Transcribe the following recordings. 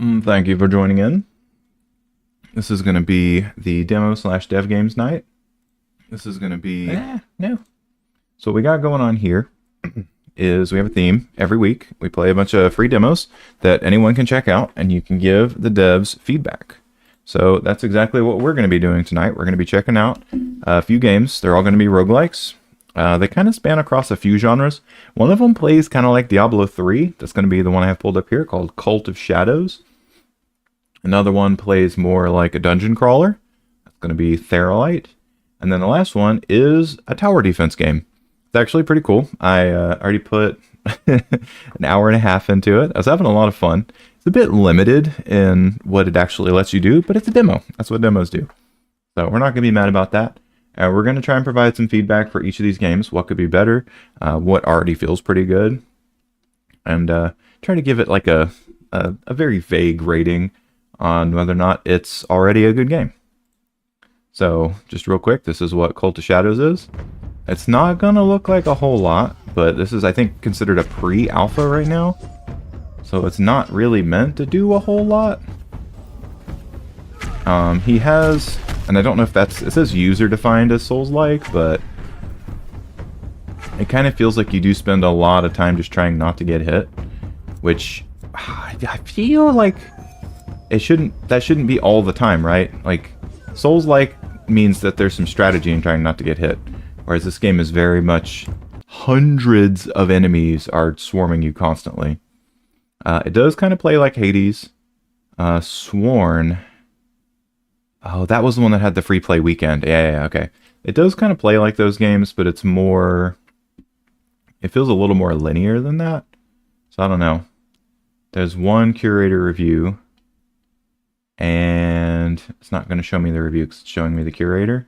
Thank you for joining in. This is going to be the demo slash dev games night. This is going to be... no. So what we got going on here is we have a theme every week. We play a bunch of free demos that anyone can check out, and you can give the devs feedback. So that's exactly what we're going to be doing tonight. We're going to be checking out a few games. They're all going to be roguelikes. They kind of span across a few genres. One of them plays kind of like Diablo 3. That's going to be the one I have pulled up here, called Cult of Shadows. Another one plays more like a dungeon crawler. That's going to be Theralite. And then the last one is a tower defense game. It's actually pretty cool. I already put an hour and a half into it. I was having a lot of fun. It's a bit limited in what it actually lets you do, but it's a demo. That's what demos do. So we're not going to be mad about that. We're going to try and provide some feedback for each of these games. What could be better? What already feels pretty good? And try to give it like a very vague rating on whether or not it's already a good game. So just real quick, this is what Cult of Shadows is. It's not going to look like a whole lot, but this is, I think, considered a pre-alpha right now. So it's not really meant to do a whole lot. He has, and I don't know if that's, it says user defined as Souls-like, but it kind of feels like you do spend a lot of time just trying not to get hit, which I feel like that shouldn't be all the time, right? Like, Souls-like means that there's some strategy in trying not to get hit, whereas this game is very much hundreds of enemies are swarming you constantly. It does kind of play like Hades. Sworn. Oh, that was the one that had the free play weekend. Yeah, okay. It does kind of play like those games, but it's more... It feels a little more linear than that. So I don't know. There's one curator review, and it's not going to show me the review because it's showing me the curator.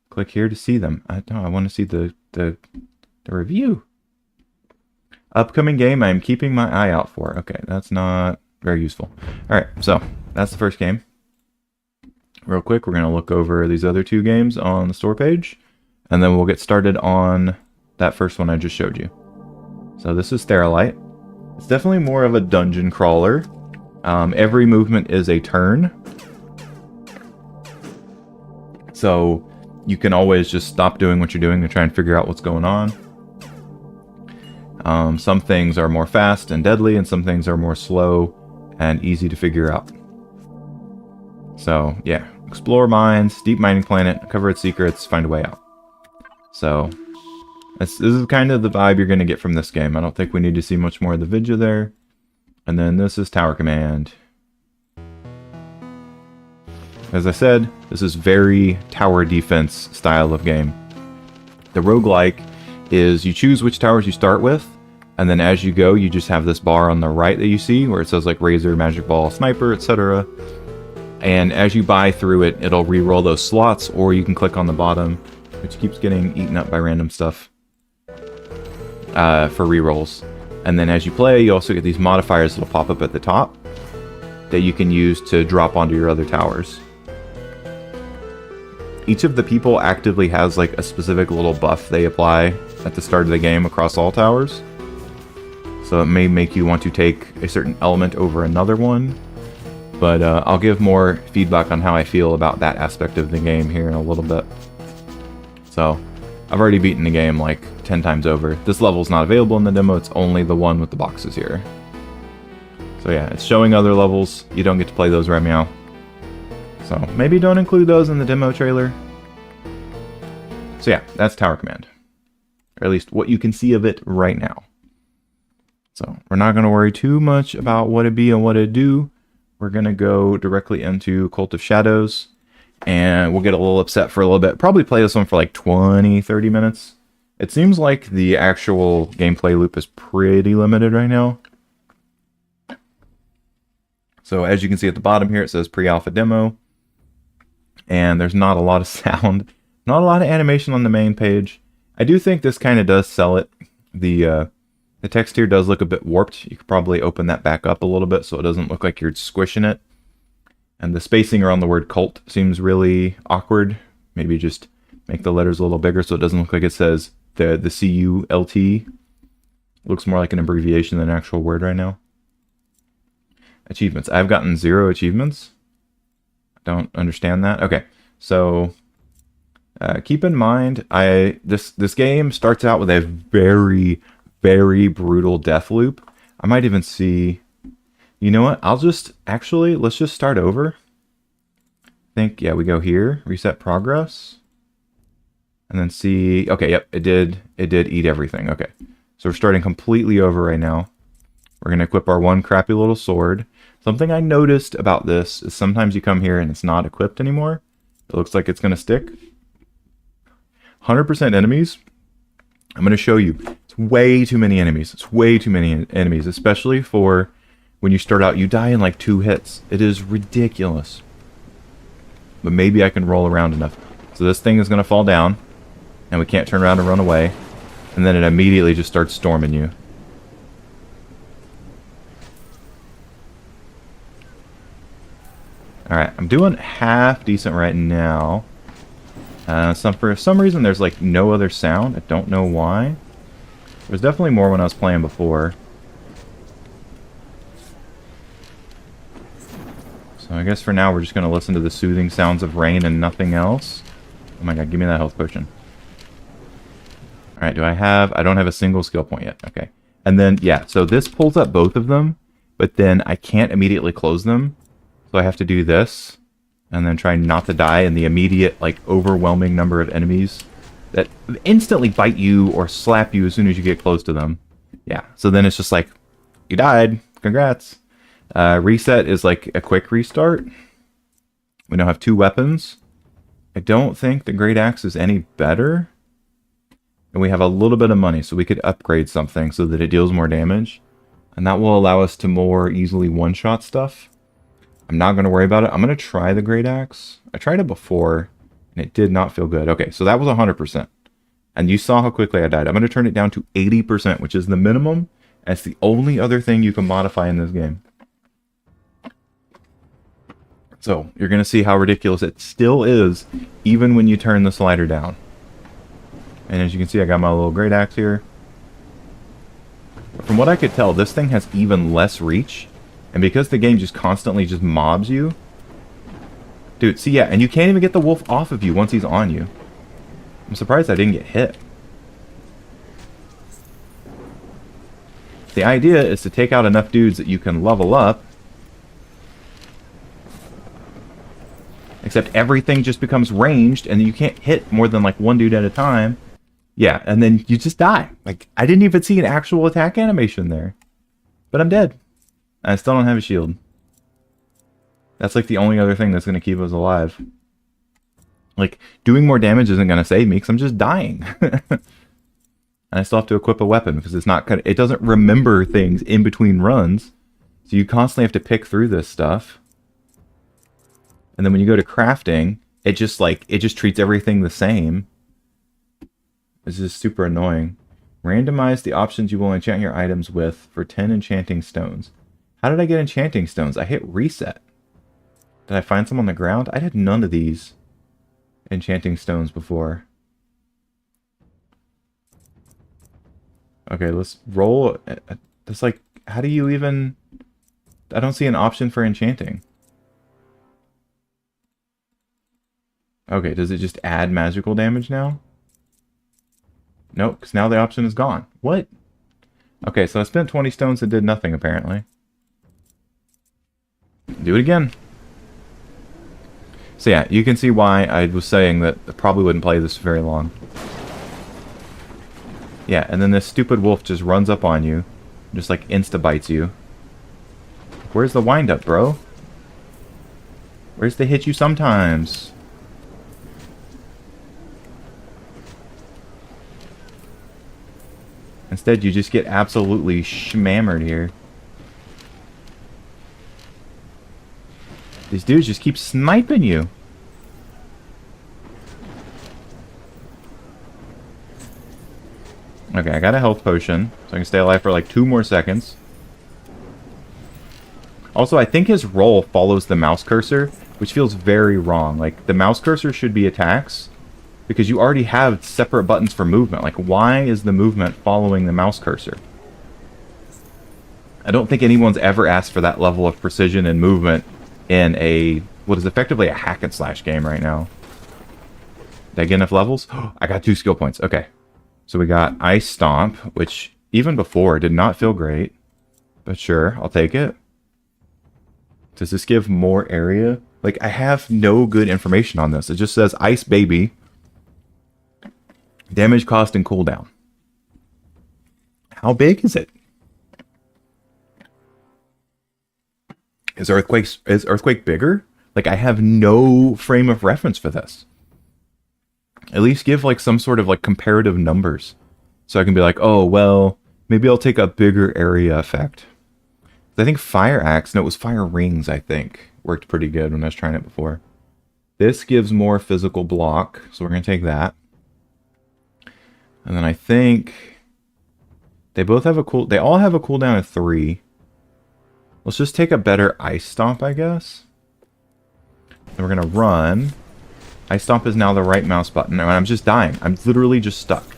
Click here to see them. I want to see the review. Upcoming game I'm keeping my eye out for. Okay, that's not very useful. Alright, so that's the first game. Real quick, we're going to look over these other two games on the store page, and then we'll get started on that first one I just showed you. So this is Theralite. It's definitely more of a dungeon crawler. Every movement is a turn. So you can always just stop doing what you're doing and try and figure out what's going on. Some things are more fast and deadly, and some things are more slow and easy to figure out. So, yeah. Explore mines, deep mining planet, cover its secrets, find a way out. So, this is kind of the vibe you're going to get from this game. I don't think we need to see much more of the video there. And then this is Tower Command. As I said, this is very tower defense style of game. The roguelike is you choose which towers you start with, and then as you go, you just have this bar on the right that you see where it says like Razor, Magic Ball, Sniper, etc. And as you buy through it, it'll re-roll those slots, or you can click on the bottom, which keeps getting eaten up by random stuff for re-rolls. And then as you play, you also get these modifiers that'll pop up at the top that you can use to drop onto your other towers. Each of the people actively has like a specific little buff they apply at the start of the game across all towers. So it may make you want to take a certain element over another one. But I'll give more feedback on how I feel about that aspect of the game here in a little bit. So, I've already beaten the game like 10 times over. This level's not available in the demo, it's only the one with the boxes here. So yeah, it's showing other levels. You don't get to play those right now. So, maybe don't include those in the demo trailer. So yeah, that's Tower Command. Or at least what you can see of it right now. So, we're not going to worry too much about what it be and what it do. We're going to go directly into Cult of Shadows. And we'll get a little upset for a little bit. Probably play this one for like 20, 30 minutes. It seems like the actual gameplay loop is pretty limited right now. So as you can see at the bottom here, it says pre-alpha demo. And there's not a lot of sound. Not a lot of animation on the main page. I do think this kind of does sell it. The text here does look a bit warped. You could probably open that back up a little bit so it doesn't look like you're squishing it. And the spacing around the word cult seems really awkward. Maybe just make the letters a little bigger so it doesn't look like it says the C-U-L-T. Looks more like an abbreviation than an actual word right now. Achievements. I've gotten 0 achievements. Don't understand that. Okay, so keep in mind, this game starts out with a very, very brutal death loop. I might even see... You know what? Let's just start over. I think, yeah, we go here, reset progress. And then see... Okay, yep, it did eat everything. Okay, so we're starting completely over right now. We're going to equip our one crappy little sword. Something I noticed about this is sometimes you come here and it's not equipped anymore. It looks like it's going to stick. 100% enemies. I'm going to show you. It's way too many enemies. It's way too many enemies, especially for when you start out. You die in like 2 hits. It is ridiculous. But maybe I can roll around enough. So this thing is going to fall down. And we can't turn around and run away. And then it immediately just starts storming you. Alright, I'm doing half decent right now. For some reason there's like no other sound. I don't know why. There's definitely more when I was playing before. So I guess for now we're just going to listen to the soothing sounds of rain and nothing else. Oh my god, give me that health potion. Alright, I don't have a single skill point yet. Okay. And then, yeah, so this pulls up both of them, but then I can't immediately close them. So I have to do this, and then try not to die in the immediate, like, overwhelming number of enemies that instantly bite you or slap you as soon as you get close to them. Yeah, so then it's just like, you died. Congrats. Reset is like a quick restart. We now have 2 weapons. I don't think the Great Axe is any better. And we have a little bit of money, so we could upgrade something so that it deals more damage. And that will allow us to more easily one-shot stuff. I'm not going to worry about it. I'm going to try the Great Axe. I tried it before, and it did not feel good. Okay, so that was 100%. And you saw how quickly I died. I'm going to turn it down to 80%, which is the minimum. That's the only other thing you can modify in this game. So, you're going to see how ridiculous it still is, even when you turn the slider down. And as you can see, I got my little Great Axe here. From what I could tell, this thing has even less reach. And because the game just constantly just mobs you... Dude, see, yeah, and you can't even get the wolf off of you once he's on you. I'm surprised I didn't get hit. The idea is to take out enough dudes that you can level up. Except everything just becomes ranged, and you can't hit more than, like, 1 dude at a time. Yeah, and then you just die. Like, I didn't even see an actual attack animation there. But I'm dead. I still don't have a shield. That's like the only other thing that's going to keep us alive. Like, doing more damage isn't going to save me because I'm just dying. And I still have to equip a weapon because it doesn't remember things in between runs. So you constantly have to pick through this stuff. And then when you go to crafting, it just treats everything the same. This is super annoying. Randomize the options you will enchant your items with for 10 enchanting stones. How did I get enchanting stones? I hit reset. Did I find some on the ground? I had none of these enchanting stones before. Okay, let's roll. It's like, how do you even... I don't see an option for enchanting. Okay, does it just add magical damage now? Nope, because now the option is gone. What? Okay, so I spent 20 stones and did nothing, apparently. Do it again. So yeah, you can see why I was saying that I probably wouldn't play this very long. Yeah, and then this stupid wolf just runs up on you. Just like insta-bites you. Where's the wind-up, bro? Where's the hit you sometimes? Instead, you just get absolutely shmammered here. These dudes just keep sniping you. Okay, I got a health potion, so I can stay alive for like 2 more seconds. Also, I think his roll follows the mouse cursor, which feels very wrong. Like, the mouse cursor should be attacks, because you already have separate buttons for movement. Like, why is the movement following the mouse cursor? I don't think anyone's ever asked for that level of precision and movement in a what is effectively a hack and slash game right now. Did I get enough levels? I got 2 skill points. Okay. So we got Ice Stomp, which even before did not feel great. But sure, I'll take it. Does this give more area? Like, I have no good information on this. It just says Ice Baby. Damage, cost, and cooldown. How big is it? Is Earthquake bigger? Like, I have no frame of reference for this. At least give, like, some sort of, like, comparative numbers. So I can be like, oh, well, maybe I'll take a bigger area effect. I think Fire Axe, no, it was Fire Rings, I think. Worked pretty good when I was trying it before. This gives more physical block, so we're going to take that. And then I think they both have they all have a cooldown of 3. Let's just take a better Ice Stomp, I guess. And we're going to run. Ice Stomp is now the right mouse button. And I'm just dying. I'm literally just stuck.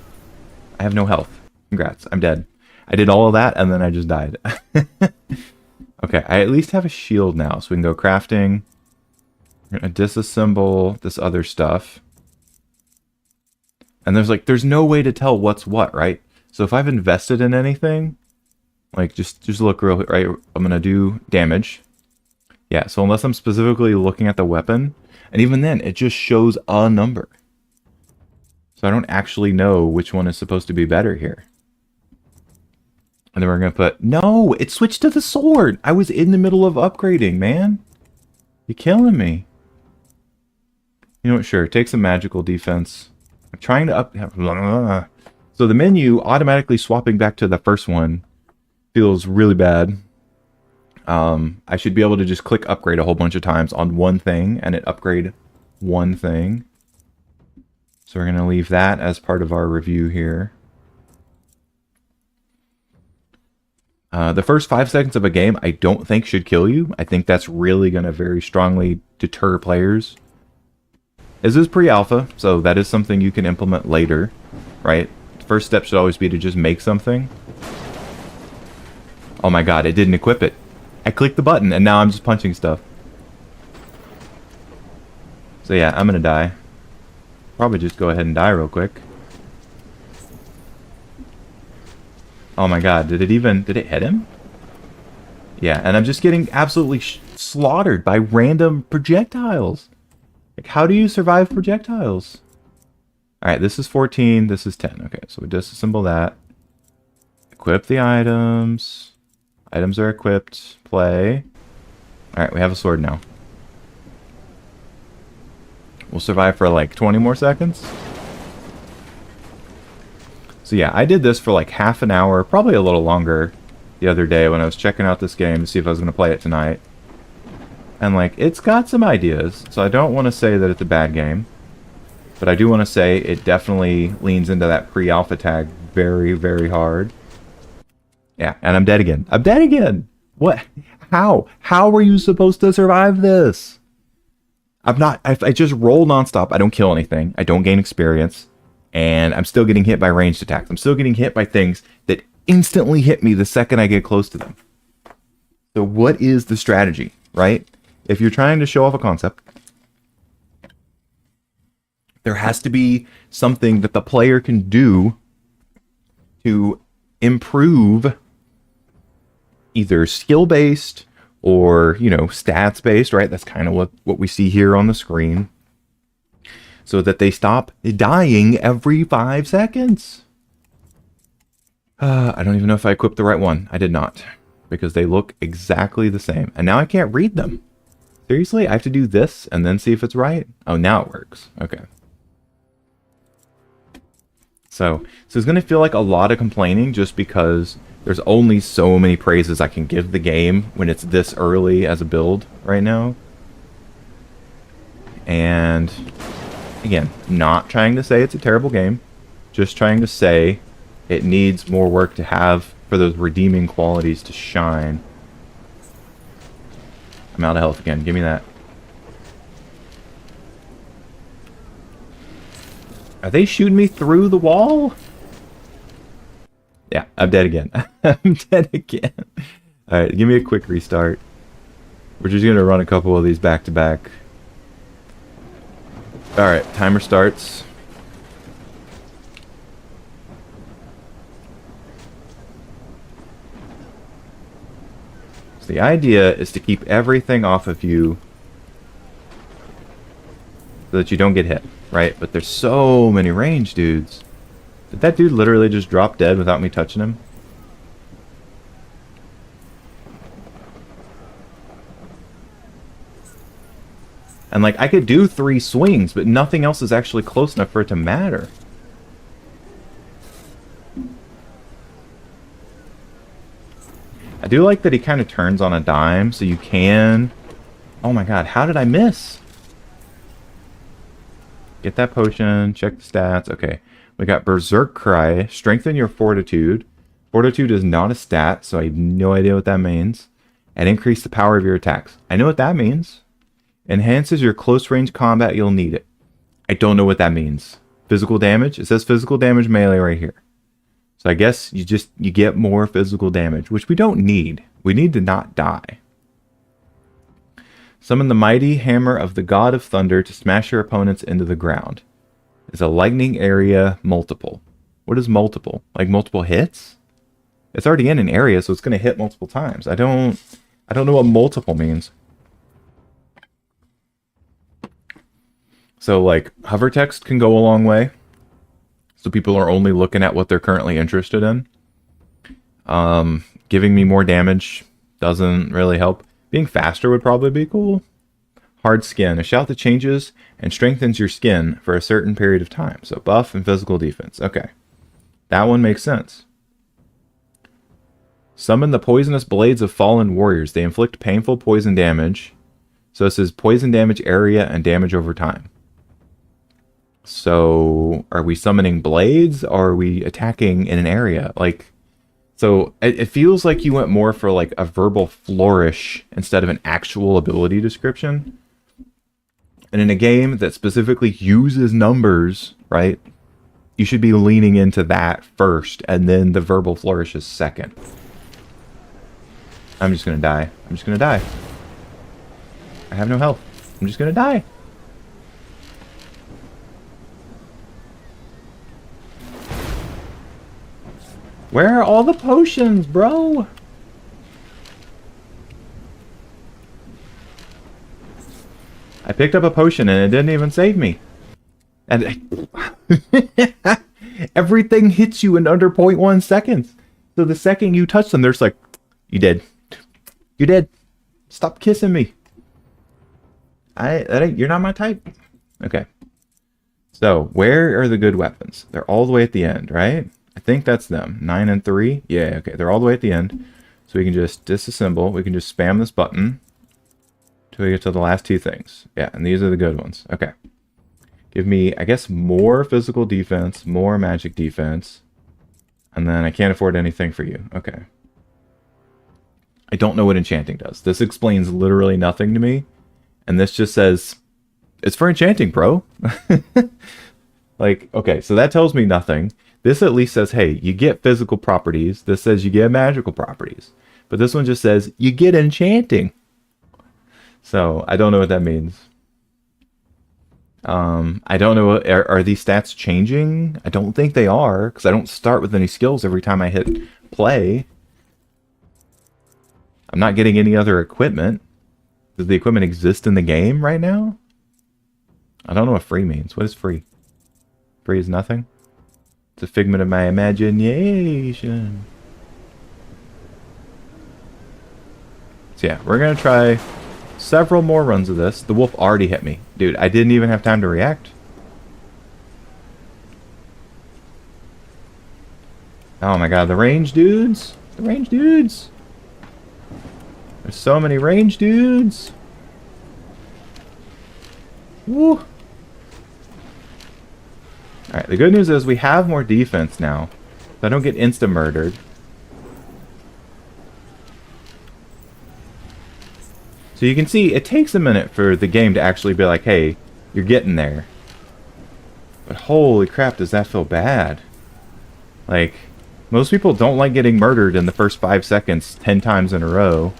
I have no health. Congrats. I'm dead. I did all of that, and then I just died. Okay, I at least have a shield now, so we can go crafting. We're going to disassemble this other stuff. And there's no way to tell what's what, right? So if I've invested in anything, like, just look real, right? I'm going to do damage. Yeah, so unless I'm specifically looking at the weapon, and even then, it just shows a number. So I don't actually know which one is supposed to be better here. And then we're going to put... No! It switched to the sword! I was in the middle of upgrading, man. You're killing me. You know what? Sure. Take some magical defense. I'm trying to up... So the menu automatically swapping back to the first one feels really bad. I should be able to just click upgrade a whole bunch of times on one thing, and it upgrade one thing. So we're going to leave that as part of our review here. The first 5 seconds of a game, I don't think should kill you. I think that's really going to very strongly deter players. This is pre-alpha, so that is something you can implement later, right? The first step should always be to just make something. Oh my god, it didn't equip it. I clicked the button, and now I'm just punching stuff. So yeah, I'm going to die. Probably just go ahead and die real quick. Oh my god, did it hit him? Yeah, and I'm just getting absolutely slaughtered by random projectiles. Like, how do you survive projectiles? Alright, this is 14, this is 10. Okay, so we disassemble that. Equip the items. Items are equipped. Play. Alright, we have a sword now. We'll survive for like 20 more seconds. So yeah, I did this for like half an hour, probably a little longer, the other day when I was checking out this game to see if I was going to play it tonight. And like, it's got some ideas, so I don't want to say that it's a bad game. But I do want to say it definitely leans into that pre-alpha tag very, very hard. Yeah, and I'm dead again. I'm dead again! What? How? How are you supposed to survive this? I just roll nonstop. I don't kill anything. I don't gain experience. And I'm still getting hit by ranged attacks. I'm still getting hit by things that instantly hit me the second I get close to them. So what is the strategy, right? If you're trying to show off a concept, there has to be something that the player can do to improve either skill-based or, you know, stats-based, right? That's kind of what we see here on the screen. So that they stop dying every 5 seconds. I don't even know if I equipped the right one. I did not. Because they look exactly the same. And now I can't read them. Seriously? I have to do this and then see if it's right? Oh, now it works. Okay. So it's going to feel like a lot of complaining just because there's only so many praises I can give the game when it's this early as a build right now. And... again, not trying to say it's a terrible game, just trying to say it needs more work to have for those redeeming qualities to shine. I'm out of health again. Give me that. Are they shooting me through the wall? Yeah, I'm dead again. I'm dead again. Alright, give me a quick restart. We're just gonna run a couple of these back to back. Alright, timer starts. So the idea is to keep everything off of you so that you don't get hit, right? But there's so many range dudes. Did that dude literally just drop dead without me touching him? And like, I could do 3 swings, but nothing else is actually close enough for it to matter. I do like that he kind of turns on a dime, so you can... Oh my god, how did I miss? Get that potion, check the stats. Okay, we got Berserk Cry, strengthen your fortitude. Fortitude is not a stat, so I have no idea what that means. And increase the power of your attacks. I know what that means. Enhances your close range combat, you'll need it. I don't know what that means. Physical damage? It says physical damage melee right here. So I guess you get more physical damage, which we don't need. We need to not die. Summon the mighty hammer of the god of thunder to smash your opponents into the ground. It's a lightning area multiple. What is multiple? Like multiple hits? It's already in an area, so it's going to hit multiple times. I don't know what multiple means. So, like, hover text can go a long way. So people are only looking at what they're currently interested in. Giving me more damage doesn't really help. Being faster would probably be cool. Hard skin. A shout that changes and strengthens your skin for a certain period of time. So buff and physical defense. Okay. That one makes sense. Summon the poisonous blades of fallen warriors. They inflict painful poison damage. So this is poison damage area and damage over time. So, are we summoning blades, or are we attacking in an area? Like, so it feels like you went more for like a verbal flourish instead of an actual ability description. And in a game that specifically uses numbers, right, you should be leaning into that first, and then the verbal flourish is second. I'm just gonna die. I'm just gonna die. I have no health. I'm just gonna die. Where are all the potions, bro? I picked up a potion and it didn't even save me. And everything hits you in under 0.1 seconds. So the second you touch them, there's like, you dead. You dead. Stop kissing me. You're not my type. Okay. So, where are the good weapons? They're all the way at the end, right? I think that's them. 9 and 3. Yeah, okay. They're all the way at the end. So we can just disassemble. We can just spam this button until we get to the last 2 things. Yeah, and these are the good ones. Okay. Give me, I guess, more physical defense, more magic defense. And then I can't afford anything for you. Okay. I don't know what enchanting does. This explains literally nothing to me. And this just says, it's for enchanting, bro. Like, okay, so that tells me nothing. This at least says, hey, you get physical properties. This says you get magical properties. But this one just says, you get enchanting. So, I don't know what that means. I don't know, are these stats changing? I don't think they are, because I don't start with any skills every time I hit play. I'm not getting any other equipment. Does the equipment exist in the game right now? I don't know what free means. What is free? Free is nothing? It's a figment of my imagination. So yeah, we're going to try several more runs of this. The wolf already hit me. Dude, I didn't even have time to react. Oh my god, the range dudes. The range dudes. There's so many range dudes. Woo. Alright, the good news is we have more defense now. So I don't get insta-murdered. So you can see, it takes a minute for the game to actually be like, hey, you're getting there. But holy crap, does that feel bad. Like, Most people don't like getting murdered in the first 5 seconds 10 times in a row.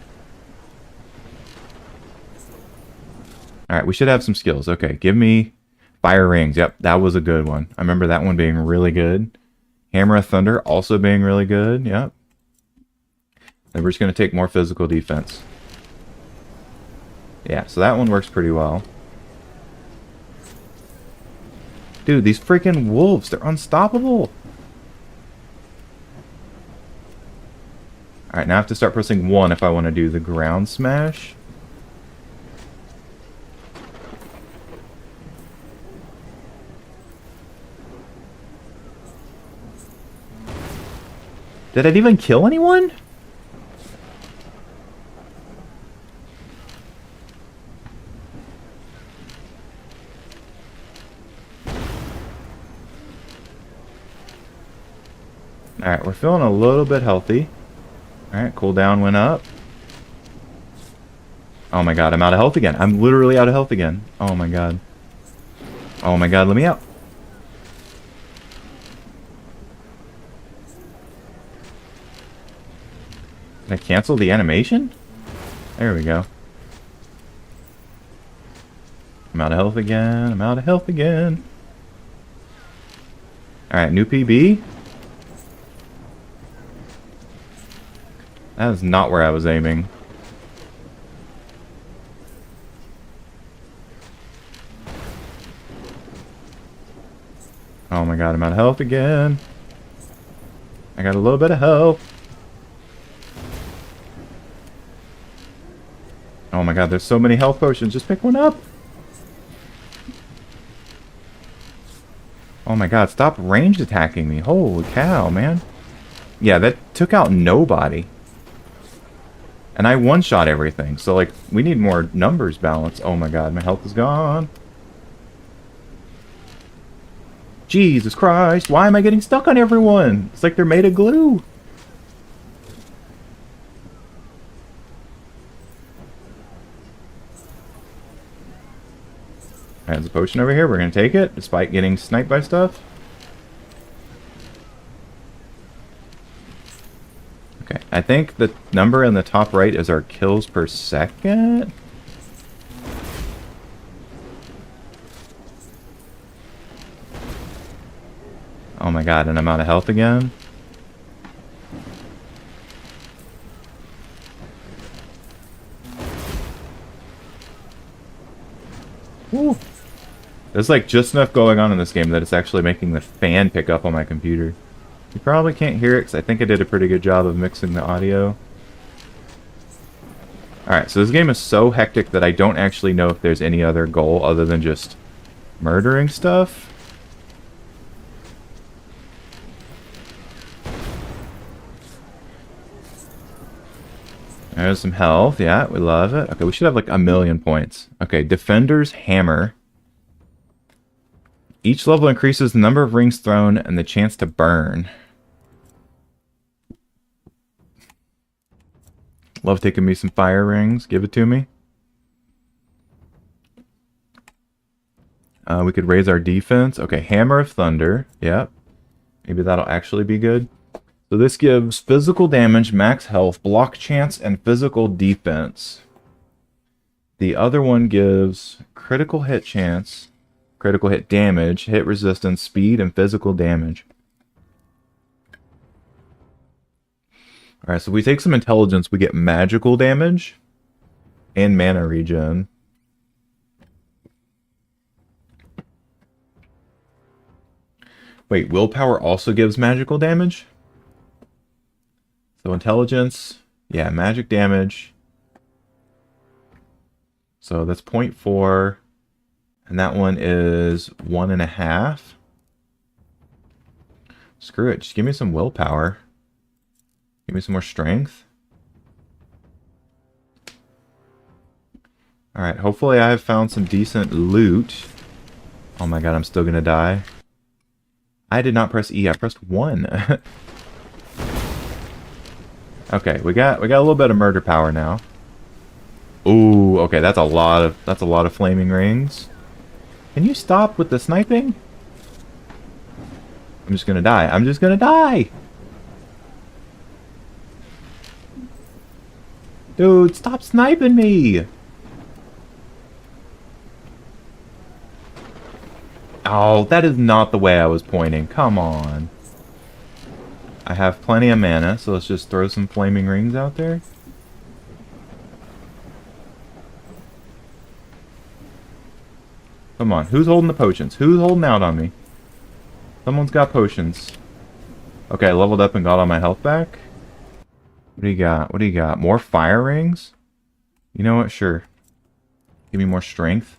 Alright, we should have some skills. Okay, give me fire rings. Yep, that was a good one. I remember that one being really good. Hammer of Thunder also being really good. Yep. And we're just going to take more physical defense. Yeah, so that one works pretty well. Dude, these freaking wolves, they're unstoppable. Alright, now I have to start pressing 1 if I want to do the ground smash. Did it even kill anyone? Alright, we're feeling a little bit healthy. Alright, cooldown went up. Oh my god, I'm out of health again. I'm literally out of health again. Oh my god. Oh my god, let me out. Can I cancel the animation? There we go. I'm out of health again. I'm out of health again. Alright, new PB. That is not where I was aiming. Oh my god, I'm out of health again. I got a little bit of health. Oh my god, there's so many health potions. Just pick one up. Oh my god, stop ranged attacking me. Holy cow, man. Yeah, that took out nobody. And I one-shot everything. So, like, we need more numbers balance. Oh my god, my health is gone. Jesus Christ, why am I getting stuck on everyone? It's like they're made of glue. There's a potion over here. We're going to take it, despite getting sniped by stuff. Okay, I think the number in the top right is our kills per second. Oh my god, and I'm out of health again. Woo. There's like just enough going on in this game that it's actually making the fan pick up on my computer. You probably can't hear it because I think I did a pretty good job of mixing the audio. Alright, so this game is so hectic that I don't actually know if there's any other goal other than just murdering stuff. There's some health. Yeah, we love it. Okay, we should have like 1,000,000 points. Okay, Defender's Hammer. Each level increases the number of rings thrown and the chance to burn. Love taking me some fire rings. Give it to me. We could raise our defense. Okay, Hammer of Thunder. Yep. Maybe that'll actually be good. So this gives physical damage, max health, block chance, and physical defense. The other one gives critical hit chance, critical hit damage, hit resistance, speed, and physical damage. Alright, so we take some intelligence, we get magical damage and mana regen. Wait, willpower also gives magical damage? So intelligence, yeah, magic damage. So that's 0.4. And that one is 1.5. Screw it, just give me some willpower. Give me some more strength. Alright, hopefully I have found some decent loot. Oh my god, I'm still gonna die. I did not press E, I pressed 1. Okay, we got a little bit of murder power now. Ooh, okay, that's a lot of flaming rings. Can you stop with the sniping? I'm just gonna die. I'm just gonna die! Dude, stop sniping me! Oh, that is not the way I was pointing. Come on. I have plenty of mana, so let's just throw some flaming rings out there. Come on, who's holding the potions? Who's holding out on me? Someone's got potions. Okay, I leveled up and got all my health back. What do you got? What do you got? More fire rings? You know what? Sure. Give me more strength.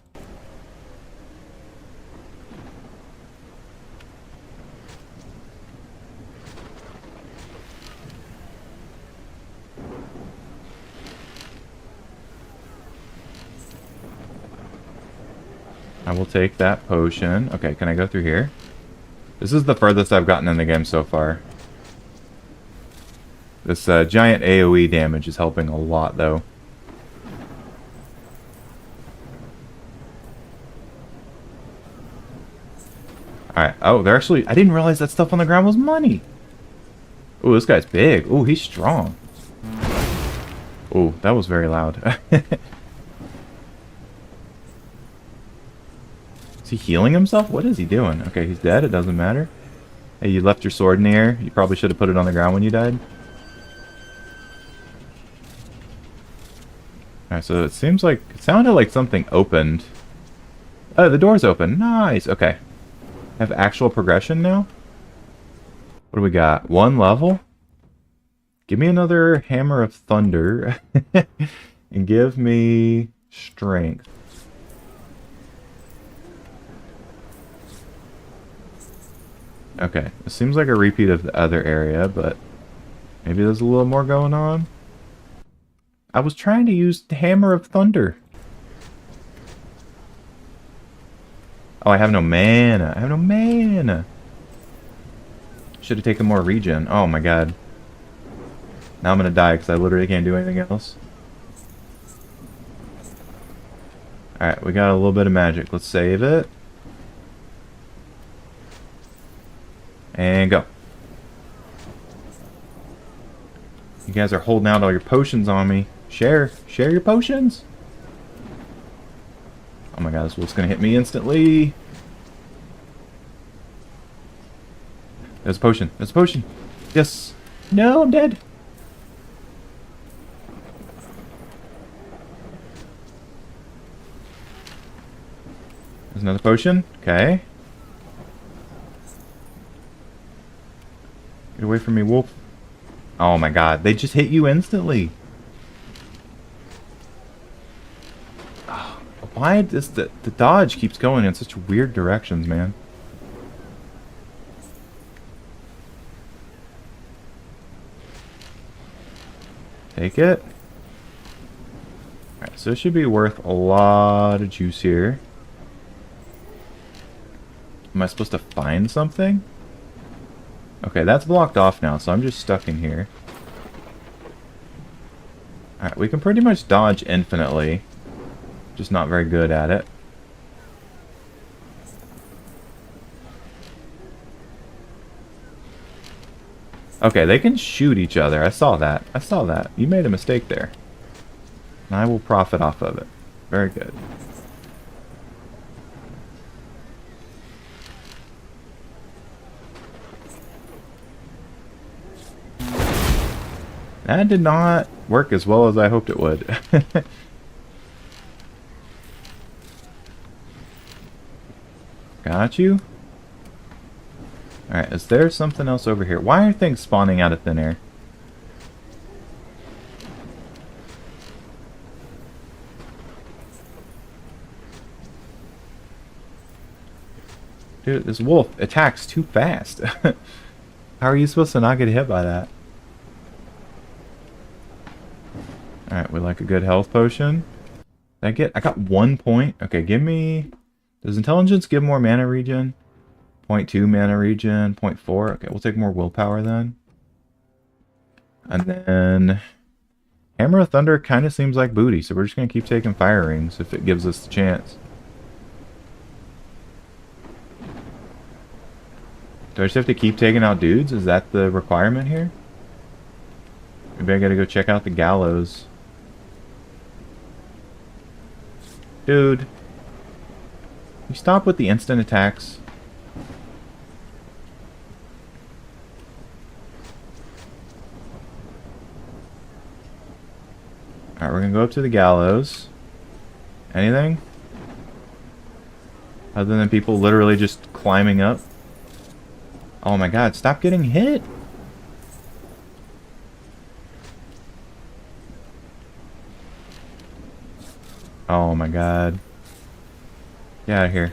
I will take that potion. Okay, can I go through here? This is the furthest I've gotten in the game so far. This giant AoE damage is helping a lot, though. Alright. Oh, they're actually... I didn't realize that stuff on the ground was money. Oh, this guy's big. Oh, he's strong. Oh, that was very loud. Is he healing himself? What is he doing? Okay, he's dead. It doesn't matter. Hey, you left your sword in the air. You probably should have put it on the ground when you died. Alright, so it seems like... It sounded like something opened. Oh, the door's open. Nice. Okay. Have actual progression now? What do we got? 1 level? Give me another Hammer of Thunder. And give me strength. Okay, it seems like a repeat of the other area, but maybe there's a little more going on. I was trying to use the Hammer of Thunder. Oh, I have no mana. I have no mana. Should have taken more regen. Oh my god. Now I'm gonna die because I literally can't do anything else. Alright, we got a little bit of magic. Let's save it. And go. You guys are holding out all your potions on me. Share your potions. Oh my god, this wolf's gonna hit me instantly. There's a potion. There's a potion. Yes. No, I'm dead. There's another potion. Okay. Get away from me, wolf. Oh my god, they just hit you instantly. Oh, why does the dodge keeps going in such weird directions, man? Take it. Alright, so it should be worth a lot of juice here. Am I supposed to find something? Okay, that's blocked off now, so I'm just stuck in here. Alright, we can pretty much dodge infinitely. Just not very good at it. Okay, they can shoot each other. I saw that. I saw that. You made a mistake there. And I will profit off of it. Very good. That did not work as well as I hoped it would. Got you. Alright, is there something else over here? Why are things spawning out of thin air? Dude, this wolf attacks too fast. How are you supposed to not get hit by that? Alright, we like a good health potion. I got 1 point. Okay, give me... Does intelligence give more mana regen? 0.2 mana regen, 0.4. Okay, we'll take more willpower then. And then... Hammer of Thunder kind of seems like booty, so we're just going to keep taking fire rings if it gives us the chance. Do I just have to keep taking out dudes? Is that the requirement here? Maybe I gotta go check out the gallows. Dude. You stop with the instant attacks. Alright, we're gonna go up to the gallows. Anything? Other than people literally just climbing up? Oh my god, stop getting hit! Oh my god. Get out of here.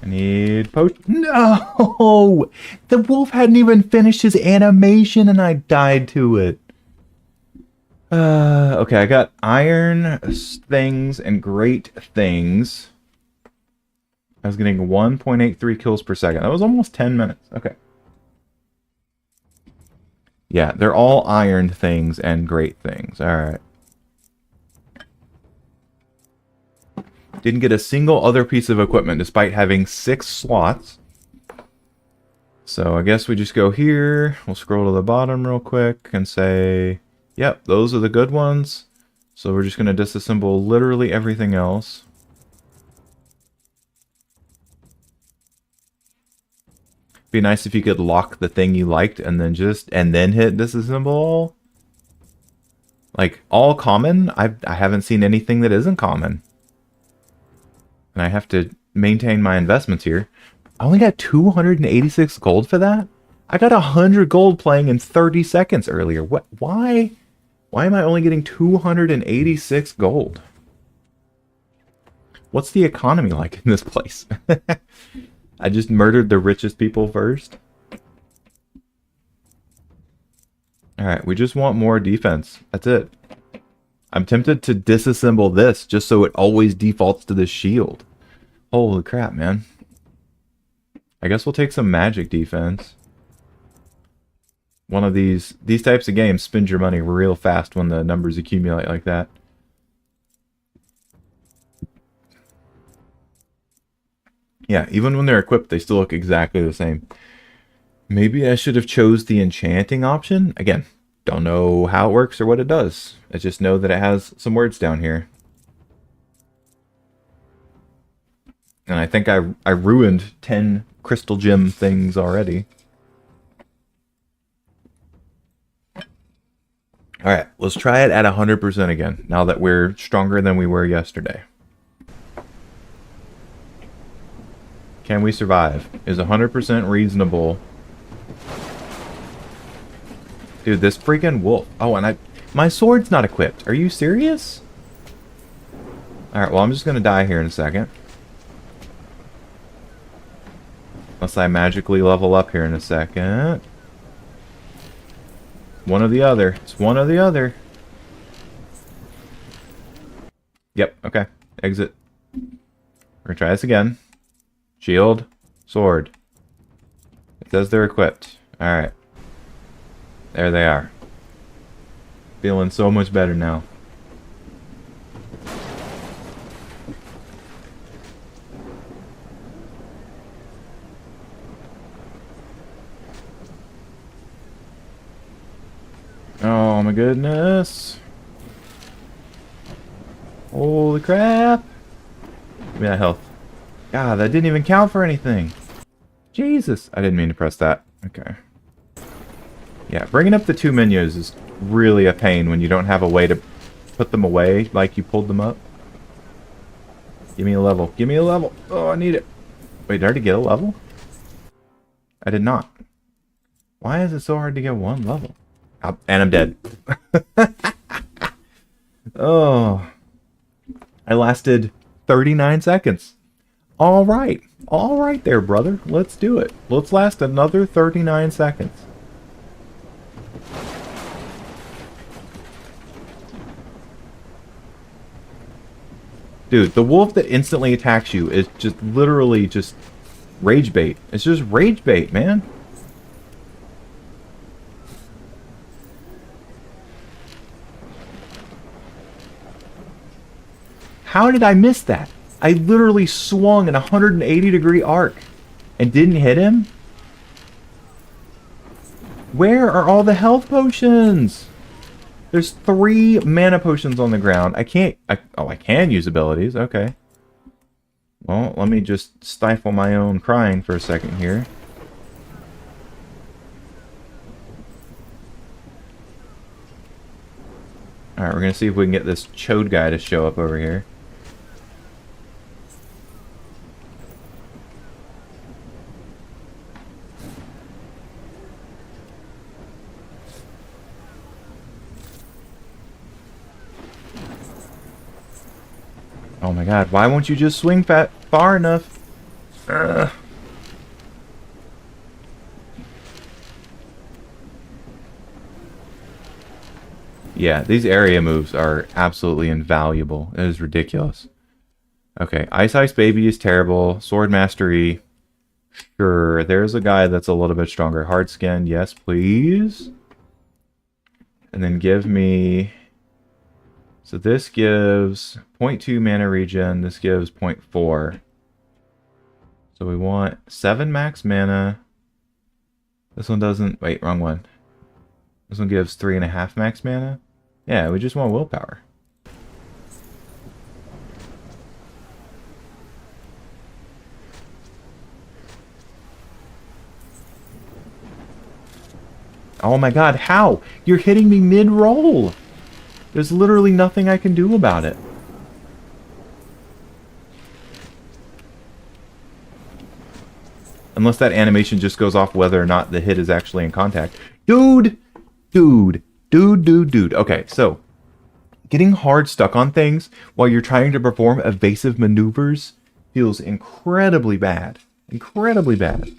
I need potion. No! The wolf hadn't even finished his animation and I died to it. Okay, I got iron things and great things. I was getting 1.83 kills per second. That was almost 10 minutes. Okay. Yeah, they're all iron things and great things. Alright. Didn't get a single other piece of equipment despite having 6 slots. So I guess we just go here. We'll scroll to the bottom real quick and say, yep, those are the good ones. So we're just going to disassemble literally everything else. Be nice if you could lock the thing you liked and then hit disassemble. Like all common, I haven't seen anything that isn't common. And I have to maintain my investments here. I only got 286 gold for that? I got 100 gold playing in 30 seconds earlier. What? Why? Why am I only getting 286 gold? What's the economy like in this place? I just murdered the richest people first. Alright, we just want more defense. That's it. I'm tempted to disassemble this just so it always defaults to the shield. Holy crap, man. I guess we'll take some magic defense. One of these types of games spend your money real fast when the numbers accumulate like that. Yeah, even when they're equipped, they still look exactly the same. Maybe I should have chose the enchanting option. Again, don't know how it works or what it does. I just know that it has some words down here. And I think I ruined 10 crystal gem things already. Alright, let's try it at 100% again, now that we're stronger than we were yesterday. Can we survive? Is 100% reasonable? Dude, this freaking wolf. Oh, and my sword's not equipped. Are you serious? Alright, well, I'm just gonna die here in a second. Unless I magically level up here in a second. One or the other. It's one or the other. Yep, okay. Exit. We're gonna try this again. Shield. Sword. It says they're equipped. Alright. There they are. Feeling so much better now. Oh my goodness. Holy crap. Give me that health. God, that didn't even count for anything. Jesus. I didn't mean to press that. Okay. Yeah, bringing up the 2 menus is really a pain when you don't have a way to put them away like you pulled them up. Give me a level. Give me a level. Oh, I need it. Wait, did I already get a level? I did not. Why is it so hard to get one level? Oh, and I'm dead. Oh. I lasted 39 seconds. Alright. Alright there, brother. Let's do it. Let's last another 39 seconds. Dude, the wolf that instantly attacks you is just literally just rage bait. It's just rage bait, man. How did I miss that? I literally swung an 180-degree arc and didn't hit him? Where are all the health potions? There's 3 mana potions on the ground. I can't... oh, I can use abilities. Okay. Well, let me just stifle my own crying for a second here. Alright, we're going to see if we can get this chode guy to show up over here. Oh my god, why won't you just swing far enough? Yeah, these area moves are absolutely invaluable. It is ridiculous. Okay, Ice Baby is terrible. Sword Mastery. Sure, there's a guy that's a little bit stronger. Hard Skin, yes please. And then give me... So this gives 0.2 mana regen. This gives 0.4. So we want 7 max mana. This one doesn't... Wait, wrong one. This one gives 3.5 max mana. Yeah, we just want willpower. Oh my god, how? You're hitting me mid-roll! There's literally nothing I can do about it. Unless that animation just goes off whether or not the hit is actually in contact. Dude! Dude! Okay, so getting hard stuck on things while you're trying to perform evasive maneuvers feels incredibly bad. Incredibly bad.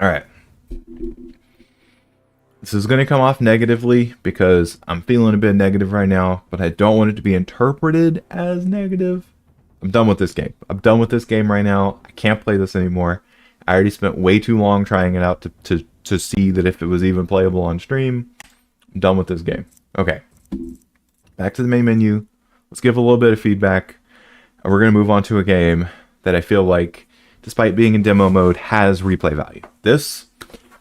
Alright. This is going to come off negatively because I'm feeling a bit negative right now, but I don't want it to be interpreted as negative. I'm done with this game. I'm done with this game right now. I can't play this anymore. I already spent way too long trying it out to see that if it was even playable on stream. I'm done with this game. Okay. Back to the main menu. Let's give a little bit of feedback. And we're going to move on to a game that I feel like, despite being in demo mode, has replay value. This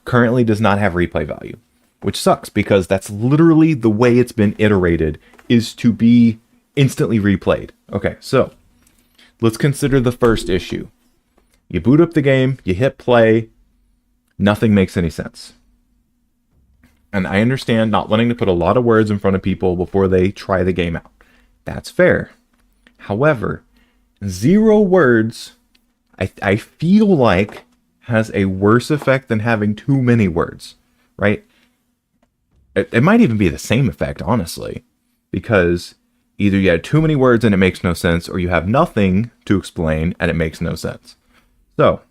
currently does not have replay value, which sucks because that's literally the way it's been iterated, is to be instantly replayed. Okay, so let's consider the first issue. You boot up the game, you hit play, nothing makes any sense. And I understand not wanting to put a lot of words in front of people before they try the game out. That's fair. However, 0 words, I feel like, has a worse effect than having too many words, right? It might even be the same effect, honestly, because either you had too many words and it makes no sense, or you have nothing to explain and it makes no sense. So,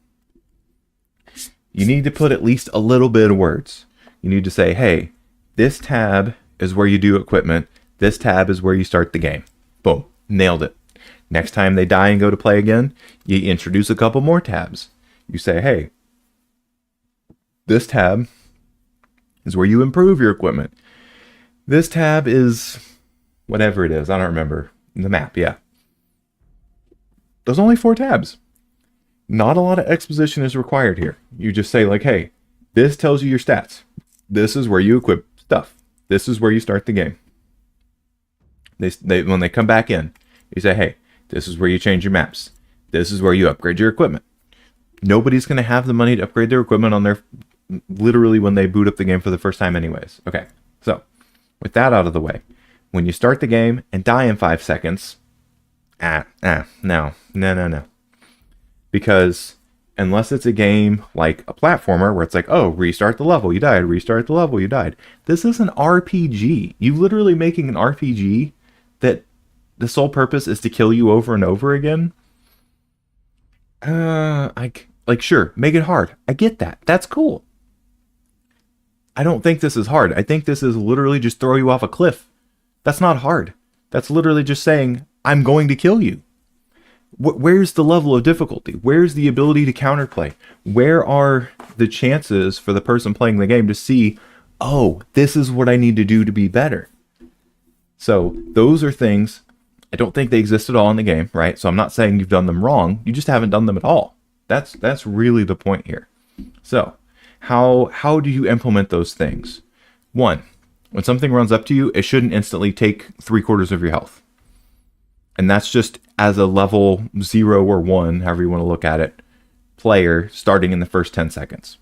you need to put at least a little bit of words. You need to say, hey, this tab is where you do equipment. This tab is where you start the game. Boom. Nailed it. Next time they die and go to play again, you introduce a couple more tabs. You say, hey, this tab is where you improve your equipment. This tab is whatever it is. I don't remember. The map, yeah. There's only 4 tabs. Not a lot of exposition is required here. You just say like, hey, this tells you your stats. This is where you equip stuff. This is where you start the game. When they come back in, you say, hey, this is where you change your maps. This is where you upgrade your equipment. Nobody's going to have the money to upgrade their equipment on their, literally when they boot up the game for the first time anyways. Okay, so with that out of the way, when you start the game and die in 5 seconds, no. Because unless it's a game like a platformer where it's like, oh, restart the level, you died, restart the level, you died. This is an RPG. You literally making an RPG that the sole purpose is to kill you over and over again. Sure, make it hard. I get that. That's cool. I don't think this is hard. I think this is literally just throw you off a cliff. That's not hard. That's literally just saying, I'm going to kill you. Where's the level of difficulty? Where's the ability to counterplay? Where are the chances for the person playing the game to see, oh, this is what I need to do to be better? So those are things, I don't think they exist at all in the game, right? So I'm not saying you've done them wrong. You just haven't done them at all. That's really the point here. So, how do you implement those things? One, when something runs up to you, it shouldn't instantly take 3/4 of your health. And that's just as a level 0 or 1, however you want to look at it, player starting in the first 10 seconds.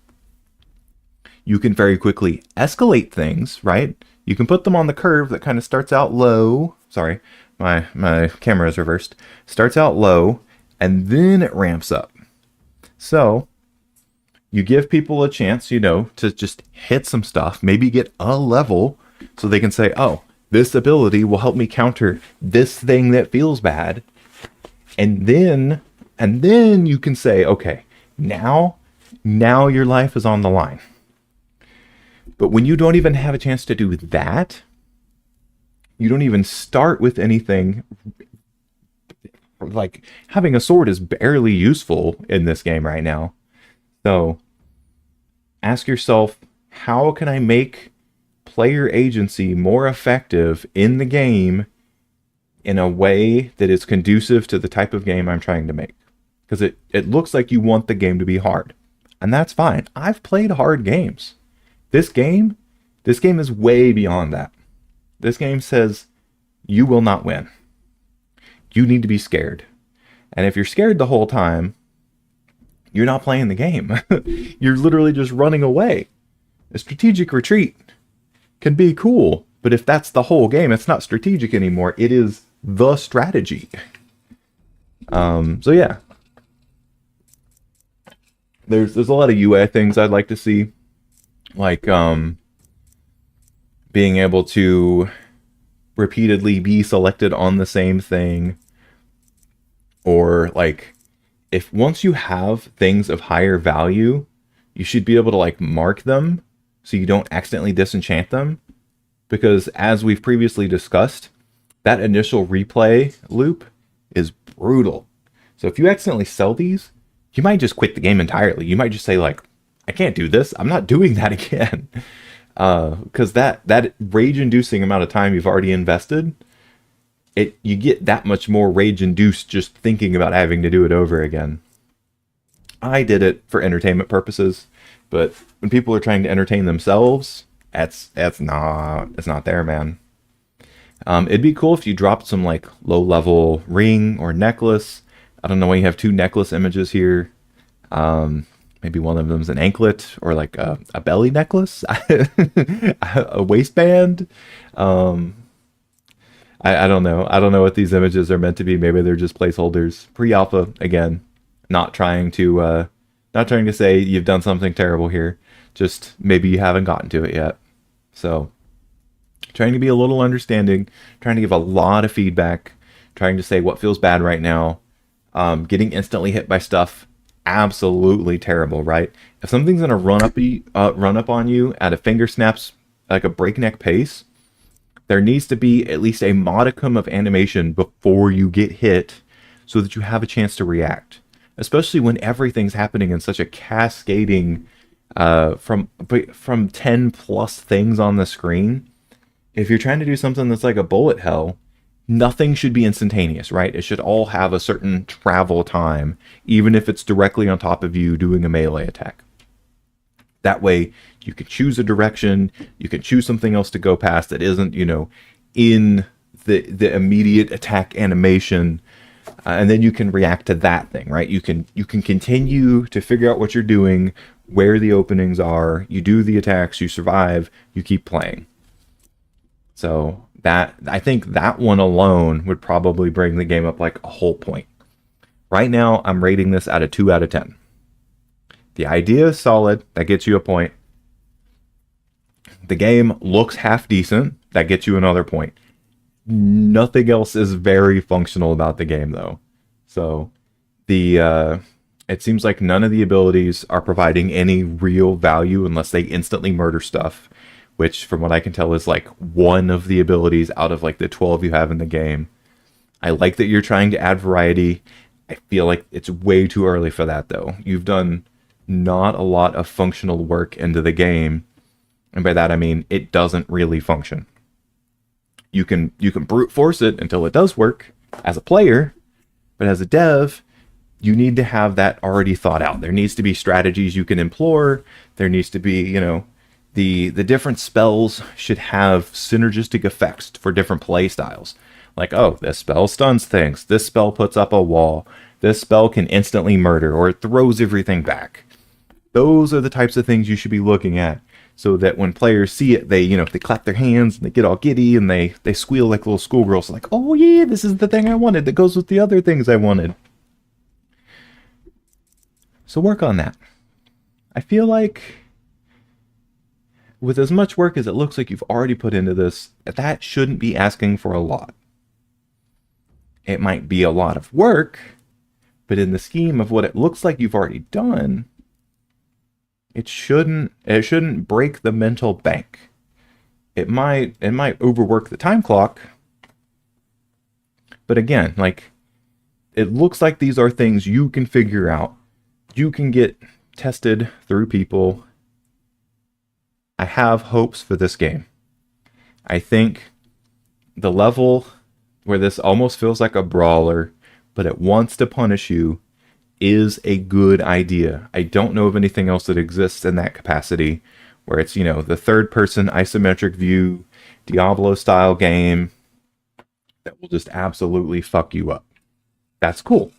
You can very quickly escalate things, right? You can put them on the curve that kind of starts out low. Sorry, my camera is reversed. Starts out low, and then it ramps up. So you give people a chance, you know, to just hit some stuff, maybe get a level so they can say, oh, this ability will help me counter this thing that feels bad. And then you can say, okay, now your life is on the line. But when you don't even have a chance to do that, you don't even start with anything. Like, having a sword is barely useful in this game right now. So ask yourself, how can I make player agency more effective in the game in a way that is conducive to the type of game I'm trying to make? Because it looks like you want the game to be hard. And that's fine. I've played hard games. This game is way beyond that. This game says you will not win. You need to be scared. And if you're scared the whole time, you're not playing the game. You're literally just running away. A strategic retreat can be cool, but if that's the whole game, it's not strategic anymore. It is the strategy. So yeah. There's a lot of UI things I'd like to see. Like being able to repeatedly be selected on the same thing. Or like, if once you have things of higher value, you should be able to like mark them so you don't accidentally disenchant them. Because as we've previously discussed, that initial replay loop is brutal. So if you accidentally sell these, you might just quit the game entirely. You might just say like, I can't do this. I'm not doing that again. Because that rage-inducing amount of time you've already invested, you get that much more rage-induced just thinking about having to do it over again. I did it for entertainment purposes, but when people are trying to entertain themselves, it's not there, man. It'd be cool if you dropped some like low-level ring or necklace. I don't know why you have 2 necklace images here. Maybe one of them's an anklet or like a belly necklace, a waistband. I don't know. I don't know what these images are meant to be. Maybe they're just placeholders. Pre-alpha, again, not trying to say you've done something terrible here. Just maybe you haven't gotten to it yet. So trying to be a little understanding, trying to give a lot of feedback, trying to say what feels bad right now. Getting instantly hit by stuff, absolutely terrible, right? If something's gonna run up on you at a finger snaps, like a breakneck pace, there needs to be at least a modicum of animation before you get hit so that you have a chance to react. Especially when everything's happening in such a cascading from 10 plus things on the screen. If you're trying to do something that's like a bullet hell, nothing should be instantaneous, right? It should all have a certain travel time, even if it's directly on top of you doing a melee attack. That way, you can choose a direction, you can choose something else to go past that isn't, in the immediate attack animation, and then you can react to that thing, right? You can continue to figure out what you're doing, where the openings are, you do the attacks, you survive, you keep playing. So I think that one alone would probably bring the game up like a whole point. Right now, I'm rating this at a 2 out of 10. The idea is solid. That gets you a point. The game looks half decent. That gets you another point. Nothing else is very functional about the game, though. So it seems like none of the abilities are providing any real value unless they instantly murder stuff, which from what I can tell is like one of the abilities out of like the 12 you have in the game. I like that you're trying to add variety. I feel like it's way too early for that, though. You've done not a lot of functional work into the game, and by that I mean it doesn't really function. You can brute force it until it does work as a player, but as a dev, you need to have that already thought out. There needs to be strategies you can employ. There needs to be, you know, the different spells should have synergistic effects for different play styles. Like, oh, this spell stuns things. This spell puts up a wall. This spell can instantly murder, or it throws everything back. Those are the types of things you should be looking at, so that when players see it, they, you know, they clap their hands and they get all giddy and they squeal like little schoolgirls, like, oh yeah, this is the thing I wanted that goes with the other things I wanted. So work on that. I feel like with as much work as it looks like you've already put into this, that shouldn't be asking for a lot. It might be a lot of work, but in the scheme of what it looks like you've already done, it shouldn't break the mental bank. It might overwork the time clock, but again, like, it looks like these are things you can figure out. You can get tested through people. I have hopes for this game. I think the level where this almost feels like a brawler, but it wants to punish you, is a good idea. I don't know of anything else that exists in that capacity, where it's, you know, the third-person isometric view, Diablo-style game that will just absolutely fuck you up. That's cool.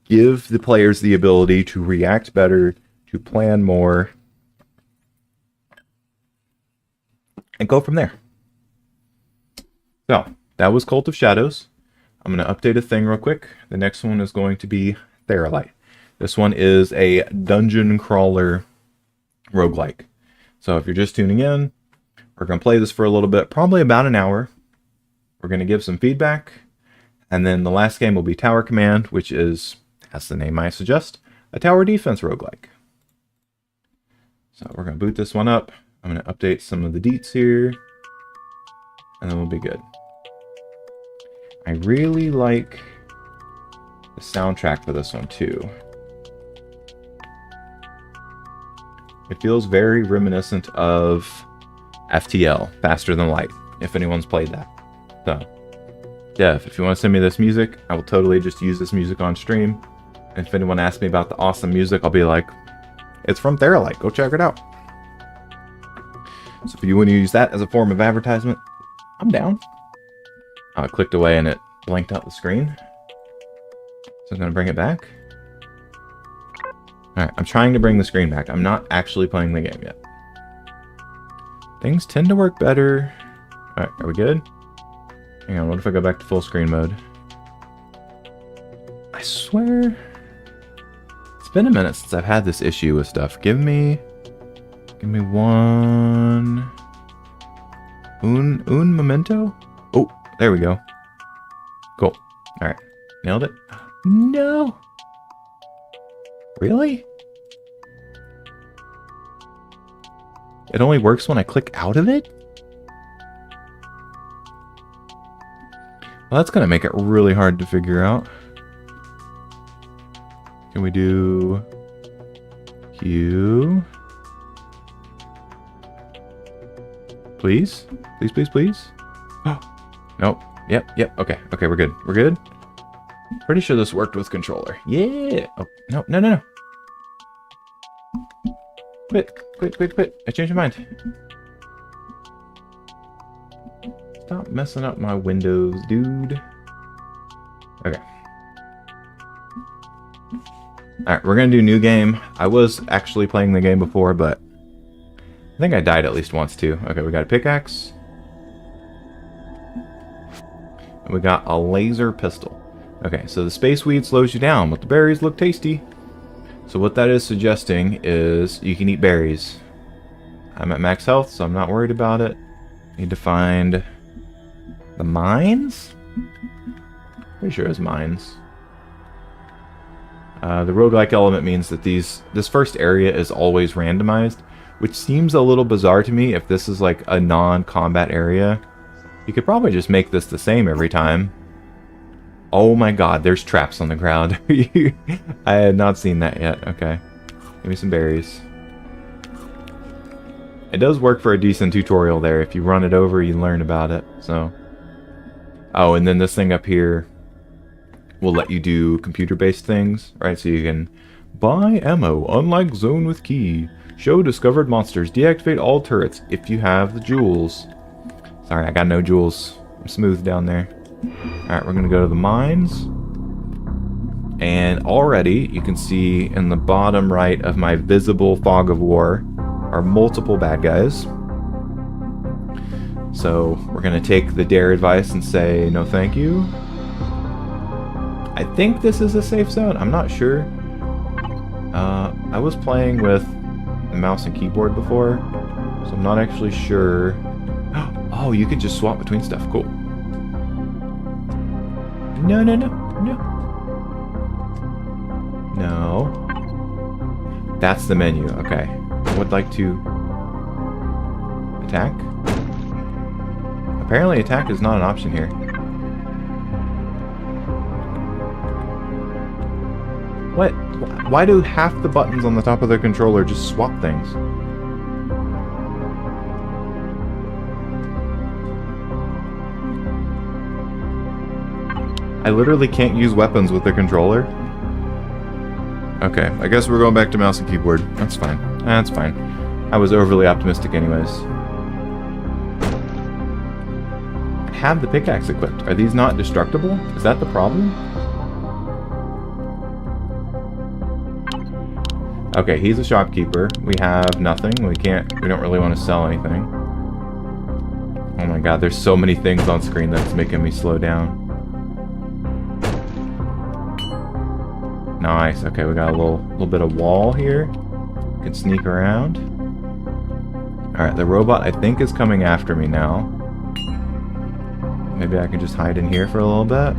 Give the players the ability to react better, to plan more, and go from there. So, that was Cult of Shadows. I'm going to update a thing real quick. The next one is going to be Theralite. This one is a dungeon crawler roguelike. So if you're just tuning in, we're going to play this for a little bit, probably about an hour. We're going to give some feedback. And then the last game will be Tower Command, which is, as the name might suggest, a tower defense roguelike. So we're going to boot this one up. I'm going to update some of the deets here, and then we'll be good. I really like the soundtrack for this one too. It feels very reminiscent of FTL, Faster Than Light, if anyone's played that. So, Dev, if you want to send me this music, I will totally just use this music on stream. And if anyone asks me about the awesome music, I'll be like, it's from Theralite, go check it out. So if you want to use that as a form of advertisement, I'm down. I clicked away and it blanked out the screen. So I'm going to bring it back. Alright, I'm trying to bring the screen back. I'm not actually playing the game yet. Things tend to work better. Alright, are we good? Hang on, what if I go back to full screen mode? I swear... It's been a minute since I've had this issue with stuff. Give me one... Un memento? Oh, there we go. Cool. Alright. Nailed it. No! Really? It only works when I click out of it? Well, that's gonna make it really hard to figure out. Can we do... Q? Please? Please, please, please? Oh, nope. Yep. Okay, we're good. We're good? Pretty sure this worked with controller. Yeah! Oh, no. Quit. I changed my mind. Stop messing up my windows, dude. Okay. Alright, we're gonna do new game. I was actually playing the game before, but I think I died at least once too. Okay, we got a pickaxe. And we got a laser pistol. Okay, so the space weed slows you down, but the berries look tasty. So what that is suggesting is you can eat berries. I'm at max health, so I'm not worried about it. Need to find the mines? Pretty sure it's mines. The roguelike element means that this first area is always randomized, which seems a little bizarre to me if this is like a non-combat area. You could probably just make this the same every time. Oh my god, there's traps on the ground. I had not seen that yet. Okay. Give me some berries. It does work for a decent tutorial there. If you run it over, you learn about it. So. Oh, and then this thing up here will let you do computer-based things, right? So you can buy ammo, unlike zone with key, show discovered monsters, deactivate all turrets if you have the jewels. Sorry, I got no jewels. I'm smooth down there. Alright, we're gonna go to the mines. And already, you can see in the bottom right of my visible fog of war are multiple bad guys. So, we're gonna take the dare advice and say no thank you. I think this is a safe zone. I'm not sure. I was playing with the mouse and keyboard before, so I'm not actually sure. Oh, you can just swap between stuff. Cool. No, no, no, no. No. That's the menu. Okay. I would like to attack. Apparently attack is not an option here. What? Why do half the buttons on the top of the controller just swap things? I literally can't use weapons with the controller. Okay, I guess we're going back to mouse and keyboard. That's fine. That's fine. I was overly optimistic anyways. I have the pickaxe equipped. Are these not destructible? Is that the problem? Okay, he's a shopkeeper. We have nothing. We don't really want to sell anything. Oh my god, there's so many things on screen that's making me slow down. Nice. Okay, we got a little bit of wall here. We can sneak around. Alright, the robot I think is coming after me now. Maybe I can just hide in here for a little bit.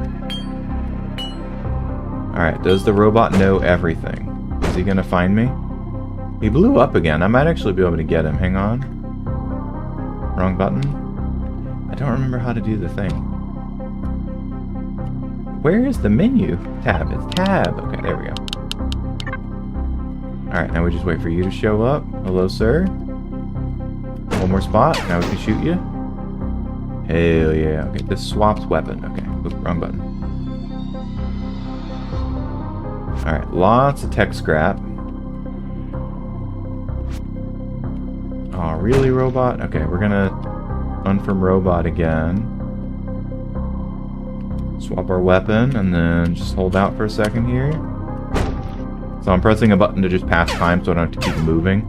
Alright, does the robot know everything? Is he gonna find me? He blew up again. I might actually be able to get him. Hang on. Wrong button. I don't remember how to do the thing. Where is the menu? Tab. It's tab. Okay, there we go. Alright, now we just wait for you to show up. Hello, sir. One more spot. Now we can shoot you. Hell yeah. Okay, this swaps weapon. Okay, oops, wrong button. Alright, lots of tech scrap. Oh, really, robot? Okay, we're gonna run from robot again. Swap our weapon, and then just hold out for a second here. So I'm pressing a button to just pass time so I don't have to keep moving.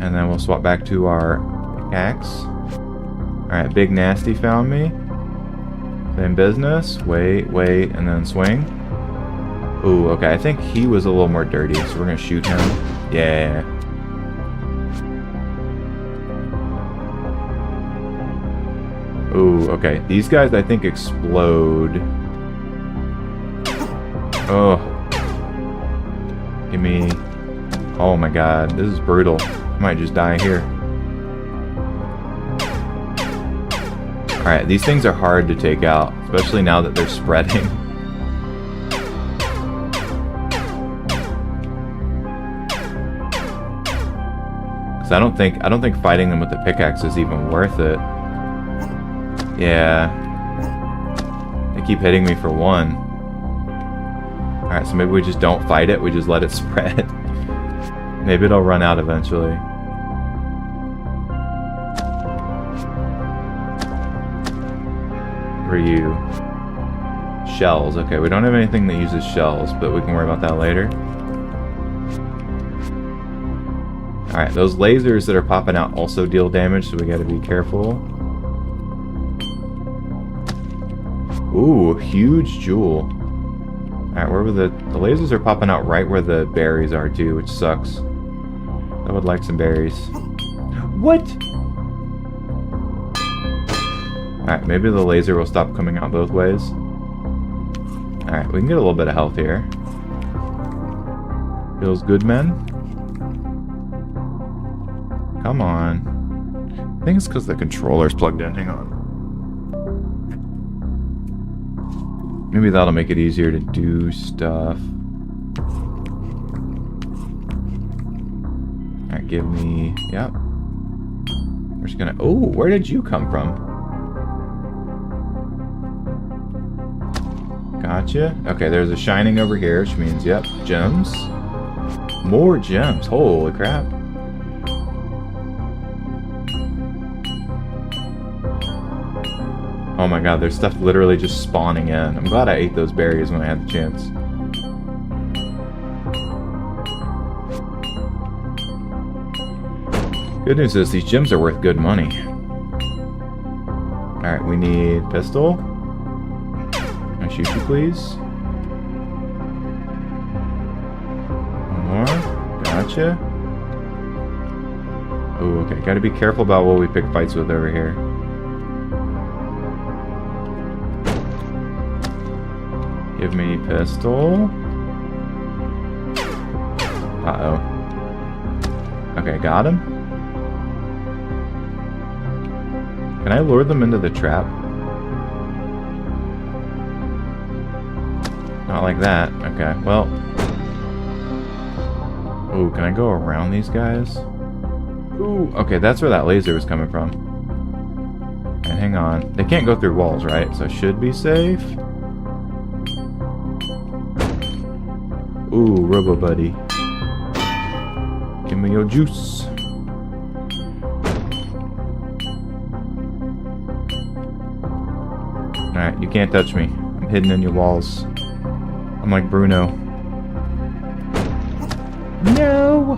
And then we'll swap back to our pickaxe. Alright, Big Nasty found me. Same business. Wait, and then swing. Ooh, okay, I think he was a little more dirty, so we're gonna shoot him. Yeah. Ooh, okay. These guys, I think, explode. Oh. Give me... Oh my god, this is brutal. I might just die here. Alright, these things are hard to take out, especially now that they're spreading. I don't think fighting them with the pickaxe is even worth it. Yeah. They keep hitting me for one. Alright, so maybe we just don't fight it, we just let it spread. Maybe it'll run out eventually. Where are you? Shells. Okay, we don't have anything that uses shells, but we can worry about that later. Alright, those lasers that are popping out also deal damage, so we gotta be careful. Ooh, huge jewel. Alright, where were the lasers are popping out right where the berries are too, which sucks. I would like some berries. What? Alright, maybe the laser will stop coming out both ways. Alright, we can get a little bit of health here. Feels good, men. Come on. I think it's because the controller's plugged in. Hang on. Maybe that'll make it easier to do stuff. Alright, give me... Yep. We're just gonna... Oh, where did you come from? Gotcha. Okay, there's a shining over here, which means, yep, gems. More gems. Holy crap. Oh my god, there's stuff literally just spawning in. I'm glad I ate those berries when I had the chance. Good news is these gems are worth good money. Alright, we need pistol. Can I shoot you, please? One more. Gotcha. Oh, okay. Gotta be careful about what we pick fights with over here. Give me pistol. Uh-oh. Okay, got him. Can I lure them into the trap? Not like that. Okay, well. Ooh, can I go around these guys? Ooh, okay, that's where that laser was coming from. And hang on. They can't go through walls, right? So I should be safe. Ooh, Robo Buddy. Give me your juice. Alright, you can't touch me. I'm hidden in your walls. I'm like Bruno. No!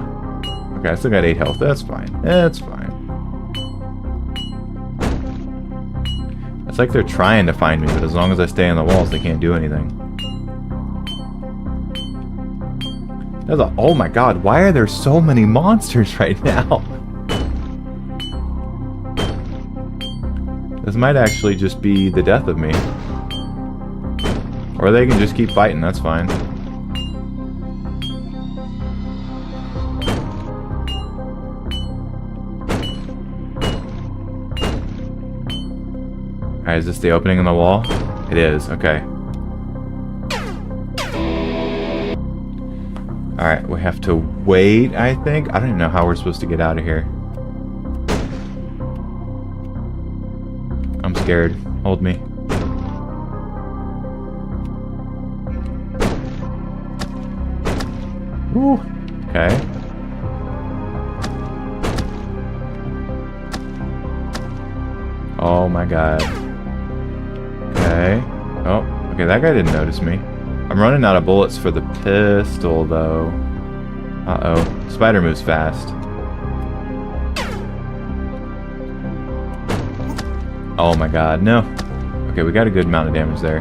Okay, I still got 8 health. That's fine. That's fine. It's like they're trying to find me, but as long as I stay in the walls, they can't do anything. Oh my god, why are there so many monsters right now? This might actually just be the death of me. Or they can just keep fighting, that's fine. Alright, is this the opening in the wall? It is, okay. Alright, we have to wait, I think. I don't even know how we're supposed to get out of here. I'm scared. Hold me. Woo. Okay. Oh my god. Okay. Oh, okay, that guy didn't notice me. I'm running out of bullets for the pistol, though. Uh-oh. Spider moves fast. Oh my god, no. Okay, we got a good amount of damage there.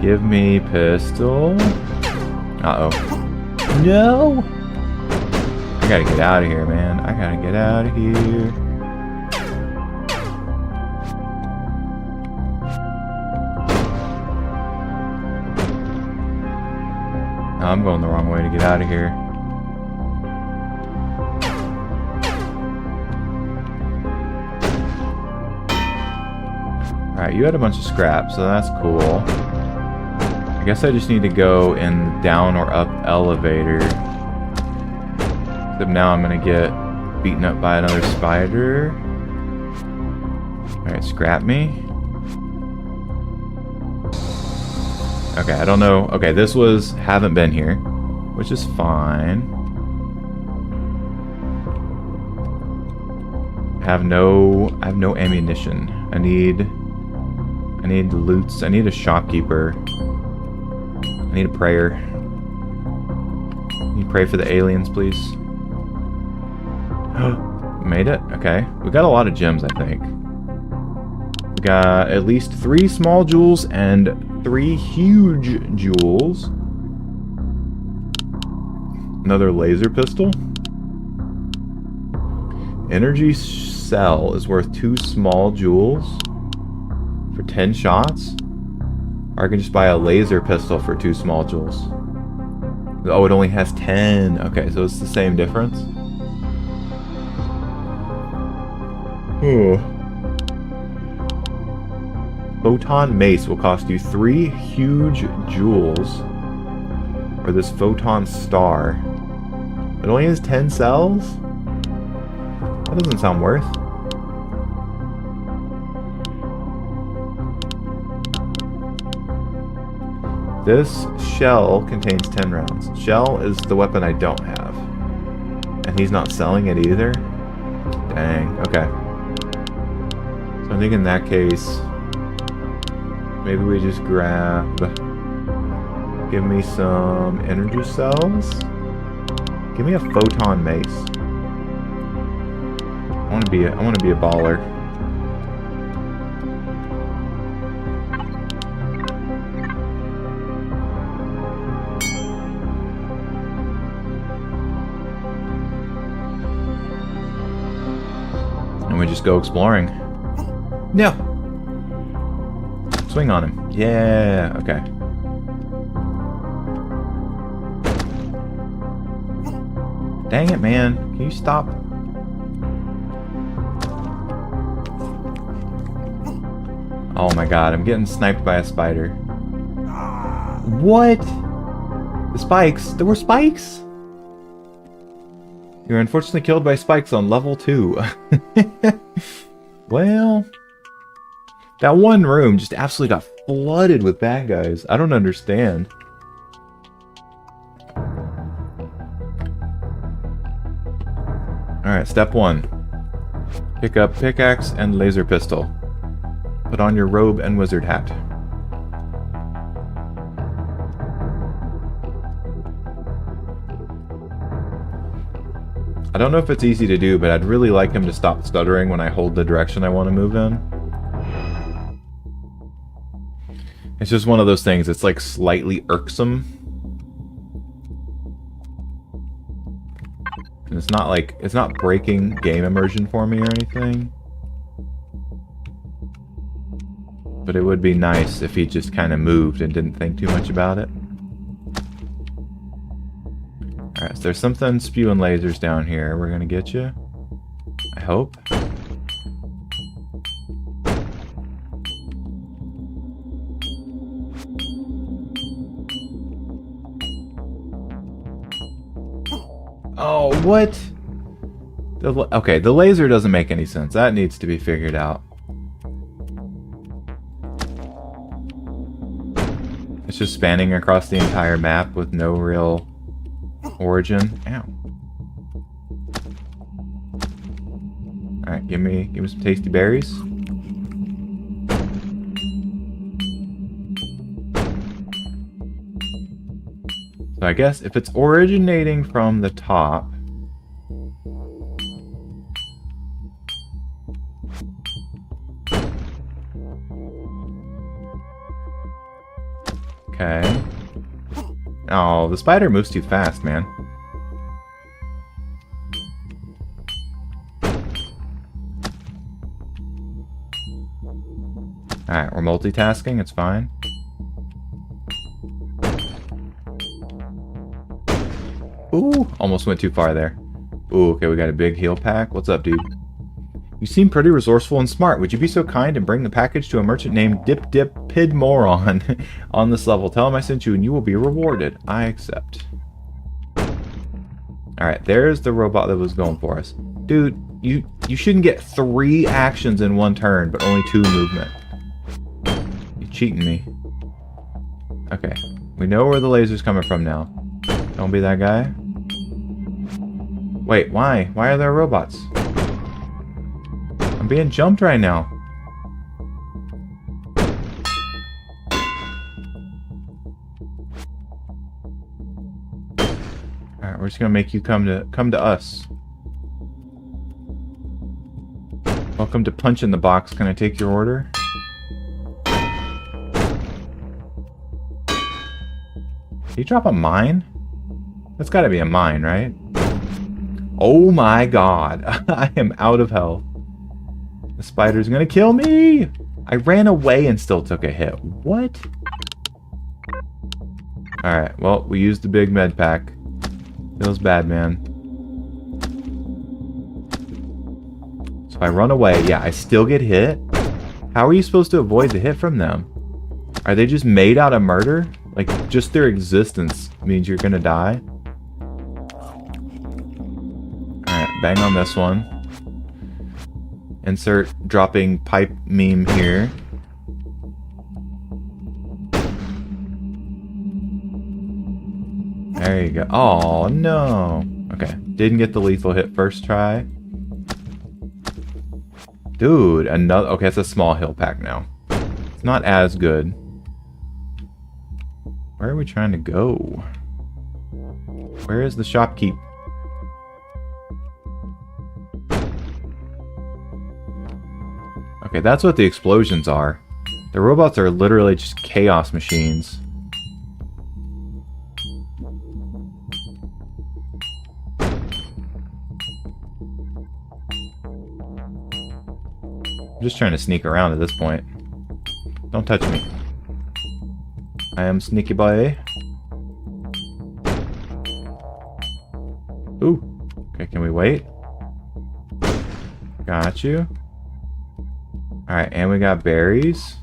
Give me pistol. Uh-oh. No! I gotta get out of here, man. I gotta get out of here. I'm going the wrong way to get out of here. Alright, you had a bunch of scrap, so that's cool. I guess I just need to go in the down or up elevator. Except now I'm gonna get beaten up by another spider. Alright, scrap me. Okay, I don't know. Okay, this was haven't been here, which is fine. I have no ammunition. I need loots. I need a shopkeeper. I need a prayer. Can you pray for the aliens, please? Made it? Okay. We got a lot of gems, I think. We got at least 3 small jewels and 3 huge jewels. Another laser pistol. Energy cell is worth 2 small jewels for 10 shots. Or I can just buy a laser pistol for 2 small jewels. Oh, it only has 10. Okay, so it's the same difference. Oh. Photon mace will cost you 3 huge jewels. Or this photon star. It only has 10 cells? That doesn't sound worth. This shell contains 10 rounds. Shell is the weapon I don't have. And he's not selling it either? Dang, okay. So I think in that case, maybe we just grab... Give me some energy cells. Give me a photon mace. I want to be a baller. And we just go exploring. No. Swing on him. Yeah. Okay. Dang it, man. Can you stop? Oh my god, I'm getting sniped by a spider. What? The spikes? There were spikes? You were unfortunately killed by spikes on level 2. Well, that one room just absolutely got flooded with bad guys. I don't understand. Alright, step 1. Pick up pickaxe and laser pistol. Put on your robe and wizard hat. I don't know if it's easy to do, but I'd really like him to stop stuttering when I hold the direction I want to move in. It's just one of those things, it's like slightly irksome. And it's not like, it's not breaking game immersion for me or anything. But it would be nice if he just kind of moved and didn't think too much about it. Alright, so there's something spewing lasers down here. We're gonna get you. I hope. Oh, what? Okay, the laser doesn't make any sense. That needs to be figured out. It's just spanning across the entire map with no real origin. Ow. Alright, give me some tasty berries. So I guess if it's originating from the top, okay. Oh, the spider moves too fast, man. Alright, we're multitasking, it's fine. Ooh, almost went too far there. Ooh, okay, we got a big heal pack. What's up, dude? You seem pretty resourceful and smart. Would you be so kind and bring the package to a merchant named Dip Dip Pidmoron on this level? Tell him I sent you and you will be rewarded. I accept. Alright, there's the robot that was going for us. Dude, you shouldn't get 3 actions in 1 turn, but only 2 movement. You're cheating me. Okay, we know where the laser's coming from now. Don't be that guy. Wait, why? Why are there robots? I'm being jumped right now. Alright, we're just gonna make you come to us. Welcome to Punch in the Box. Can I take your order? Did he drop a mine? That's gotta be a mine, right? Oh my god. I am out of health. The spider's gonna kill me! I ran away and still took a hit. What? Alright, well, we used the big med pack. Feels bad, man. So if I run away, yeah, I still get hit? How are you supposed to avoid the hit from them? Are they just made out of murder? Like, just their existence means you're gonna die? Alright, bang on this one. Insert dropping pipe meme here. There you go. Oh, no. Okay. Didn't get the lethal hit first try. Dude, another... Okay, it's a small hill pack now. It's not as good. Where are we trying to go? Where is the shopkeep? Okay, that's what the explosions are. The robots are literally just chaos machines. I'm just trying to sneak around at this point. Don't touch me. I am sneaky boy. Ooh. Okay, can we wait? Got you. Alright, and we got berries.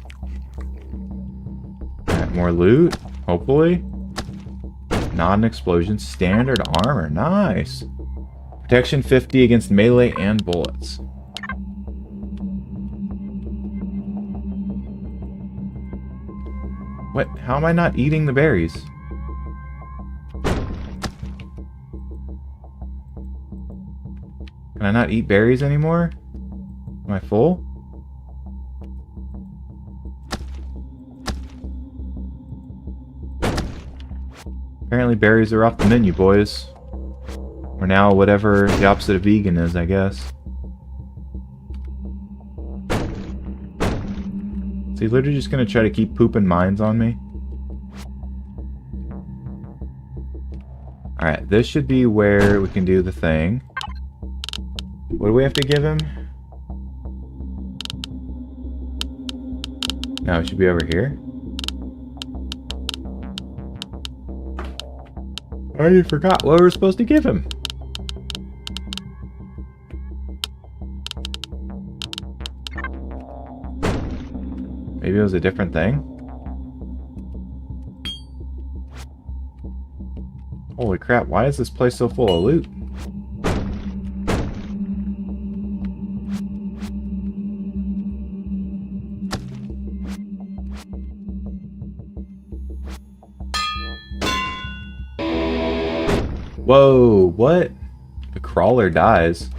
Alright, more loot. Hopefully. Not an explosion. Standard armor. Nice. Protection 50 against melee and bullets. What? How am I not eating the berries? Can I not eat berries anymore? Am I full? Apparently berries are off the menu, boys. Or now whatever the opposite of vegan is, I guess. Is he literally just gonna try to keep pooping mines on me? Alright, this should be where we can do the thing. What do we have to give him? No, it should be over here. I already forgot what we were supposed to give him. Maybe it was a different thing? Holy crap, why is this place so full of loot? Whoa, what? The crawler dies.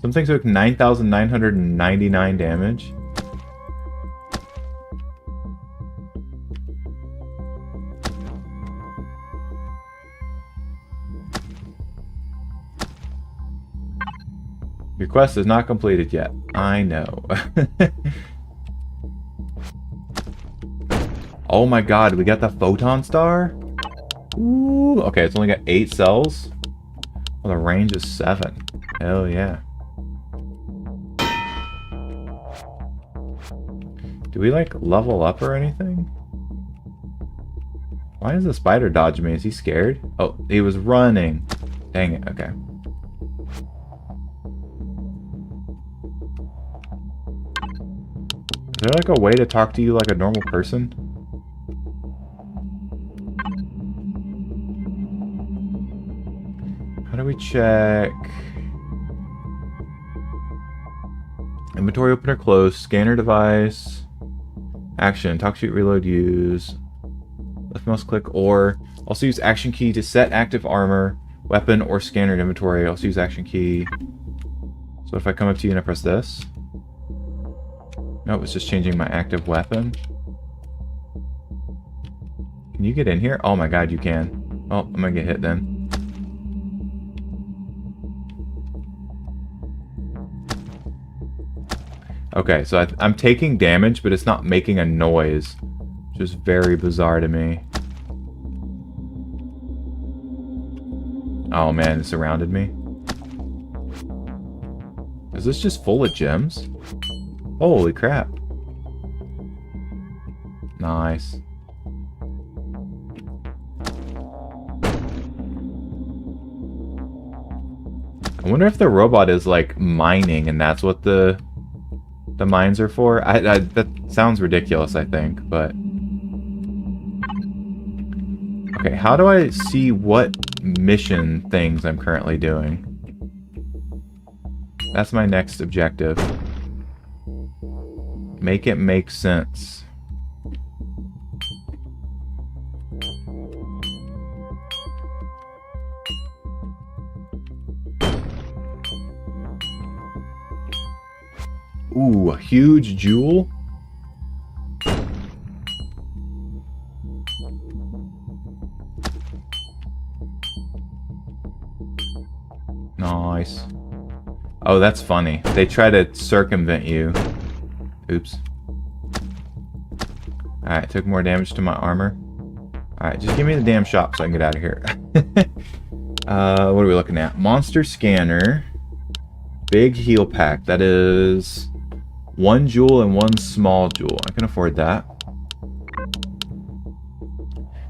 Something took 9,999 damage. Your quest is not completed yet. I know. Oh my god, we got the photon star? Ooh, okay, it's only got 8 cells. Well, the range is 7. Hell yeah. Do we, like, level up or anything? Why does the spider dodge me? Is he scared? Oh, he was running. Dang it, okay. Is there, like, a way to talk to you like a normal person? How do we check? Inventory opener close, scanner device, action, talk sheet reload use, left mouse click or, also use action key to set active armor, weapon, or scanner inventory. Also use action key. So if I come up to you and I press this. No, it's just changing my active weapon. Can you get in here? Oh my god, you can. Oh, I'm gonna get hit then. Okay, so I'm taking damage, but it's not making a noise. Which is very bizarre to me. Oh man, it surrounded me. Is this just full of gems? Holy crap. Nice. I wonder if the robot is like mining and that's what the mines are for. That sounds ridiculous, I think, but... Okay, how do I see what mission things I'm currently doing? That's my next objective. Make it make sense. Ooh, a huge jewel. Nice. Oh, that's funny. They try to circumvent you. Oops. Alright, took more damage to my armor. Alright, just give me the damn shop so I can get out of here. What are we looking at? Monster scanner. Big heal pack. That is 1 jewel and 1 small jewel. I can afford that.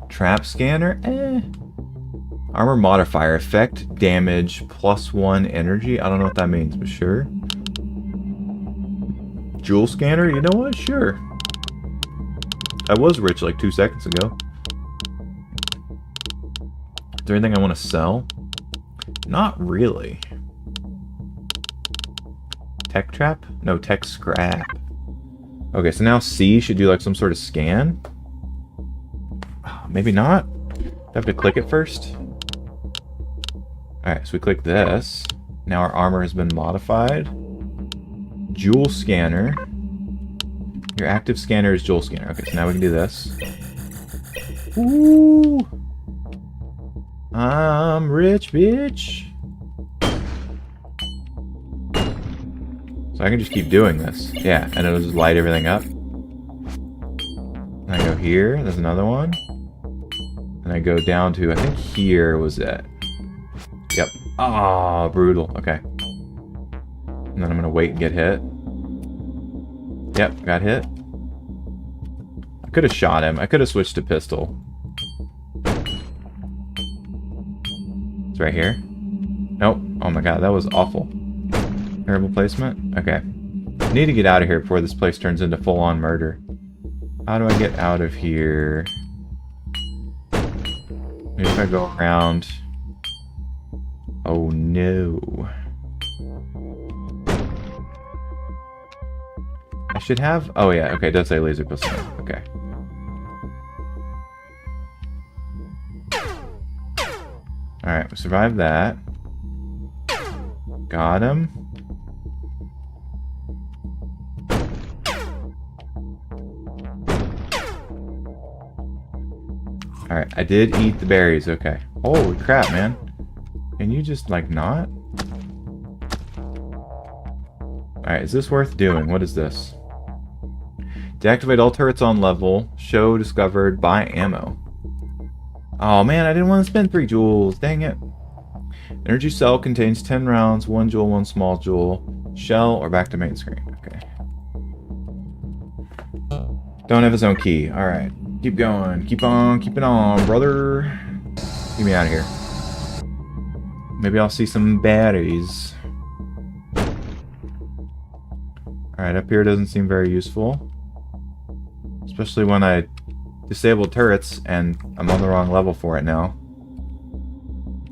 Trap scanner? Armor modifier. Effect damage +1 energy. I don't know what that means, but sure. Jewel scanner? You know what? Sure. I was rich like 2 seconds ago. Is there anything I want to sell? Not really. Tech trap? No, tech scrap. Okay, so now C should do like some sort of scan. Maybe not. Do I have to click it first? Alright, so we click this. Now our armor has been modified. Jewel scanner. Your active scanner is jewel scanner. Okay, so now we can do this. Ooh! I'm rich, bitch! So I can just keep doing this. Yeah, and it'll just light everything up. And I go here, there's another one. And I go down to, I think here was it. Yep. Ah, brutal. Okay. And then I'm gonna wait and get hit. Yep, got hit. I could have shot him. I could have switched to pistol. It's right here. Nope. Oh my god, that was awful. Terrible placement. Okay. I need to get out of here before this place turns into full-on murder. How do I get out of here? Maybe if I go around... Oh no. I should have... Oh yeah, okay, it does say laser pistol. Okay. Alright, we survived that. Got him. Alright, I did eat the berries, okay. Holy crap, man. Can you just, like, not? Alright, is this worth doing? What is this? Deactivate all turrets on level. Show discovered. Buy ammo. Oh man, I didn't want to spend 3 jewels. Dang it. Energy cell contains 10 rounds. 1 jewel, 1 small jewel. Shell or back to main screen. Okay. Don't have his own key. Alright. Keep going. Keep on. Keep it on, brother. Get me out of here. Maybe I'll see some baddies. Alright, up here doesn't seem very useful. Especially when I disable turrets and I'm on the wrong level for it now.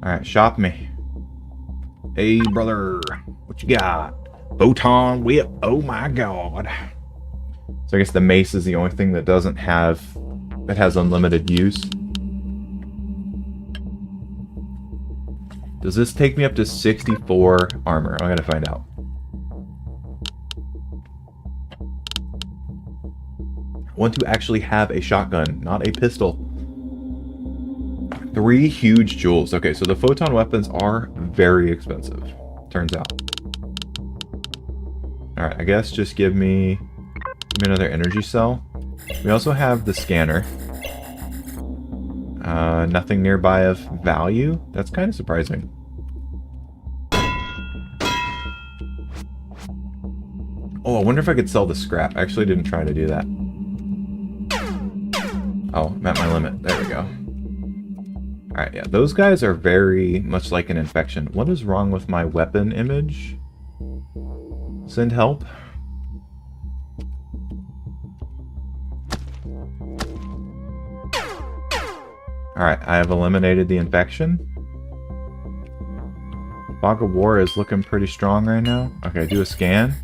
Alright, shop me. Hey, brother. What you got? Photon whip. Oh my god. So I guess the mace is the only thing that doesn't have... that has unlimited use. Does this take me up to 64 armor? I gotta find out. I want to actually have a shotgun, not a pistol. 3 huge jewels. Okay, so the photon weapons are very expensive. Turns out. Alright, I guess just give me another energy cell. We also have the scanner. Nothing nearby of value. That's kind of surprising. Oh, I wonder if I could sell the scrap. I actually didn't try to do that. Oh, I'm at my limit. There we go. Alright, yeah. Those guys are very much like an infection. What is wrong with my weapon image? Send help. Alright, I have eliminated the infection. Fog of War is looking pretty strong right now. Okay, do a scan.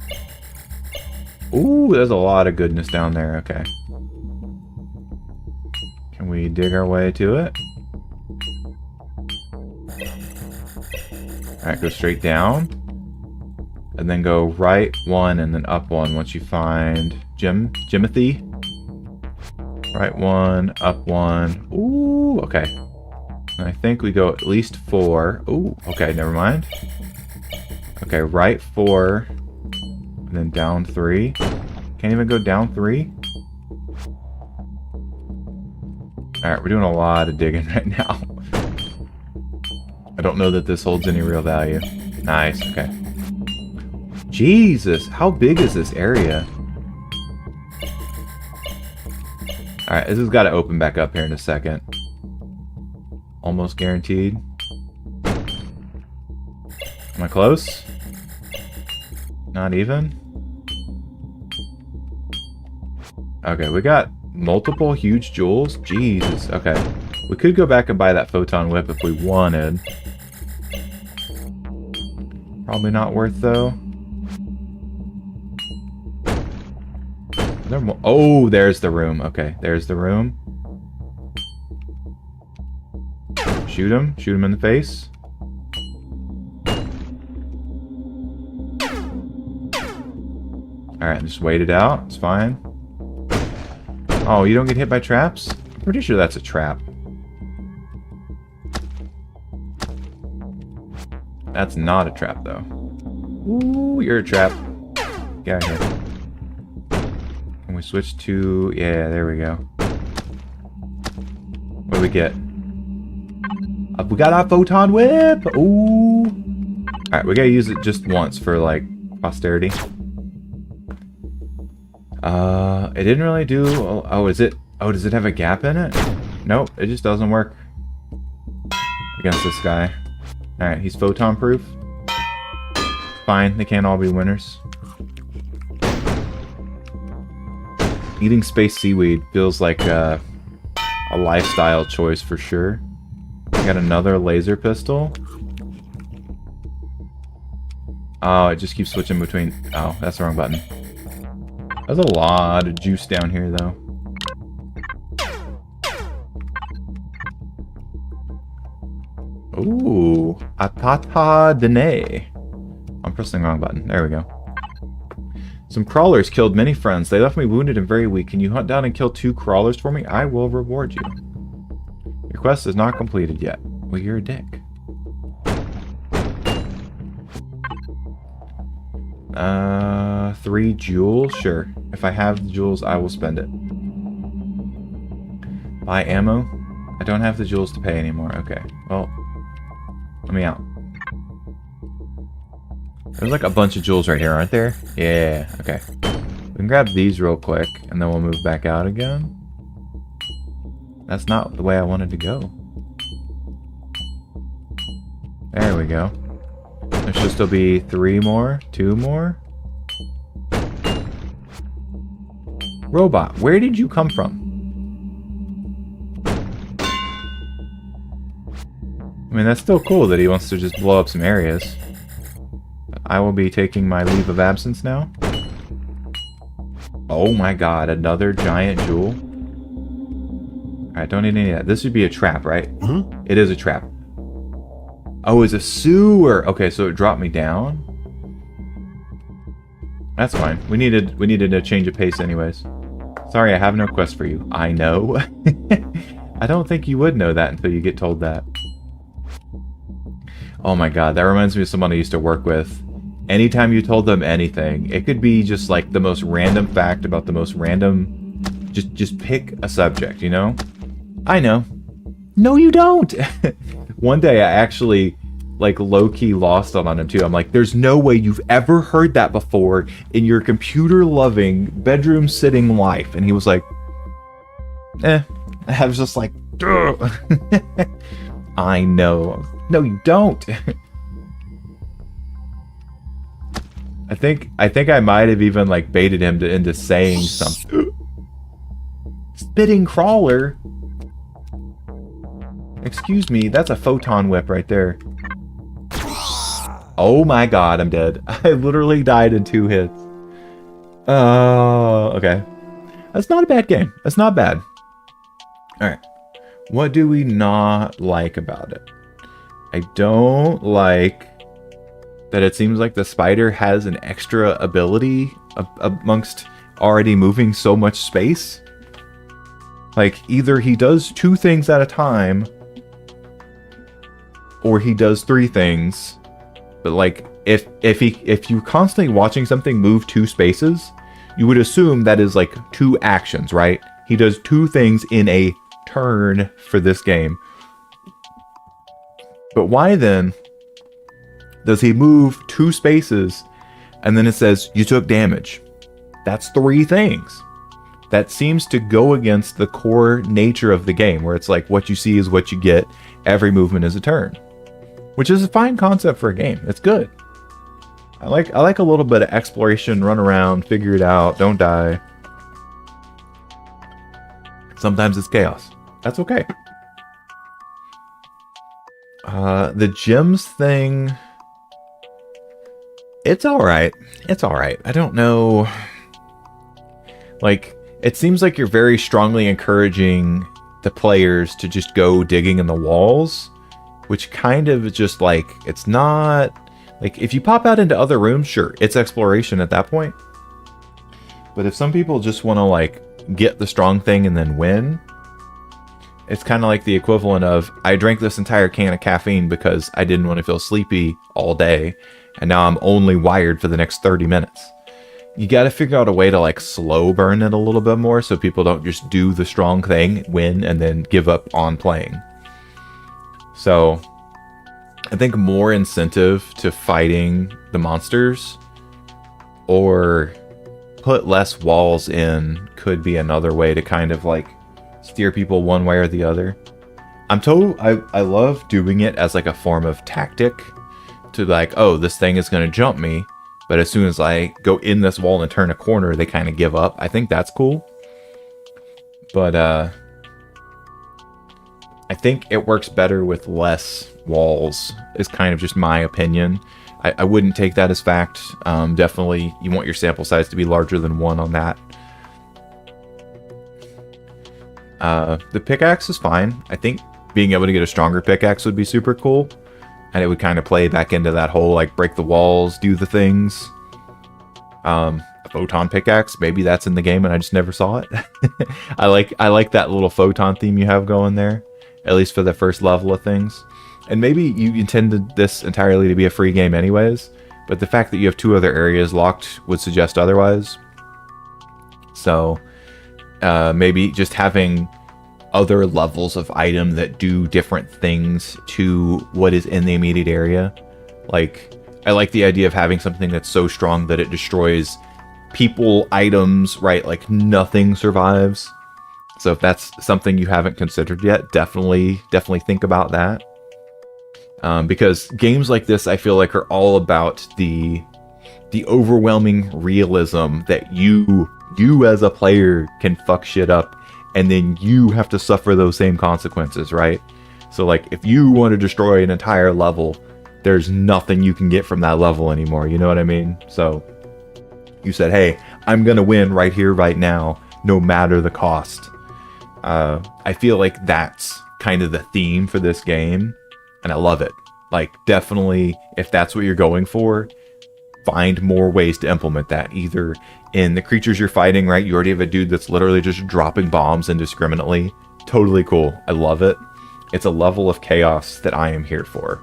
Ooh, there's a lot of goodness down there. Okay. Can we dig our way to it? Alright, go straight down. And then go right 1 and then up 1 once you find Jimothy. Right 1, up 1. Ooh, okay. And I think we go at least 4. Ooh, okay, never mind. Okay, right 4. And then down 3. Can't even go down 3. Alright, we're doing a lot of digging right now. I don't know that this holds any real value. Nice, okay. Jesus, how big is this area? Alright, this has got to open back up here in a second. Almost guaranteed. Am I close? Not even? Okay, we got multiple huge jewels. Jesus, okay. We could go back and buy that photon whip if we wanted. Probably not worth, though. Oh, there's the room. Okay, there's the room. Shoot him. Shoot him in the face. Alright, just wait it out. It's fine. Oh, you don't get hit by traps? I'm pretty sure that's a trap. That's not a trap, though. Ooh, you're a trap. Get out of here. Can we switch to... Yeah, there we go. What do we get? We got our photon whip! Ooh! Alright, we gotta use it just once for, like, posterity. It didn't really do... Oh, is it... Oh, does it have a gap in it? Nope, it just doesn't work. Against this guy. Alright, he's photon proof. Fine, they can't all be winners. Eating space seaweed feels like a lifestyle choice for sure. Got another laser pistol. Oh, it just keeps switching between... Oh, that's the wrong button. There's a lot of juice down here, though. Ooh, Atata Dene. I'm pressing the wrong button. There we go. Some crawlers killed many friends. They left me wounded and very weak. Can you hunt down and kill 2 crawlers for me? I will reward you. Your quest is not completed yet. Well, you're a dick. 3 jewels? Sure. If I have the jewels, I will spend it. Buy ammo? I don't have the jewels to pay anymore. Okay. Well, let me out. There's like a bunch of jewels right here, aren't there? Yeah, okay. We can grab these real quick, and then we'll move back out again. That's not the way I wanted to go. There we go. There should still be 3 more, 2 more. Robot, where did you come from? I mean, that's still cool that he wants to just blow up some areas. I will be taking my leave of absence now. Oh my god, another giant jewel. Alright, don't need any of that. This would be a trap, right? It is a trap. Oh, it's a sewer! Okay, so it dropped me down. That's fine. We needed a change of pace anyways. Sorry, I have no quest for you. I know. I don't think you would know that until you get told that. Oh my god, that reminds me of someone I used to work with. Anytime you told them anything, it could be just like the most random fact about the most random... Just pick a subject, you know? I know. No, you don't! One day I actually, like, low-key lost it on him too. I'm like, there's no way you've ever heard that before in your computer-loving, bedroom-sitting life. And he was like, I was just like, I know. No, you don't. I think I might have even like baited him into saying something. Spitting crawler. Excuse me, that's a photon whip right there. Oh my god, I'm dead. I literally died in 2 hits. Oh, okay. That's not a bad game. That's not bad. Alright. What do we not like about it? I don't like that it seems like the spider has an extra ability amongst already moving so much space. Like, either he does 2 things at a time, or he does 3 things. But like, if you're constantly watching something move 2 spaces, you would assume that is like 2 actions, right? He does 2 things in a turn for this game. But why then does he move 2 spaces and then it says you took damage? That's 3 things. That seems to go against the core nature of the game, where it's like what you see is what you get. Every movement is a turn, which is a fine concept for a game. It's good. I like a little bit of exploration, run around, figure it out, don't die. Sometimes it's chaos. That's okay. The gems thing, it's alright. It's alright. I don't know. Like, it seems like you're very strongly encouraging the players to just go digging in the walls, which kind of just like, it's not... Like, if you pop out into other rooms, sure, it's exploration at that point. But if some people just want to, like, get the strong thing and then win, it's kind of like the equivalent of, I drank this entire can of caffeine because I didn't want to feel sleepy all day, and now I'm only wired for the next 30 minutes. You got to figure out a way to, like, slow burn it a little bit more so people don't just do the strong thing, win, and then give up on playing. So I think more incentive to fighting the monsters, or put less walls in, could be another way to kind of like steer people one way or the other. I love doing it as like a form of tactic to like, oh, this thing is going to jump me, but as soon as I go in this wall and turn a corner, they kind of give up. I think that's cool. But I think it works better with less walls, is kind of just my opinion. I wouldn't take that as fact. Definitely, you want your sample size to be larger than 1 on that. The pickaxe is fine. I think being able to get a stronger pickaxe would be super cool. And it would kind of play back into that whole, like, break the walls, do the things. A photon pickaxe, maybe that's in the game and I just never saw it. I like that little photon theme you have going there, at least for the first level of things. And maybe you intended this entirely to be a free game anyways, but the fact that you have 2 other areas locked would suggest otherwise. So maybe just having other levels of item that do different things to what is in the immediate area. Like, I like the idea of having something that's so strong that it destroys people, items, right? Like, nothing survives. So if that's something you haven't considered yet, definitely think about that. Because games like this, I feel like, are all about the overwhelming realism that you as a player can fuck shit up, and then you have to suffer those same consequences, right? So like, if you want to destroy an entire level, there's nothing you can get from that level anymore, you know what I mean? So you said, hey, I'm gonna win right here, right now, no matter the cost. I feel like that's kind of the theme for this game, and I love it. Like, definitely, if that's what you're going for, find more ways to implement that. Either in the creatures you're fighting, right? You already have a dude that's literally just dropping bombs indiscriminately. Totally cool. I love it. It's a level of chaos that I am here for.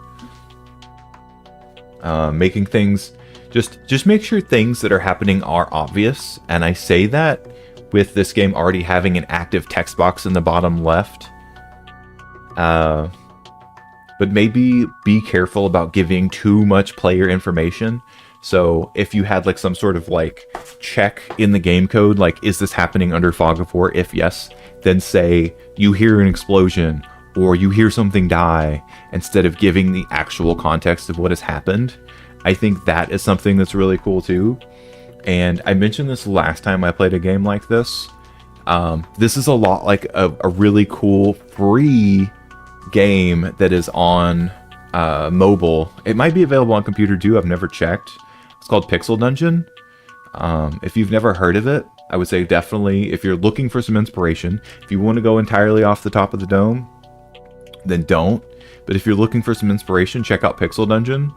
Making things... Just make sure things that are happening are obvious. And I say that with this game already having an active text box in the bottom left. But maybe be careful about giving too much player information. So if you had like some sort of like check in the game code, like, is this happening under Fog of War? If yes, then say you hear an explosion or you hear something die, instead of giving the actual context of what has happened. I think that is something that's really cool too. And I mentioned this last time I played a game like this. This is a lot like a really cool free game that is on mobile. It might be available on computer too. I've never checked. It's called Pixel Dungeon. If you've never heard of it, I would say definitely, if you're looking for some inspiration, if you want to go entirely off the top of the dome, then don't. But if you're looking for some inspiration, check out Pixel Dungeon.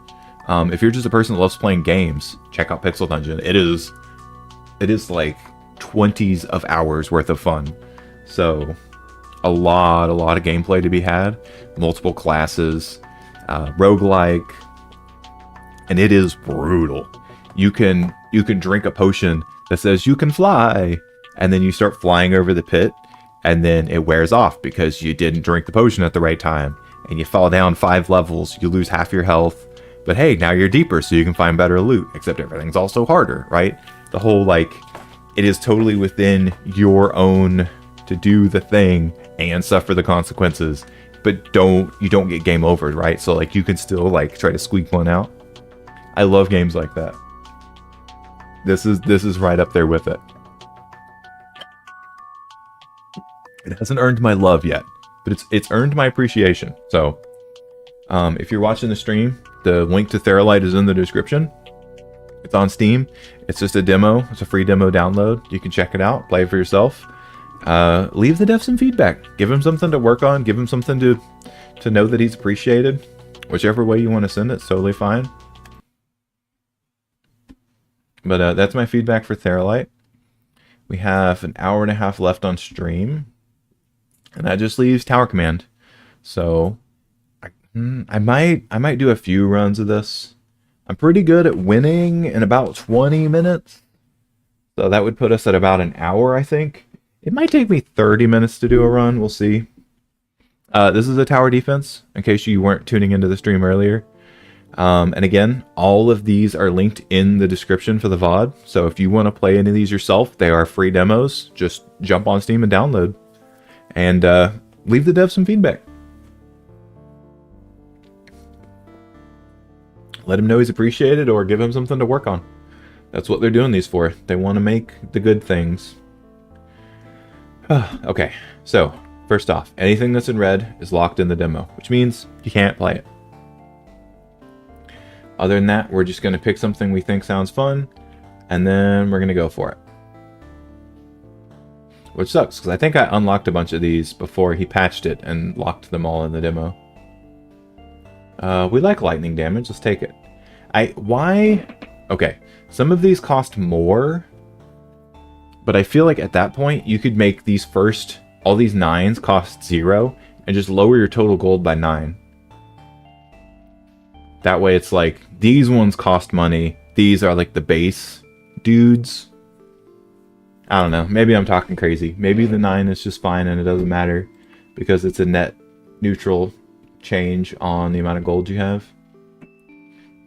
If you're just a person that loves playing games, check out Pixel Dungeon. It is like 20s of hours worth of fun. So a lot of gameplay to be had, multiple classes, roguelike, and it is brutal. You can drink a potion that says you can fly, and then you start flying over the pit, and then it wears off because you didn't drink the potion at the right time, and you fall down 5 levels, you lose half your health, but hey, now you're deeper so you can find better loot, except everything's also harder, right? The whole, like, it is totally within your own to do the thing and suffer the consequences, but you don't get game over, right? So like you can still like try to squeak one out. I love games like that. This is right up there with it. It hasn't earned my love yet, but it's earned my appreciation. So if you're watching the stream, the link to Theralite is in the description. It's on Steam. It's just a demo. It's a free demo download. You can check it out, play it for yourself. Leave the dev some feedback. Give him something to work on. Give him something to know that he's appreciated. Whichever way you want to send it's totally fine. But that's my feedback for Theralite. We have an hour and a half left on stream. And that just leaves Tower Command. So I might do a few runs of this. I'm pretty good at winning in about 20 minutes. So that would put us at about an hour, I think. It might take me 30 minutes to do a run. We'll see. This is a tower defense, in case you weren't tuning into the stream earlier. And again, all of these are linked in the description for the VOD. So if you want to play any of these yourself, they are free demos. Just jump on Steam and download. And leave the dev some feedback. Let him know he's appreciated or give him something to work on. That's what they're doing these for. They want to make the good things. Okay, so first off, anything that's in red is locked in the demo, which means you can't play it. Other than that, we're just going to pick something we think sounds fun, and then we're going to go for it. Which sucks, because I think I unlocked a bunch of these before he patched it and locked them all in the demo. We like lightning damage, let's take it. Okay, some of these cost more, but I feel like at that point, you could make these all these 9s cost 0, and just lower your total gold by 9. That way it's like, these ones cost money, these are like the base dudes. I don't know, maybe I'm talking crazy. Maybe the 9 is just fine and it doesn't matter, because it's a net neutral change on the amount of gold you have.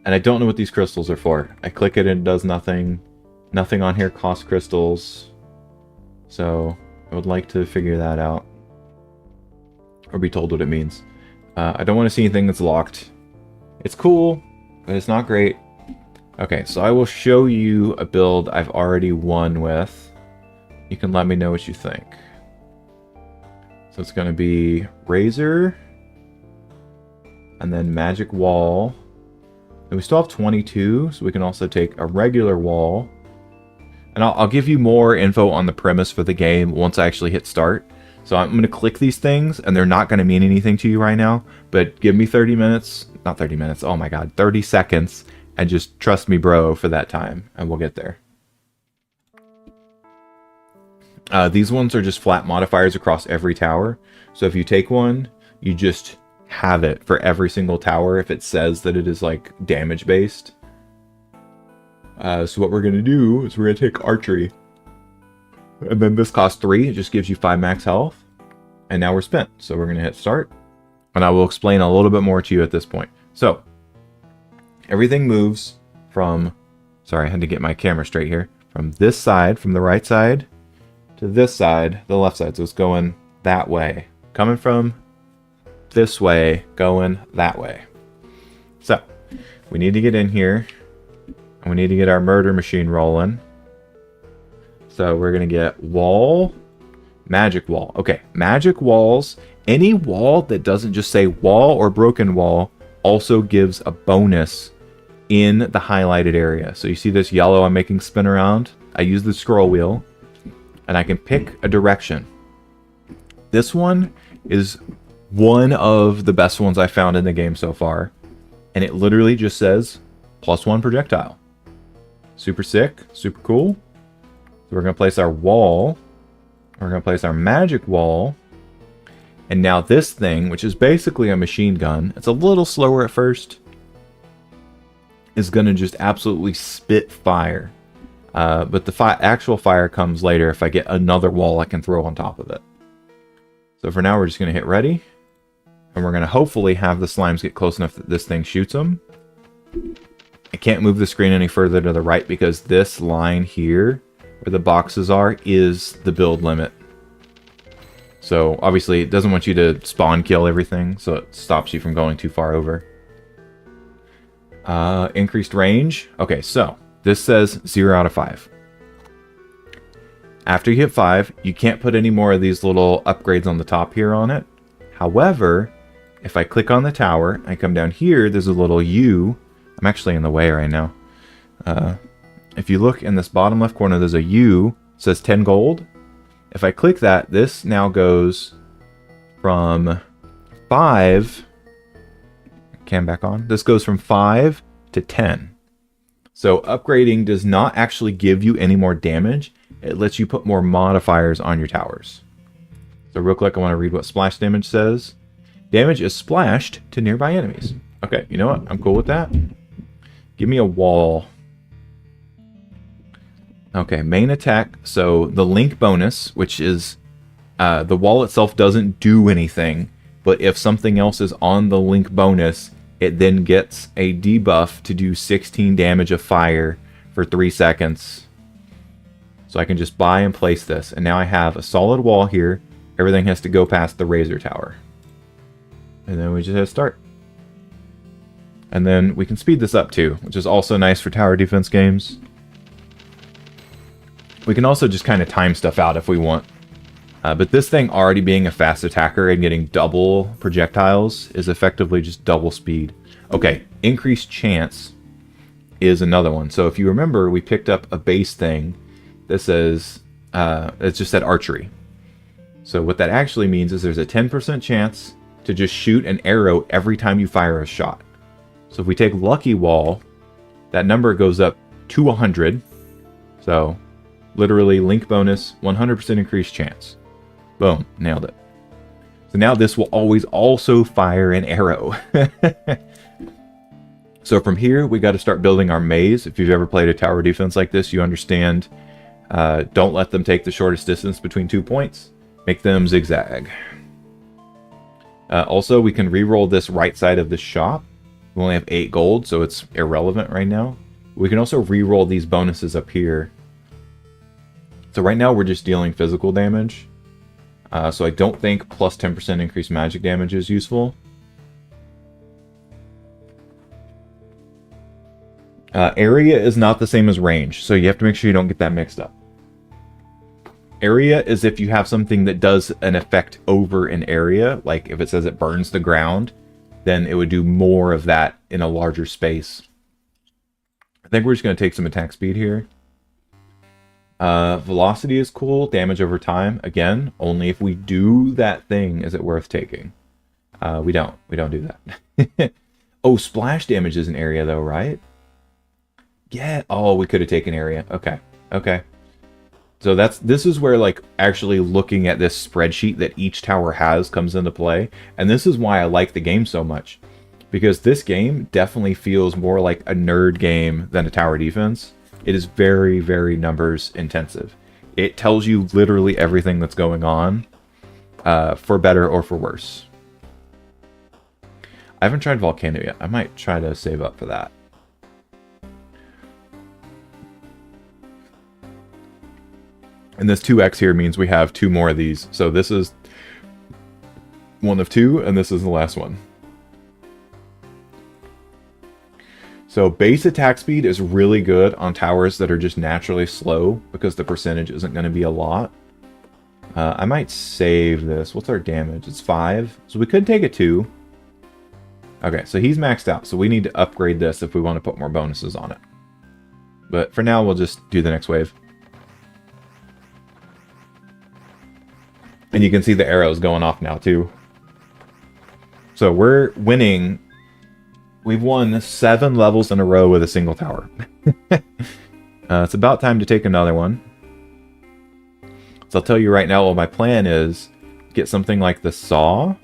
And I don't know what these crystals are for. I click it and it does nothing. Nothing on here costs crystals. So I would like to figure that out. Or be told what it means. I don't want to see anything that's locked. It's cool, but it's not great. Okay, so I will show you a build I've already won with. You can let me know what you think. So it's going to be Razor. And then Magic Wall. And we still have 22, so we can also take a regular wall. And I'll give you more info on the premise for the game once I actually hit start. So I'm going to click these things, and they're not going to mean anything to you right now. But give me 30 minutes. Not 30 minutes. Oh my god. 30 seconds. And just trust me, bro, for that time. And we'll get there. These ones are just flat modifiers across every tower. So if you take one, you just have it for every single tower if it says that it is like damage based. So what we're going to do is we're going to take archery. And then this costs 3. It just gives you 5 max health. And now we're spent. So we're going to hit start. And I will explain a little bit more to you at this point. So everything moves from... Sorry, I had to get my camera straight here. From this side, from the right side, to this side, the left side. So it's going that way. Coming from this way, going that way. So we need to get in here. And we need to get our murder machine rolling. So we're going to get wall, magic wall. Okay, magic walls. Any wall that doesn't just say wall or broken wall also gives a bonus in the highlighted area. So you see this yellow I'm making spin around? I use the scroll wheel. And I can pick a direction. This one is one of the best ones I found in the game so far. And it literally just says +1 projectile. Super sick, super cool. So we're going to place our wall. We're going to place our magic wall. And now this thing, which is basically a machine gun, it's a little slower at first, is going to just absolutely spit fire. But the actual fire comes later if I get another wall I can throw on top of it. So for now, we're just going to hit ready. And we're going to hopefully have the slimes get close enough that this thing shoots them. I can't move the screen any further to the right because this line here, where the boxes are, is the build limit. So obviously it doesn't want you to spawn kill everything, so it stops you from going too far over. Increased range. Okay, so this says 0 out of 5. After you hit 5, you can't put any more of these little upgrades on the top here on it. However, if I click on the tower, I come down here, there's a little U. I'm actually in the way right now. If you look in this bottom left corner, there's a U. It says 10 gold. If I click that, this now goes from 5... Cam back on. This goes from 5 to 10. So upgrading does not actually give you any more damage. It lets you put more modifiers on your towers. So real quick, I want to read what splash damage says. Damage is splashed to nearby enemies. Okay, you know what? I'm cool with that. Give me a wall. Okay, main attack. So the link bonus, which is the wall itself doesn't do anything, but if something else is on the link bonus, it then gets a debuff to do 16 damage of fire for 3 seconds. So I can just buy and place this. And now I have a solid wall here. Everything has to go past the Razor Tower. And then we just hit start. And then we can speed this up too, which is also nice for tower defense games. We can also just kind of time stuff out if we want. But this thing already being a fast attacker and getting double projectiles is effectively just double speed. Okay, increased chance is another one. So if you remember, we picked up a base thing that says, it just said archery. So what that actually means is there's a 10% chance to just shoot an arrow every time you fire a shot. So if we take Lucky Wall, that number goes up to 100. So literally link bonus, 100% increased chance. Boom, nailed it. So now this will always also fire an arrow. So from here, we got to start building our maze. If you've ever played a tower defense like this, you understand. Don't let them take the shortest distance between 2 points. Make them zigzag. Also, we can re-roll this right side of the shop. We only have 8 gold, so it's irrelevant right now. We can also re-roll these bonuses up here. So right now, we're just dealing physical damage. So I don't think plus 10% increased magic damage is useful. Area is not the same as range, so you have to make sure you don't get that mixed up. Area is if you have something that does an effect over an area, like if it says it burns the ground, then it would do more of that in a larger space. I think we're just going to take some attack speed here. Velocity is cool. Damage over time. Again, only if we do that thing is it worth taking. We don't do that. Oh, splash damage is an area though, right? Yeah. Oh, we could have taken area. Okay. Okay. So this is where like actually looking at this spreadsheet that each tower has comes into play. And this is why I like the game so much. Because this game definitely feels more like a nerd game than a tower defense. It is very, very numbers intensive. It tells you literally everything that's going on, for better or for worse. I haven't tried Volcano yet. I might try to save up for that. And this 2x here means we have 2 more of these. So this is one of 2, and this is the last one. So base attack speed is really good on towers that are just naturally slow because the percentage isn't going to be a lot. I might save this. What's our damage? It's 5. So we could take a 2. Okay, so he's maxed out. So we need to upgrade this if we want to put more bonuses on it. But for now, we'll just do the next wave. And you can see the arrows going off now too. So we're winning We've won 7 levels in a row with a single tower. It's about time to take another one. So I'll tell you right now what my plan is. Get something like the saw.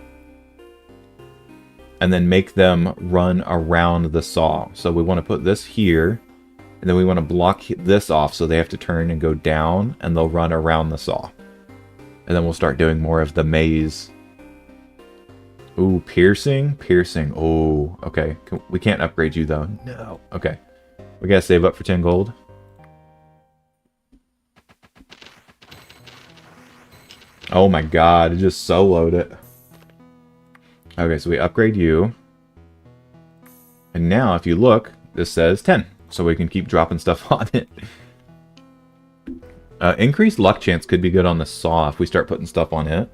And then make them run around the saw. So we want to put this here. And then we want to block this off so they have to turn and go down. And they'll run around the saw. And then we'll start doing more of the maze. Ooh, piercing? Piercing. Oh, okay. We can't upgrade you though. No. Okay. We gotta save up for 10 gold. Oh my god, it just soloed it. Okay, so we upgrade you. And now, if you look, this says 10. So we can keep dropping stuff on it. Increased luck chance could be good on the saw if we start putting stuff on it.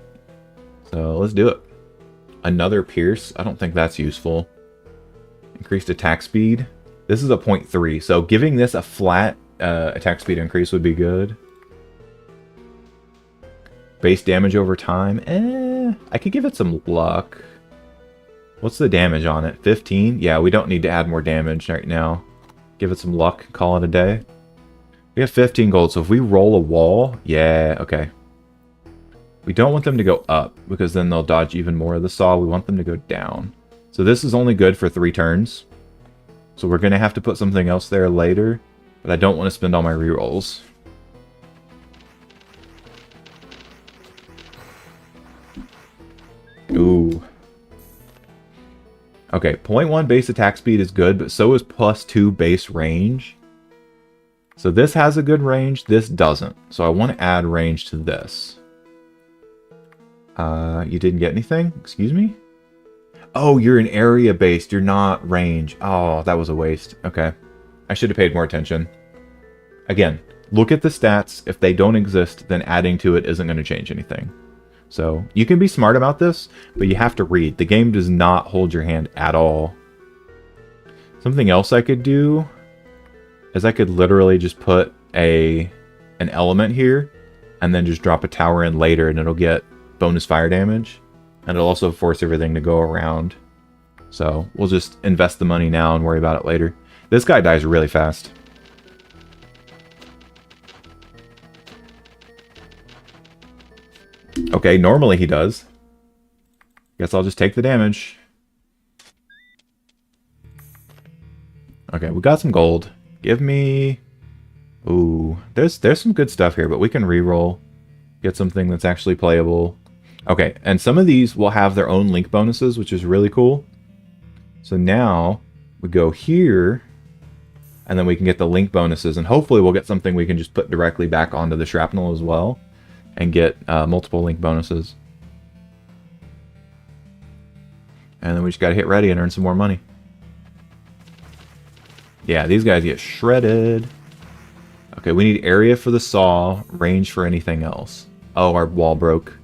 So let's do it. Another pierce. I don't think that's useful. Increased attack speed. This is a 0.3. So giving this a flat attack speed increase would be good. Base damage over time. I could give it some luck. What's the damage on it? 15? Yeah, we don't need to add more damage right now. Give it some luck. Call it a day. We have 15 gold, so if we roll a wall... Yeah, okay. We don't want them to go up, because then they'll dodge even more of the saw. We want them to go down. So this is only good for 3 turns. So we're going to have to put something else there later. But I don't want to spend all my rerolls. Ooh. Okay, 0.1 base attack speed is good, but so is +2 base range. So this has a good range, this doesn't. So I want to add range to this. You didn't get anything? Excuse me? Oh, you're an area based, you're not range. Oh, that was a waste. Okay. I should have paid more attention. Again, look at the stats. If they don't exist, then adding to it isn't going to change anything. So you can be smart about this, but you have to read. The game does not hold your hand at all. Something else I could do is I could literally just put an element here and then just drop a tower in later and it'll get bonus fire damage. And it'll also force everything to go around. So we'll just invest the money now and worry about it later. This guy dies really fast. Okay, normally he does. Guess I'll just take the damage. Okay, we got some gold. Give me... Ooh, there's some good stuff here, but we can reroll. Get something that's actually playable. Okay, and some of these will have their own link bonuses, which is really cool. So now we go here, and then we can get the link bonuses, and hopefully we'll get something we can just put directly back onto the shrapnel as well, and get multiple link bonuses. And then we just gotta hit ready and earn some more money. Yeah, these guys get shredded. Okay, we need area for the saw, range for anything else. Oh, our wall broke.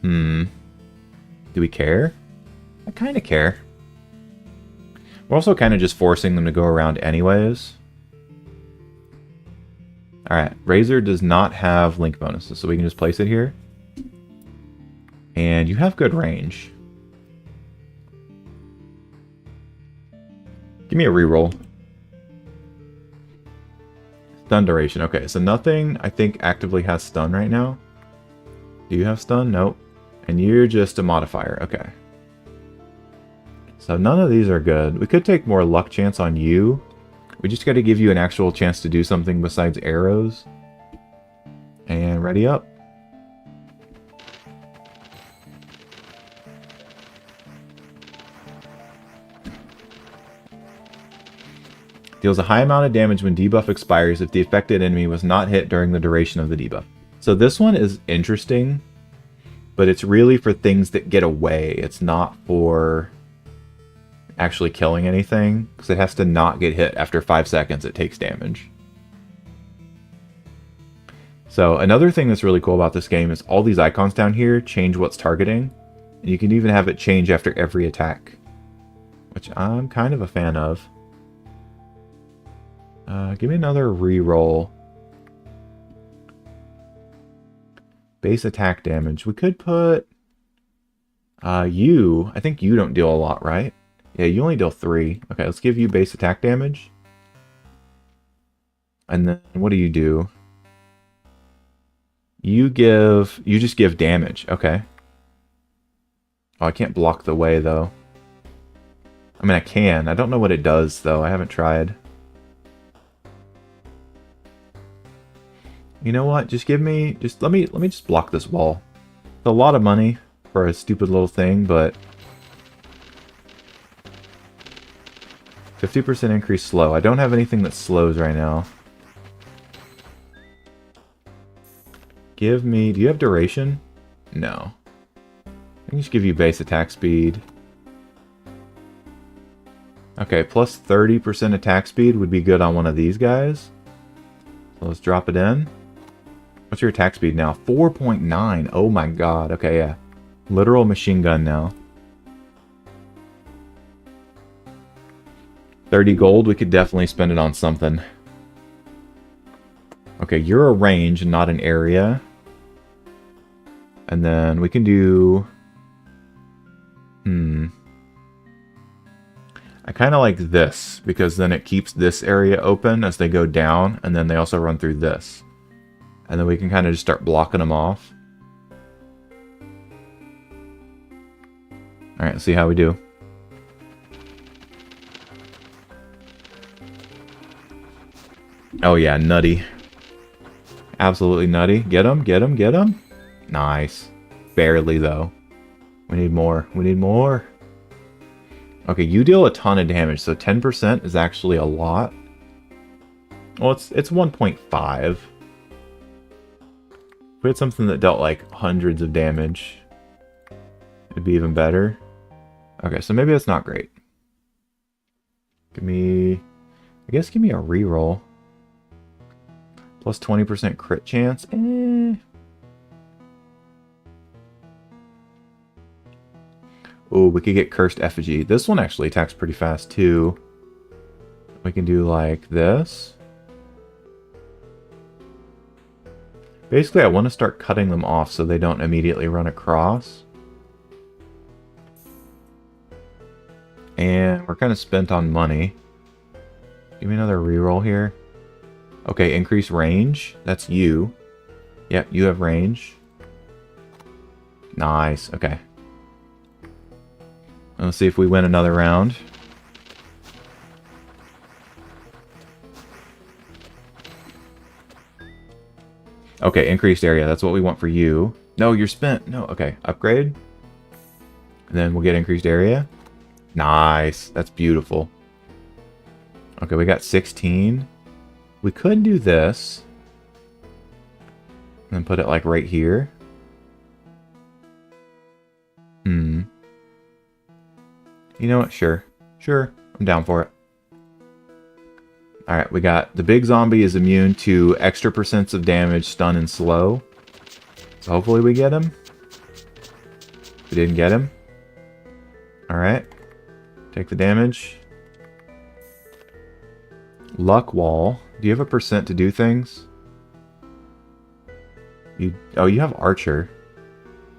Do we care? I kind of care. We're also kind of just forcing them to go around anyways. Alright, Razor does not have link bonuses, so we can just place it here. And you have good range. Give me a reroll. Stun duration. Okay, so nothing I think actively has stun right now. Do you have stun? Nope. And you're just a modifier. Okay. So none of these are good. We could take more luck chance on you. We just got to give you an actual chance to do something besides arrows. And ready up. Deals a high amount of damage when debuff expires if the affected enemy was not hit during the duration of the debuff. So this one is interesting, but it's really for things that get away. It's not for actually killing anything, because it has to not get hit after 5 seconds. It takes damage. So another thing that's really cool about this game is all these icons down here change what's targeting, and you can even have it change after every attack, which I'm kind of a fan of. Give me another reroll. Base attack damage. We could put you. I think you don't deal a lot, right? Yeah, you only deal 3. Okay, let's give you base attack damage. And then what do? You just give damage. Okay. Oh, I can't block the way, though. I mean, I can. I don't know what it does, though. I haven't tried. You know what? Just give me... let me just block this wall. It's a lot of money for a stupid little thing, but... 50% increase slow. I don't have anything that slows right now. Give me... Do you have duration? No. I can just give you base attack speed. Okay, plus 30% attack speed would be good on one of these guys. So let's drop it in. What's your attack speed now? 4.9. Oh my god. Okay, yeah. Literal machine gun now. 30 gold, we could definitely spend it on something. Okay, you're a range and not an area. And then we can do... I kind of like this, because then it keeps this area open as they go down, and then they also run through this. And then we can kind of just start blocking them off. Alright, let's see how we do. Oh yeah, nutty. Absolutely nutty. Get him, get him, get him. Nice. Barely, though. We need more. We need more. Okay, you deal a ton of damage, so 10% is actually a lot. Well, it's 1.5. If we had something that dealt like hundreds of damage, it'd be even better. Okay, so maybe that's not great. Give me... I guess give me a reroll. Plus 20% crit chance. Oh, we could get Cursed Effigy. This one actually attacks pretty fast, too. We can do like this. Basically, I want to start cutting them off so they don't immediately run across. And we're kind of spent on money. Give me another reroll here. Okay, increase range. That's you. Yep, you have range. Nice, okay. Let's see if we win another round. Okay, increased area. That's what we want for you. No, you're spent. No, okay. Upgrade. And then we'll get increased area. Nice. That's beautiful. Okay, we got 16. We could do this. And then put it like right here. You know what? Sure. Sure. I'm down for it. Alright, we got the big zombie is immune to extra percents of damage, stun, and slow. So hopefully we get him. We didn't get him. Alright. Take the damage. Luck wall. Do you have a percent to do things? Oh, you have archer.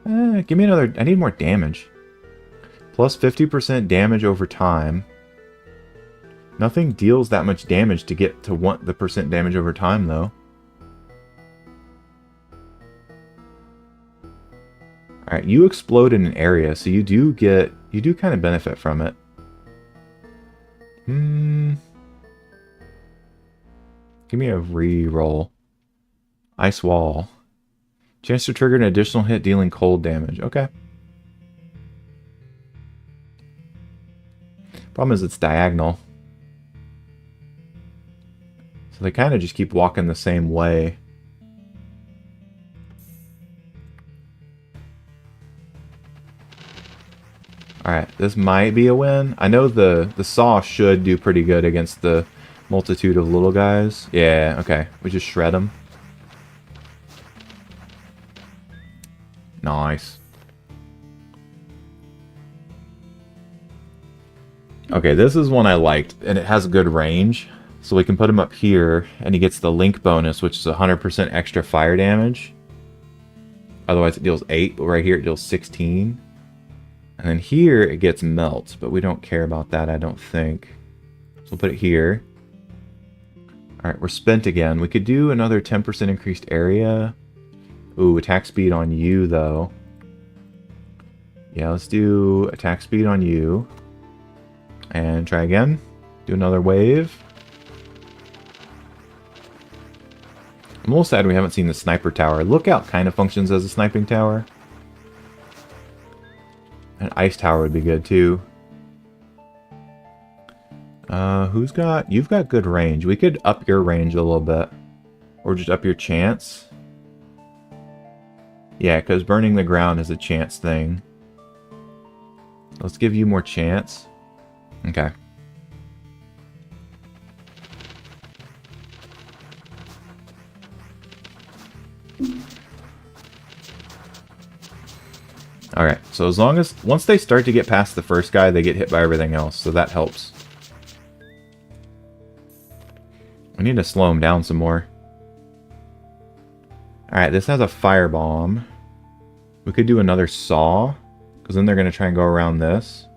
Give me another... I need more damage. Plus 50% damage over time. Nothing deals that much damage to get to want the percent damage over time, though. Alright, you explode in an area, so you do kind of benefit from it. Give me a re-roll. Ice wall. Chance to trigger an additional hit dealing cold damage. Okay. Problem is it's diagonal. So they kind of just keep walking the same way. Alright, this might be a win. I know the saw should do pretty good against the multitude of little guys. Yeah, okay. We just shred them. Nice. Okay, this is one I liked, and it has good range. So we can put him up here, and he gets the link bonus, which is 100% extra fire damage. Otherwise it deals 8, but right here it deals 16. And then here it gets melt, but we don't care about that, I don't think. So we'll put it here. Alright, we're spent again. We could do another 10% increased area. Ooh, attack speed on you, though. Yeah, let's do attack speed on you. And try again. Do another wave. I'm a little sad we haven't seen the sniper tower. Lookout kind of functions as a sniping tower. An ice tower would be good, too. Who's got... You've got good range. We could up your range a little bit. Or just up your chance. Yeah, because burning the ground is a chance thing. Let's give you more chance. Okay. Alright, so as long as... Once they start to get past the first guy, they get hit by everything else, so that helps. We need to slow him down some more. Alright, this has a firebomb. We could do another saw, because then they're going to try and go around this.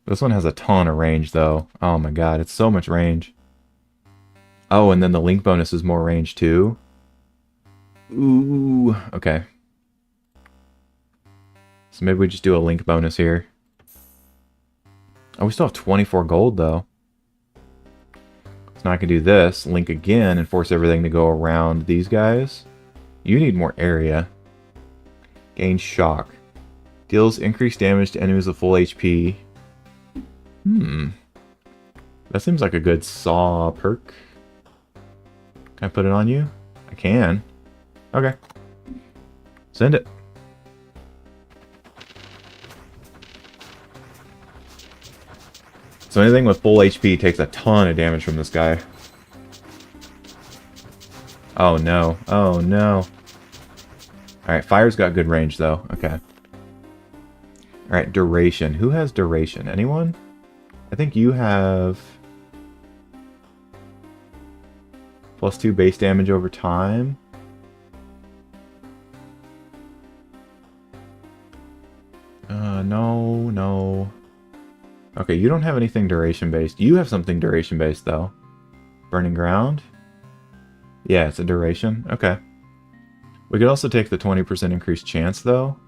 This one has a ton of range, though. Oh my god, it's so much range. Oh, and then the link bonus is more range, too. Ooh, okay. So maybe we just do a link bonus here. Oh, we still have 24 gold, though. So now I can do this, link again, and force everything to go around these guys. You need more area. Gain shock. Deals increased damage to enemies with full HP. That seems like a good saw perk. Can I put it on you? I can. Okay. Send it. So anything with full HP takes a ton of damage from this guy. Oh no. Oh no. Alright, fire's got good range though. Okay. Alright, duration. Who has duration? Anyone? I think you have... +2 base damage over time. No. Okay, you don't have anything duration-based. You have something duration-based, though. Burning ground? Yeah, it's a duration. Okay. We could also take the 20% increased chance, though.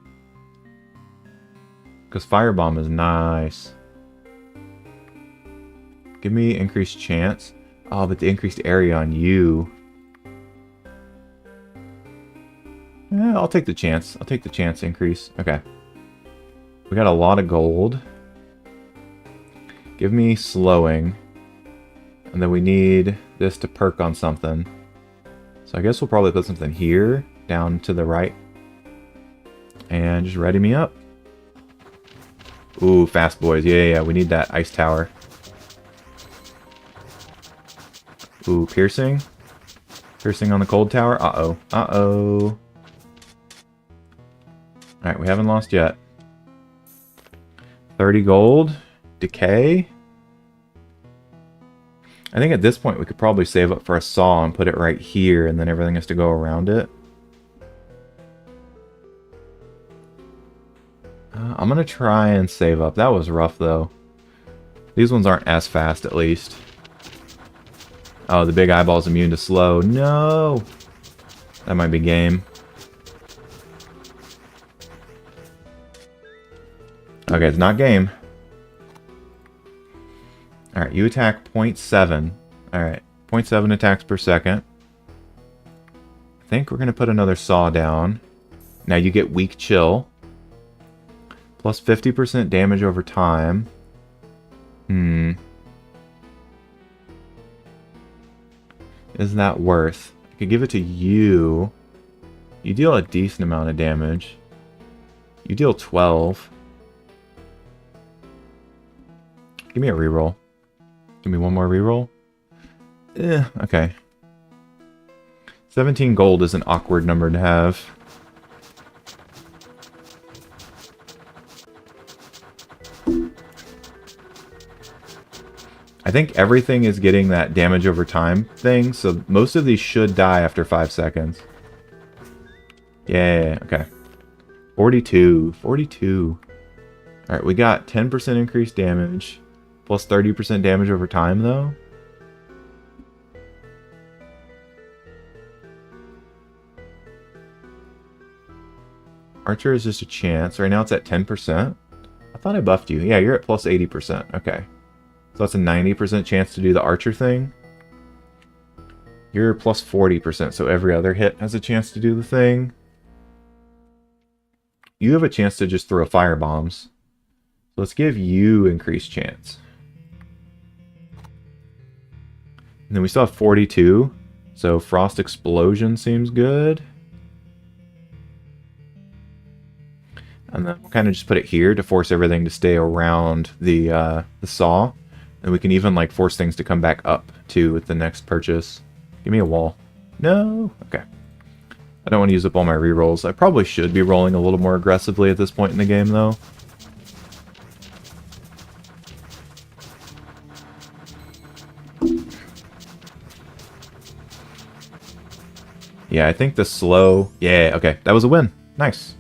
Because firebomb is nice. Give me increased chance. Oh, but the increased area on you. Yeah, I'll take the chance. I'll take the chance increase. Okay. We got a lot of gold. Give me slowing. And then we need this to perk on something. So I guess we'll probably put something here, down to the right. And just ready me up. Ooh, fast boys. Yeah, we need that ice tower. Ooh, piercing. Piercing on the cold tower. Uh-oh. Uh-oh. Alright, we haven't lost yet. 30 gold. Decay. I think at this point we could probably save up for a saw and put it right here, and then everything has to go around it. I'm going to try and save up. That was rough, though. These ones aren't as fast, at least. Oh, the big eyeball's immune to slow. No! That might be game. Okay, it's not game. Alright, you attack 0.7. Alright, 0.7 attacks per second. I think we're going to put another saw down. Now you get weak chill. Plus 50% damage over time. Is that worth? I could give it to you. You deal a decent amount of damage. You deal 12. Give me a reroll. Give me one more reroll. Okay. 17 gold is an awkward number to have. I think everything is getting that damage over time thing, so most of these should die after 5 seconds. Yeah, okay. 42. 42. Alright, we got 10% increased damage. Plus 30% damage over time, though. Archer is just a chance. Right now it's at 10%. I thought I buffed you. Yeah, you're at plus 80%. Okay. So that's a 90% chance to do the archer thing. You're plus 40%, so every other hit has a chance to do the thing. You have a chance to just throw fire bombs. So let's give you increased chance. And then we still have 42. So Frost Explosion seems good. And then we'll kind of just put it here to force everything to stay around the saw. And we can even like force things to come back up too with the next purchase. Give me a wall. No? Okay. I don't want to use up all my rerolls. I probably should be rolling a little more aggressively at this point in the game though. Yeah, I think the slow... Yeah, okay. That was a win. Nice.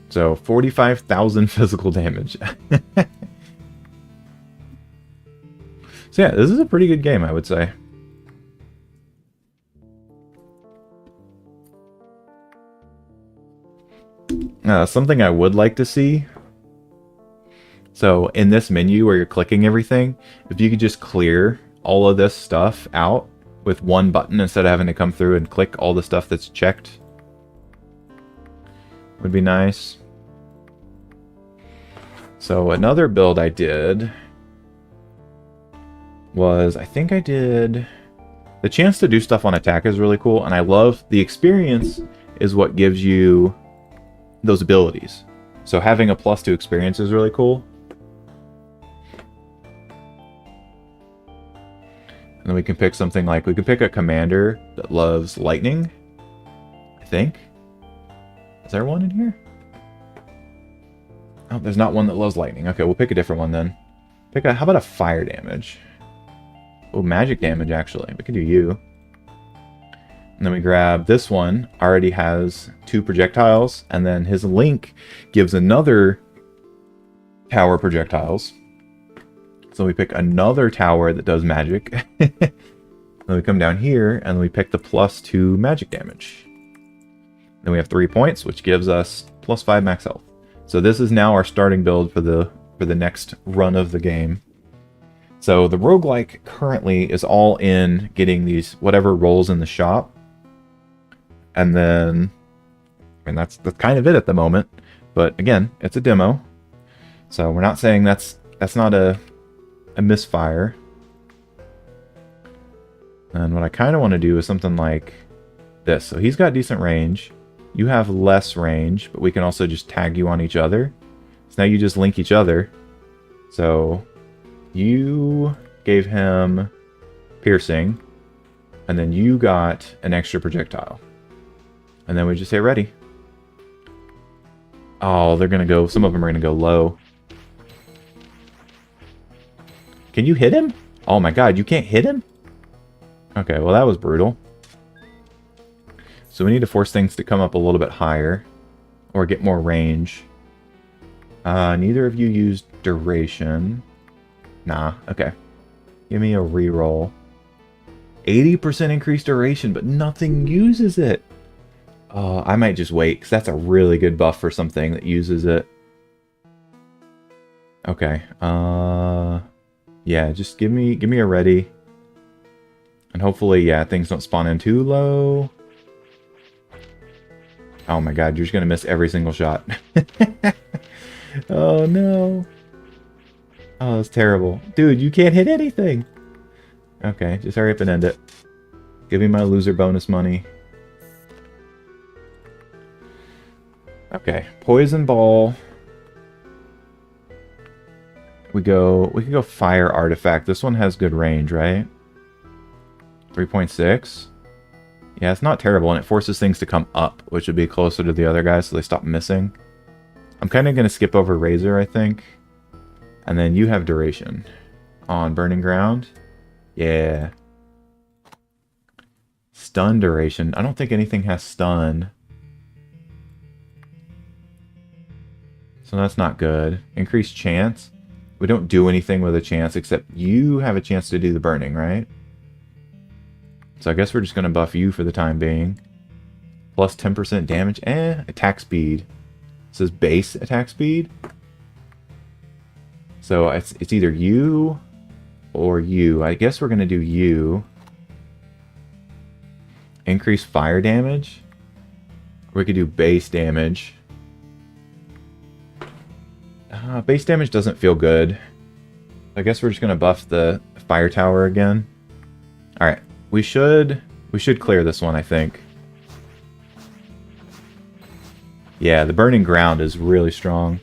So, 45,000 physical damage. So yeah, this is a pretty good game, I would say. Something I would like to see. So, in this menu where you're clicking everything, if you could just clear all of this stuff out with one button instead of having to come through and click all the stuff that's checked, would be nice. So another build I did was, I think I did... The chance to do stuff on attack is really cool, and I love the experience is what gives you those abilities. So having a +2 experience is really cool. And then we can pick something like, we can pick a commander that loves lightning, I think. Is there one in here? Oh, there's not one that loves lightning. Okay, we'll pick a different one then. Pick a, how about a fire damage? Oh, magic damage, actually. We could do you. And then we grab this one. Already has 2 projectiles. And then his link gives another tower projectiles. So we pick another tower that does magic. Then we come down here and we pick the +2 magic damage. Then we have 3 points, which gives us +5 max health. So this is now our starting build for the next run of the game. So the roguelike currently is all in getting these whatever rolls in the shop. And then, I mean, that's kind of it at the moment. But again, it's a demo. So we're not saying that's not a misfire. And what I kind of want to do is something like this. So he's got decent range. You have less range, but we can also just tag you on each other. So now you just link each other. So you gave him piercing, and then you got an extra projectile. And then we just say ready. Oh, they're going to go, some of them are going to go low. Can you hit him? Oh my god, you can't hit him? Okay, well that was brutal. So we need to force things to come up a little bit higher. Or get more range. Neither of you used duration. Nah, okay. Give me a reroll. 80% increased duration, but nothing uses it. I might just wait, because that's a really good buff for something that uses it. Okay, yeah, just give me a ready. And hopefully, yeah, things don't spawn in too low. Oh my god, you're just gonna miss every single shot. Oh no. Oh, that's terrible. Dude, you can't hit anything. Okay, just hurry up and end it. Give me my loser bonus money. Okay, poison ball. We can go fire artifact. This one has good range, right? 3.6. Yeah, it's not terrible, and it forces things to come up, which would be closer to the other guys so they stop missing. I'm kind of going to skip over Razor, I think. And then you have duration on Burning Ground. Yeah. Stun duration. I don't think anything has stun. So that's not good. Increased chance. We don't do anything with a chance except you have a chance to do the burning, right? So I guess we're just going to buff you for the time being. Plus 10% damage. Attack speed. It says base attack speed. So it's either you or you. I guess we're going to do you. Increase fire damage. We could do base damage. Base damage doesn't feel good. I guess we're just going to buff the fire tower again. Alright. We should clear this one, I think. Yeah, the burning ground is really strong.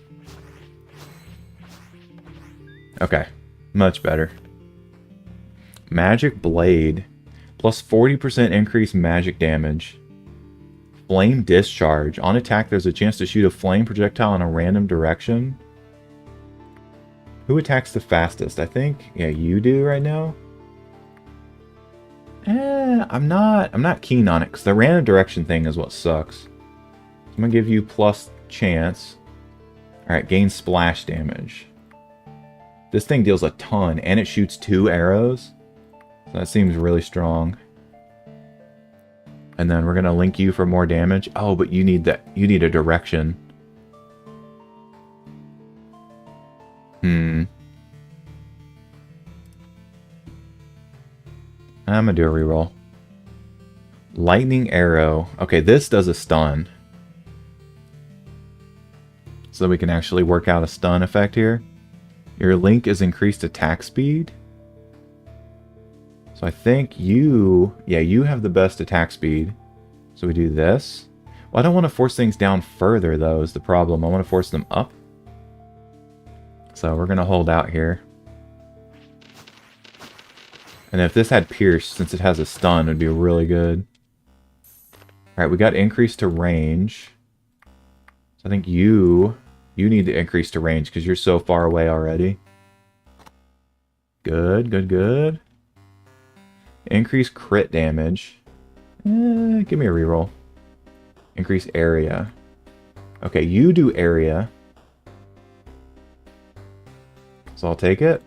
Okay. Much better. Magic blade. Plus 40% increased magic damage. Flame discharge. On attack, there's a chance to shoot a flame projectile in a random direction. Who attacks the fastest? I think, yeah, you do right now. I'm not keen on it because the random direction thing is what sucks. So I'm gonna give you plus chance. All right, gain splash damage. This thing deals a ton, and it shoots 2 arrows. So that seems really strong. And then we're gonna link you for more damage. Oh, but you need that. You need a direction. I'm gonna do a reroll. Lightning arrow. Okay, this does a stun. So we can actually work out a stun effect here. Your link is increased attack speed. So I think you have the best attack speed. So we do this. Well, I don't want to force things down further, though, is the problem. I want to force them up. So we're going to hold out here. And if this had pierce, since it has a stun, it would be really good. Alright, we got increase to range. So I think you need to increase to range because you're so far away already. Good, good, good. Increase crit damage. Give me a reroll. Increase area. Okay, you do area. So I'll take it.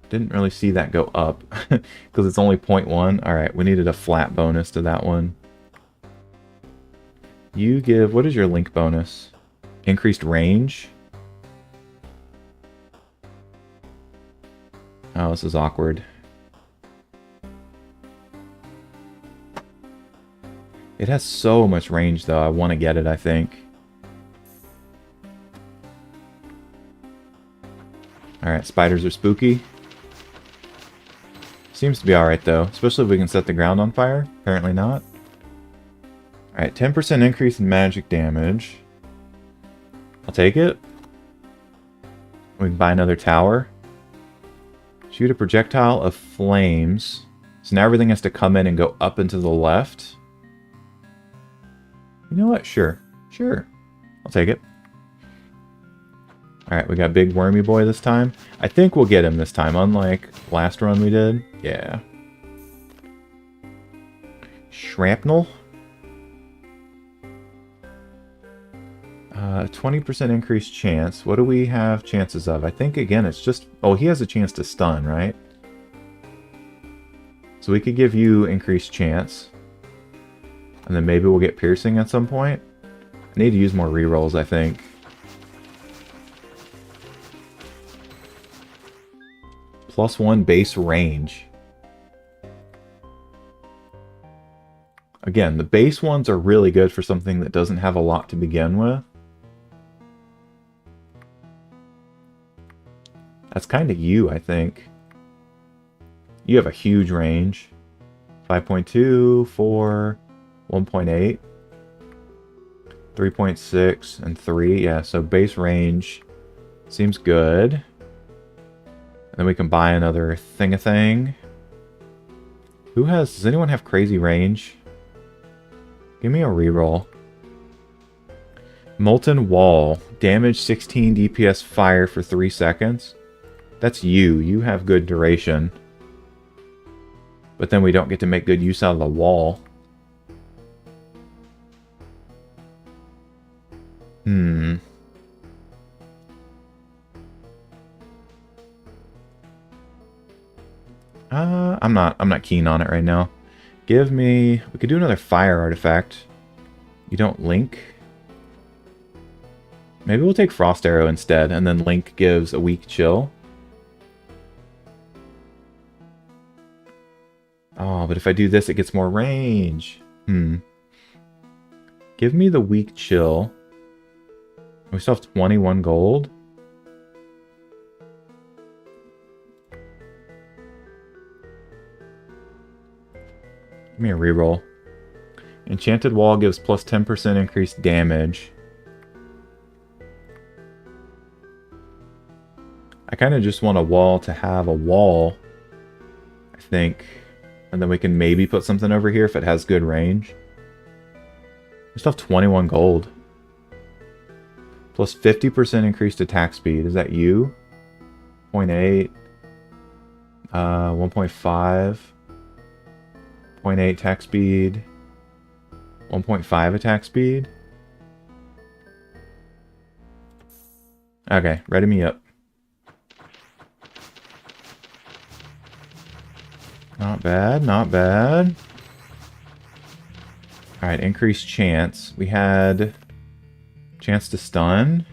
Didn't really see that go up because it's only 0.1. Alright, we needed a flat bonus to that one. You give... What is your link bonus? Increased range? Oh, this is awkward. It has so much range, though. I want to get it, I think. Alright, spiders are spooky. Seems to be alright, though. Especially if we can set the ground on fire. Apparently not. Alright, 10% increase in magic damage. I'll take it. We can buy another tower. Shoot a projectile of flames. So now everything has to come in and go up and to the left. You know what? Sure. Sure. I'll take it. Alright, we got Big Wormy Boy this time. I think we'll get him this time, unlike last run we did. Yeah. Shrapnel. 20% increased chance. What do we have chances of? I think, again, it's just... Oh, he has a chance to stun, right? So we could give you increased chance. And then maybe we'll get piercing at some point. I need to use more rerolls, I think. +1 base range. Again, the base ones are really good for something that doesn't have a lot to begin with. That's kind of you, I think. You have a huge range. 5.2, 4, 1.8, 3.6, and 3. Yeah, so base range seems good. And then we can buy another thing-a-thing. Does anyone have crazy range? Give me a reroll. Molten Wall. Damage 16 DPS fire for 3 seconds. That's you. You have good duration. But then we don't get to make good use out of the wall. I'm not keen on it right now. Give me... We could do another fire artifact. You don't link? Maybe we'll take Frost Arrow instead, and then Link gives a weak chill. Oh, but if I do this, it gets more range. Give me the weak chill. We still have 21 gold. Give me a reroll. Enchanted Wall gives plus 10% increased damage. I kind of just want a wall to have a wall, I think. And then we can maybe put something over here if it has good range. We still have 21 gold. Plus 50% increased attack speed. Is that you? 0.8. 1.5. 0.8 attack speed. 1.5 attack speed. Okay, ready me up. Not bad, not bad. Alright, increased chance. We had chance to stun.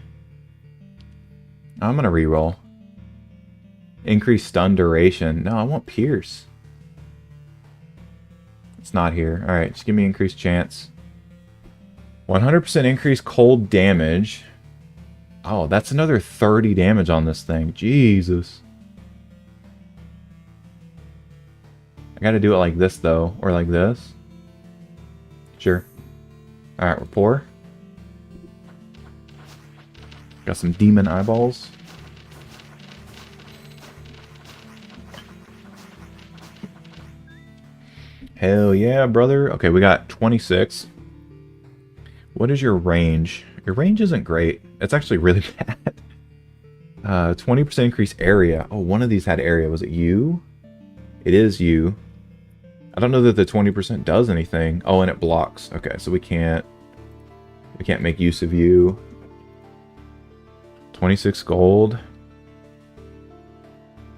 I'm gonna reroll. Increased stun duration. No, I want pierce. It's not here. Alright, just give me increased chance. 100% increased cold damage. Oh, that's another 30 damage on this thing. Jesus. I gotta do it like this, though. Or like this. Sure. Alright, rapport. Got some demon eyeballs. Hell yeah, brother. Okay, we got 26. What is your range? Your range isn't great. It's actually really bad. 20% increased area. Oh, one of these had area. Was it you? It is you. I don't know that the 20% does anything. Oh, and it blocks. Okay, so we can't make use of you. 26 gold.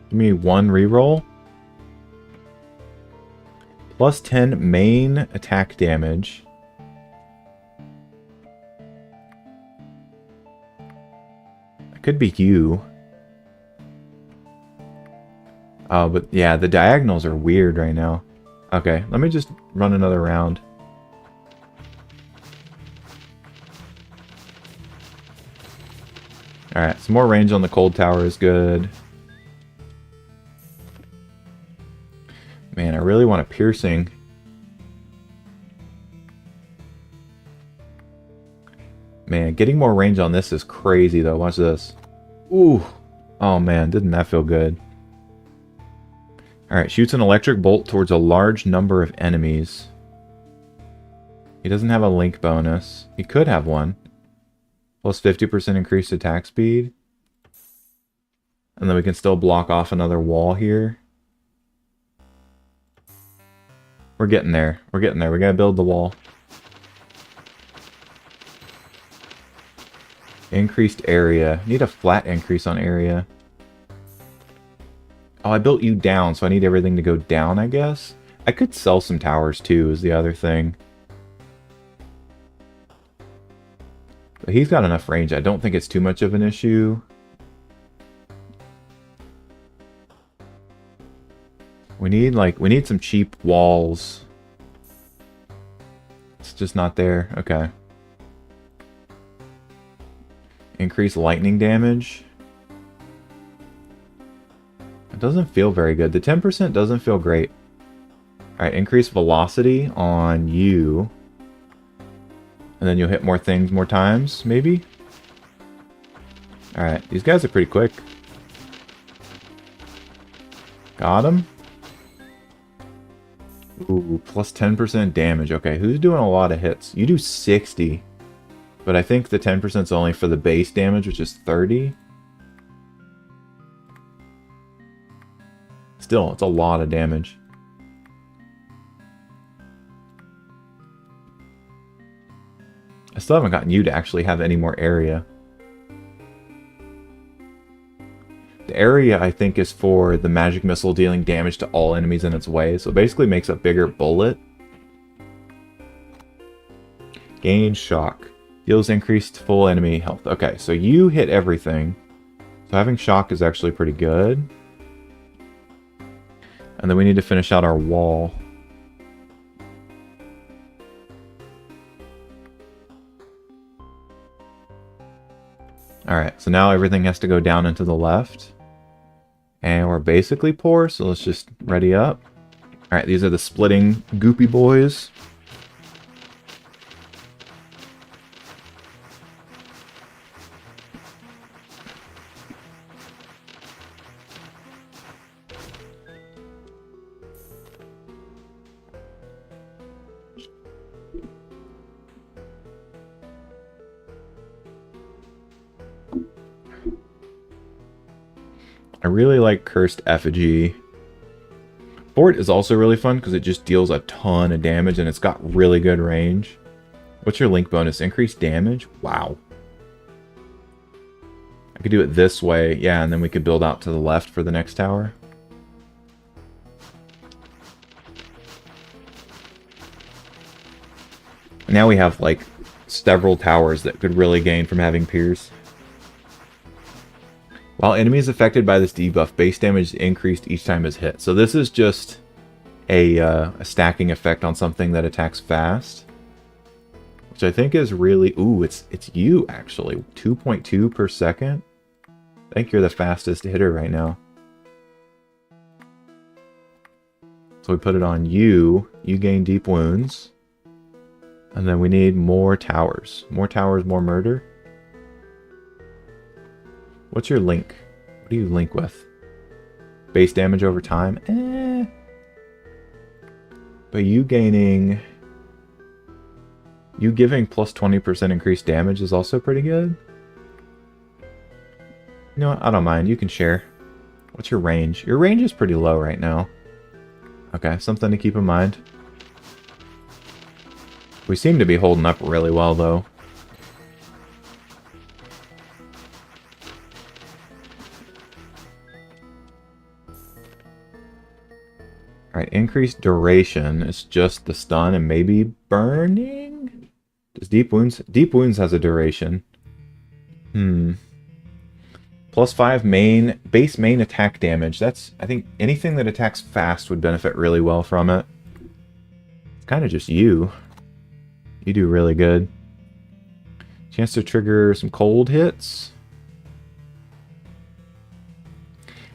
Give me one reroll. Plus 10 main attack damage. That could be you. Oh, but yeah, the diagonals are weird right now. Okay, let me just run another round. Alright, some more range on the cold tower is good. Man, I really want a piercing. Man, getting more range on this is crazy though. Watch this. Ooh. Oh man, didn't that feel good? Alright, shoots an electric bolt towards a large number of enemies. He doesn't have a link bonus. He could have one. Plus 50% increased attack speed. And then we can still block off another wall here. We're getting there. We're getting there. We gotta build the wall. Increased area. Need a flat increase on area. Oh, I built you down, so I need everything to go down, I guess? I could sell some towers, too, is the other thing. But he's got enough range. I don't think it's too much of an issue. We need some cheap walls. It's just not there. Okay. Increase lightning damage. It doesn't feel very good. The 10% doesn't feel great. Alright, increase velocity on you. And then you'll hit more things more times, maybe? Alright, these guys are pretty quick. Got him. Ooh, plus 10% damage. Okay, who's doing a lot of hits? You do 60. But I think the 10% is only for the base damage, which is 30. Still, it's a lot of damage. I still haven't gotten you to actually have any more area. The area, I think, is for the magic missile dealing damage to all enemies in its way. So it basically makes a bigger bullet. Gain shock. Deals increased full enemy health. Okay, so you hit everything. So having shock is actually pretty good. And then we need to finish out our wall. Alright, so now everything has to go down and to the left. And we're basically poor, so let's just ready up. Alright, these are the splitting goopy boys. I really like Cursed Effigy. Fort is also really fun because it just deals a ton of damage and it's got really good range. What's your link bonus? Increased damage? Wow. I could do it this way, yeah, and then we could build out to the left for the next tower. Now we have, like, several towers that could really gain from having Pierce. While enemies affected by this debuff, base damage is increased each time it's hit. So this is just a stacking effect on something that attacks fast. Which I think is really... Ooh, it's you, actually. 2.2 per second. I think you're the fastest hitter right now. So we put it on you. You gain deep wounds. And then we need more towers. More towers, more murder. What's your link? What do you link with? Base damage over time? Eh. But you gaining... You giving plus 20% increased damage is also pretty good. You know what? I don't mind. You can share. What's your range? Your range is pretty low right now. Okay, something to keep in mind. We seem to be holding up really well, though. Alright, increased duration is just the stun and maybe burning? Does Deep Wounds... Deep Wounds has a duration. Plus 5 base main attack damage. That's... I think anything that attacks fast would benefit really well from it. It's kind of just you. You do really good. Chance to trigger some cold hits.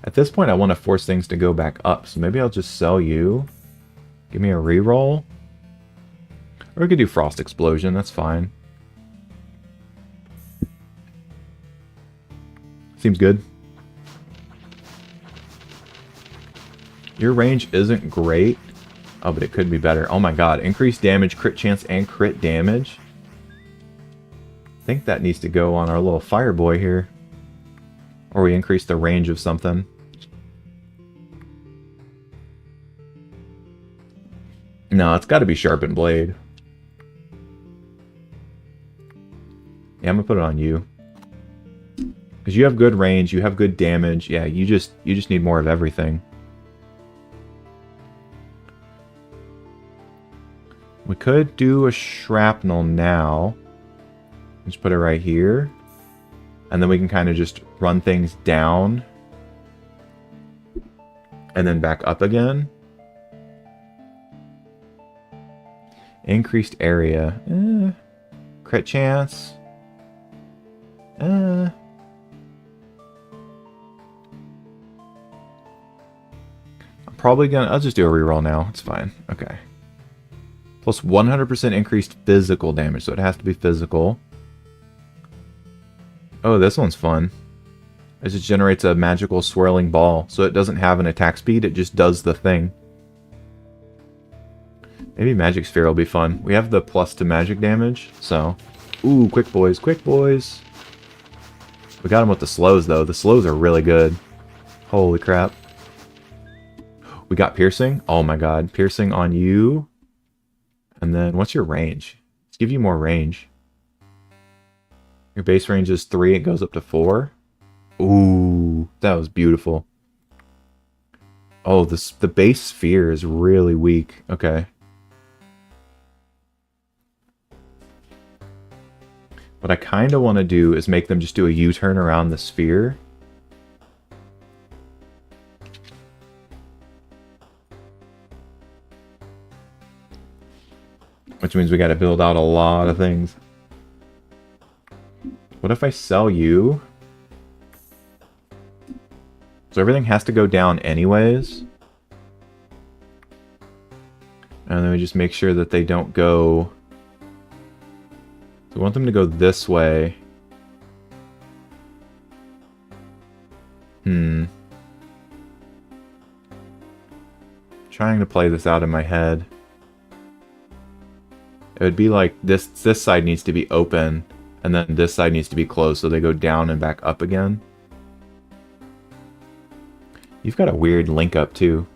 At this point, I want to force things to go back up, so maybe I'll just sell you. Give me a reroll. Or we could do Frost Explosion, that's fine. Seems good. Your range isn't great. Oh, but it could be better. Oh my god, increased damage, crit chance, and crit damage. I think that needs to go on our little fire boy here. Or we increase the range of something. No, it's got to be Sharpened Blade. Yeah, I'm going to put it on you. Because you have good range, you have good damage. Yeah, you just need more of everything. We could do a shrapnel now. Just put it right here. And then we can kind of just run things down. And then back up again. Increased area. Crit chance. I'm probably gonna... I'll just do a reroll now. It's fine. Okay. Plus 100% increased physical damage. So it has to be physical. Oh, this one's fun. It just generates a magical swirling ball. So it doesn't have an attack speed, it just does the thing. Maybe Magic Sphere will be fun. We have the plus to magic damage, so... Ooh, quick boys, quick boys! We got them with the slows, though. The slows are really good. Holy crap. We got piercing? Oh my god. Piercing on you. And then, what's your range? Let's give you more range. Your base range is 3, it goes up to 4. Ooh, that was beautiful. Oh, the base sphere is really weak. Okay. What I kind of want to do is make them just do a U-turn around the sphere. Which means we got to build out a lot of things. What if I sell you? So everything has to go down anyways. And then we just make sure that they don't go... So we want them to go this way. Trying to play this out in my head. It would be like this side needs to be open, and then this side needs to be closed, so they go down and back up again. You've got a weird link up too.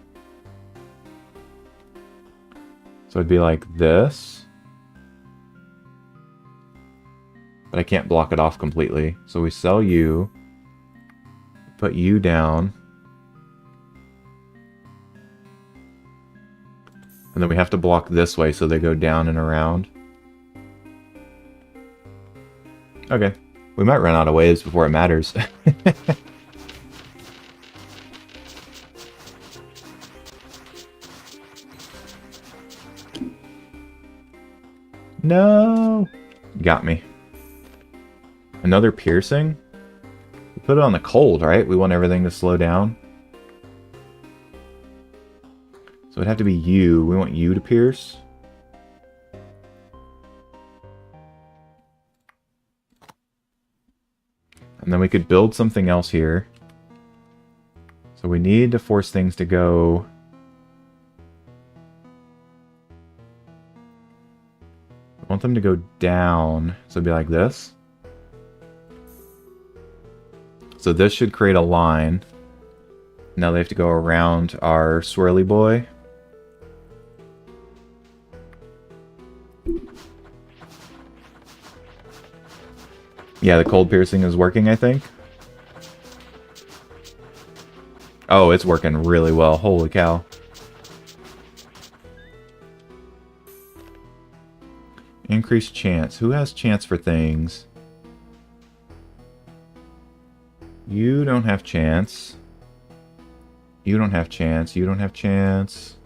So it'd be like this. But I can't block it off completely. So we sell you. Put you down. And then we have to block this way so they go down and around. Okay. We might run out of waves before it matters. No! Got me. Another piercing? We put it on the cold, right? We want everything to slow down. So it'd have to be you. We want you to pierce. And then we could build something else here. So we need to force things to go... I want them to go down. So it'd be like this. So this should create a line. Now they have to go around our swirly boy. Yeah, the cold piercing is working, I think. Oh, it's working really well. Holy cow. Increased chance. Who has chance for things? You don't have chance. You don't have chance. You don't have chance.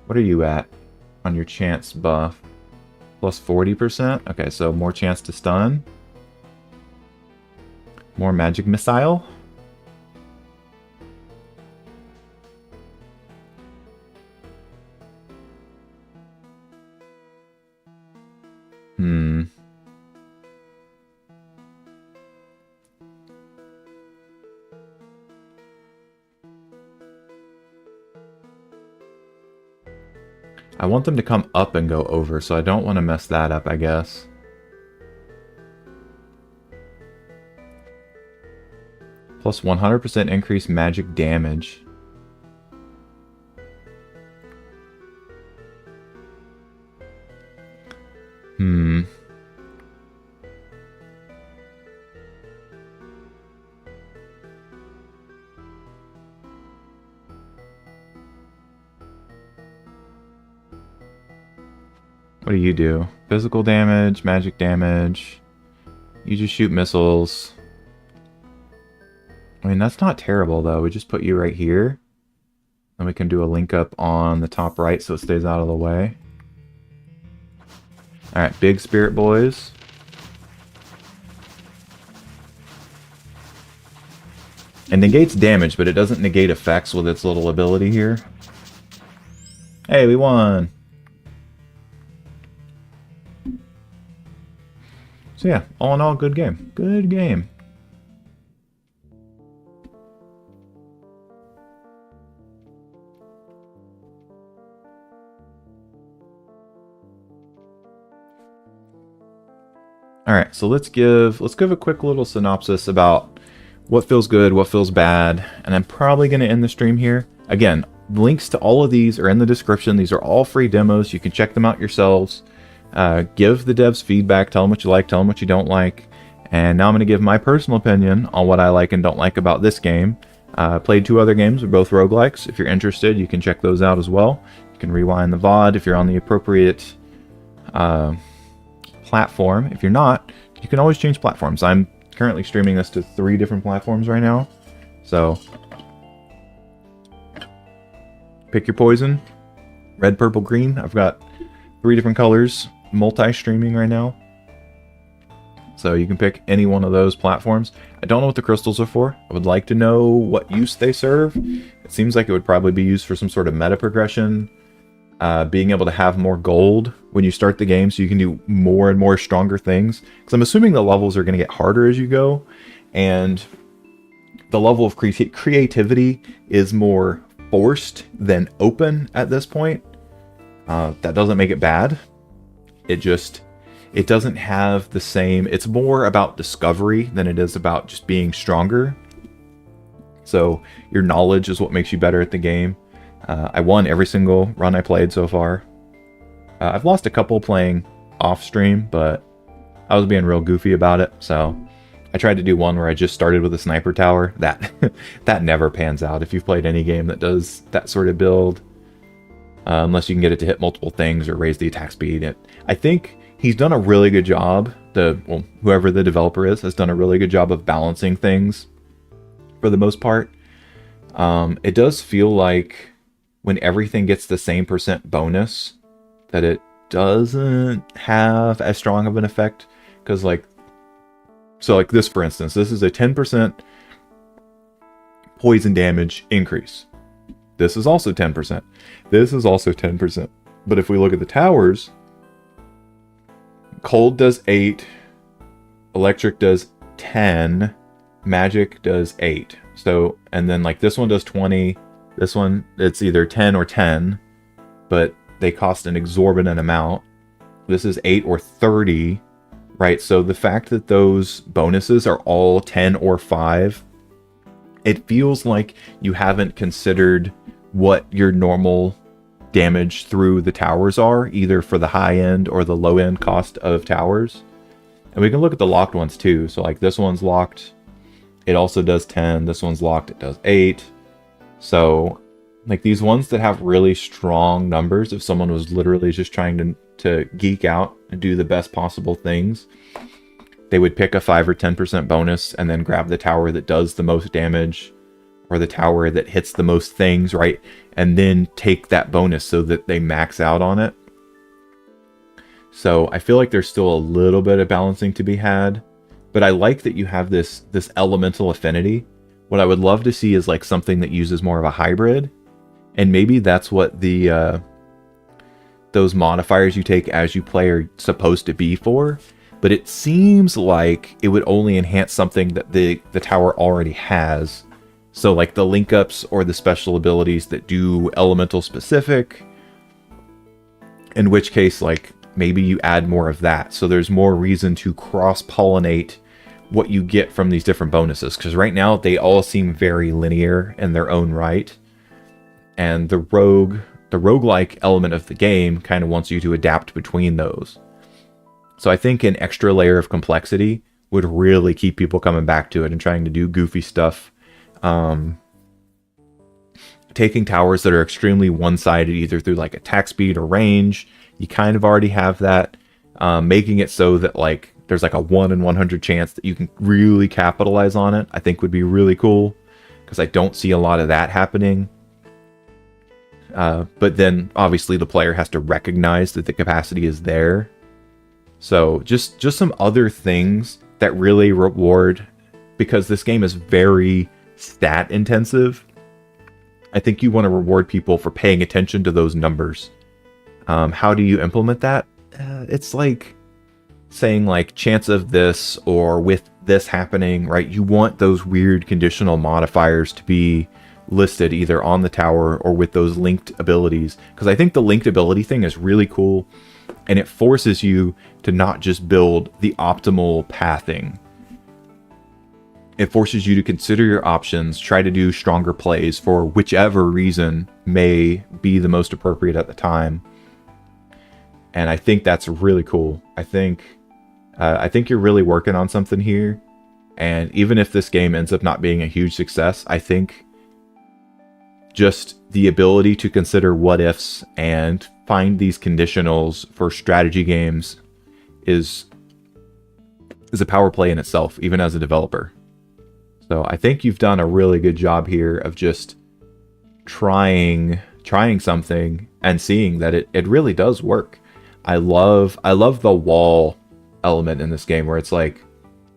What are you at on your chance buff? Plus 40%? Okay, so more chance to stun. More magic missile. I want them to come up and go over, so I don't want to mess that up, I guess. Plus 100% increased magic damage. What do you do? Physical damage, magic damage. You just shoot missiles. I mean, that's not terrible, though. We just put you right here. And we can do a link up on the top right so it stays out of the way. Alright, big spirit boys. It negates damage, but it doesn't negate effects with its little ability here. Hey, we won! So yeah, all in all, good game. Good game. Alright, so let's give a quick little synopsis about what feels good, what feels bad, and I'm probably going to end the stream here. Again, links to all of these are in the description. These are all free demos. You can check them out yourselves. Give the devs feedback, tell them what you like, tell them what you don't like, And now I'm going to give my personal opinion on what I like and don't like about this game. Played 2 other games, they're both roguelikes. If you're interested, you can check those out as well. You can rewind the VOD if you're on the appropriate platform. If you're not, you can always change platforms. I'm currently streaming this to 3 different platforms right now. So, pick your poison. Red, purple, green. I've got 3 different colors multi-streaming right now. So you can pick any one of those platforms. I don't know what the crystals are for. I would like to know what use they serve. It seems like it would probably be used for some sort of meta progression. Being able to have more gold when you start the game so you can do more and more stronger things. Because I'm assuming the levels are going to get harder as you go. And the level of creativity is more forced than open at this point. That doesn't make it bad. It doesn't have the same... It's more about discovery than it is about just being stronger. So your knowledge is what makes you better at the game. I won every single run I played so far. I've lost a couple playing off stream, but I was being real goofy about it. So I tried to do one where I just started with a sniper tower. That never pans out if you've played any game that does that sort of build. Unless you can get it to hit multiple things or raise the attack speed. I think he's done a really good job. Whoever the developer is has done a really good job of balancing things for the most part. It does feel like when everything gets the same % bonus, that it doesn't have as strong of an effect. Because so this for instance, this is a 10% poison damage increase. This is also 10%. This is also 10%. But if we look at the towers, cold does 8, electric does 10, magic does 8. So, and then this one does 20. This one, it's either 10 or 10, but they cost an exorbitant amount. This is 8 or 30, right? So the fact that those bonuses are all 10 or 5, it feels like you haven't considered what your normal damage through the towers are, either for the high end or the low end cost of towers. And we can look at the locked ones too. So this one's locked, it also does 10. This one's locked, it does 8. So these ones that have really strong numbers, if someone was literally just trying to geek out and do the best possible things, they would pick a 5 or 10% bonus and then grab the tower that does the most damage, or the tower that hits the most things, right? And then take that bonus so that they max out on it. So I feel like there's still a little bit of balancing to be had, but I like that you have this elemental affinity. What I would love to see is something that uses more of a hybrid, and maybe that's what the those modifiers you take as you play are supposed to be for. But it seems like it would only enhance something that the tower already has. So the link ups or the special abilities that do elemental specific, in which case maybe you add more of that. So there's more reason to cross-pollinate what you get from these different bonuses. Because right now they all seem very linear in their own right. And the roguelike element of the game kind of wants you to adapt between those. So I think an extra layer of complexity would really keep people coming back to it and trying to do goofy stuff. Taking towers that are extremely one-sided, either through attack speed or range, you kind of already have that. Making it so that there's a 1 in 100 chance that you can really capitalize on it, I think would be really cool, because I don't see a lot of that happening. But then obviously the player has to recognize that the capacity is there. So just some other things that really reward, because this game is very stat intensive. I think you want to reward people for paying attention to those numbers. How do you implement that? It's saying chance of this or with this happening, right? You want those weird conditional modifiers to be listed either on the tower or with those linked abilities, because I think the linked ability thing is really cool, and it forces you to not just build the optimal pathing. It forces you to consider your options, try to do stronger plays for whichever reason may be the most appropriate at the time. And I think that's really cool. I think I think you're really working on something here. And even if this game ends up not being a huge success, I think just the ability to consider what ifs and find these conditionals for strategy games is a power play in itself, even as a developer. So I think you've done a really good job here of just trying something and seeing that it really does work. I love the wall element in this game where it's like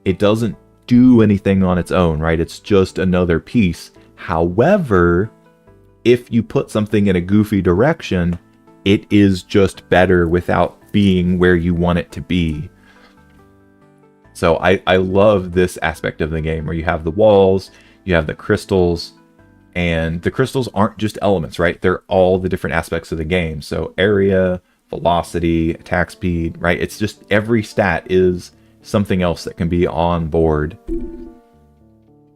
it doesn't do anything on its own, right? It's just another piece. However, if you put something in a goofy direction, it is just better without being where you want it to be. So I love this aspect of the game where you have the walls, you have the crystals, and the crystals aren't just elements, right? They're all the different aspects of the game. So area, velocity, attack speed, right? It's just every stat is something else that can be on board.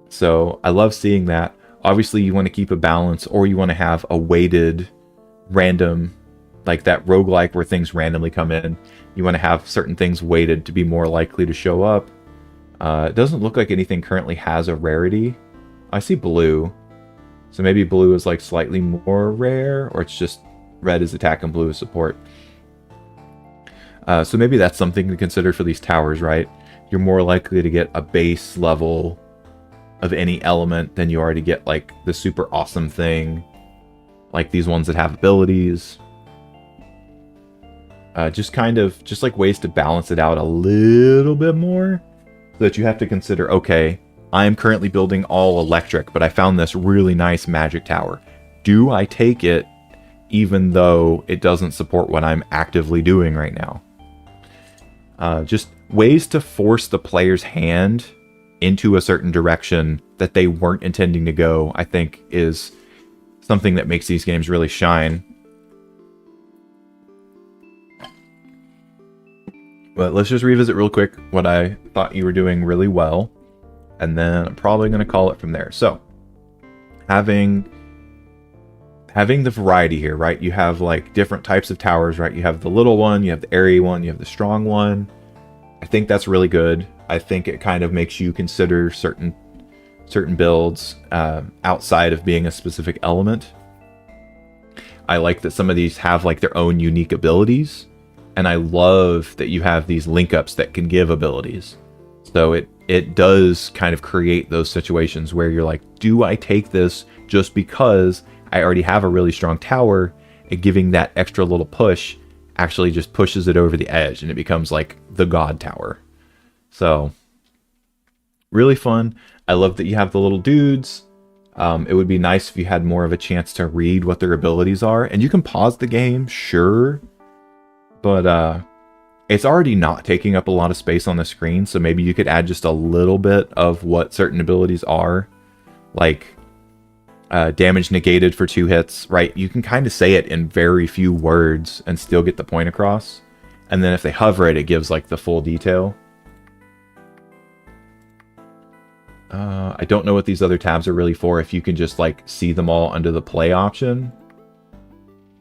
So I love seeing that. Obviously, you want to keep a balance, or you want to have a weighted random, like that roguelike where things randomly come in. You want to have certain things weighted to be more likely to show up. It doesn't look like anything currently has a rarity. I see blue. So maybe blue is like slightly more rare, or it's just red is attack and blue is support. So maybe that's something to consider for these towers, right? You're more likely to get a base level of any element than you are to get like the super awesome thing, like these ones that have abilities. Just like ways to balance it out a little bit more, so that you have to consider, okay, I am currently building all electric, but I found this really nice magic tower. Do I take it even though it doesn't support what I'm actively doing right now? Just ways to force the player's hand into a certain direction that they weren't intending to go, I think is something that makes these games really shine. But let's just revisit real quick what I thought you were doing really well, and then I'm probably going to call it from there. So, having the variety here, right? You have like different types of towers, right? You have the little one, you have the airy one, you have the strong one. I think that's really good. I think it kind of makes you consider certain builds outside of being a specific element. I like that some of these have like their own unique abilities, and I love that you have these link ups that can give abilities. So it does kind of create those situations where you're like, do I take this just because I already have a really strong tower, and giving that extra little push actually just pushes it over the edge and it becomes like the god tower. So really fun. I love that you have the little dudes. It would be nice if you had more of a chance to read what their abilities are, and you can pause the game, sure, but it's already not taking up a lot of space on the screen, so maybe you could add just a little bit of what certain abilities are, like damage negated for 2 hits, right? You can kind of say it in very few words and still get the point across. And then if they hover it, it gives like the full detail. I don't know what these other tabs are really for, if you can just like see them all under the play option.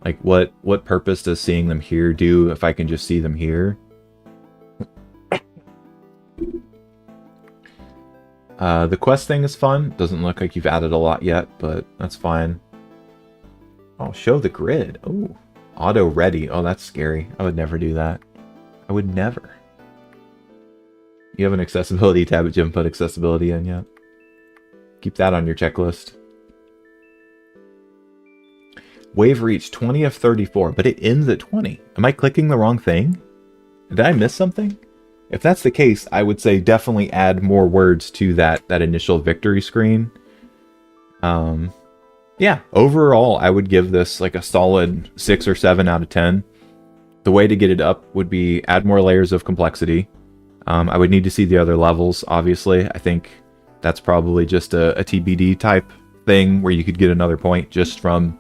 Like what purpose does seeing them here do if I can just see them here? The quest thing is fun. Doesn't look like you've added a lot yet, but that's fine. Oh, show the grid. Oh, auto ready. Oh, that's scary. I would never do that. I would never. You have an accessibility tab, but you haven't put accessibility in yet. Keep that on your checklist. Wave reach 20 of 34, but it ends at 20. Am I clicking the wrong thing? Did I miss something? If that's the case, I would say definitely add more words to that initial victory screen. Yeah, overall, I would give this like a solid 6 or 7 out of 10. The way to get it up would be add more layers of complexity. I would need to see the other levels, obviously. I think that's probably just a TBD type thing where you could get another point just from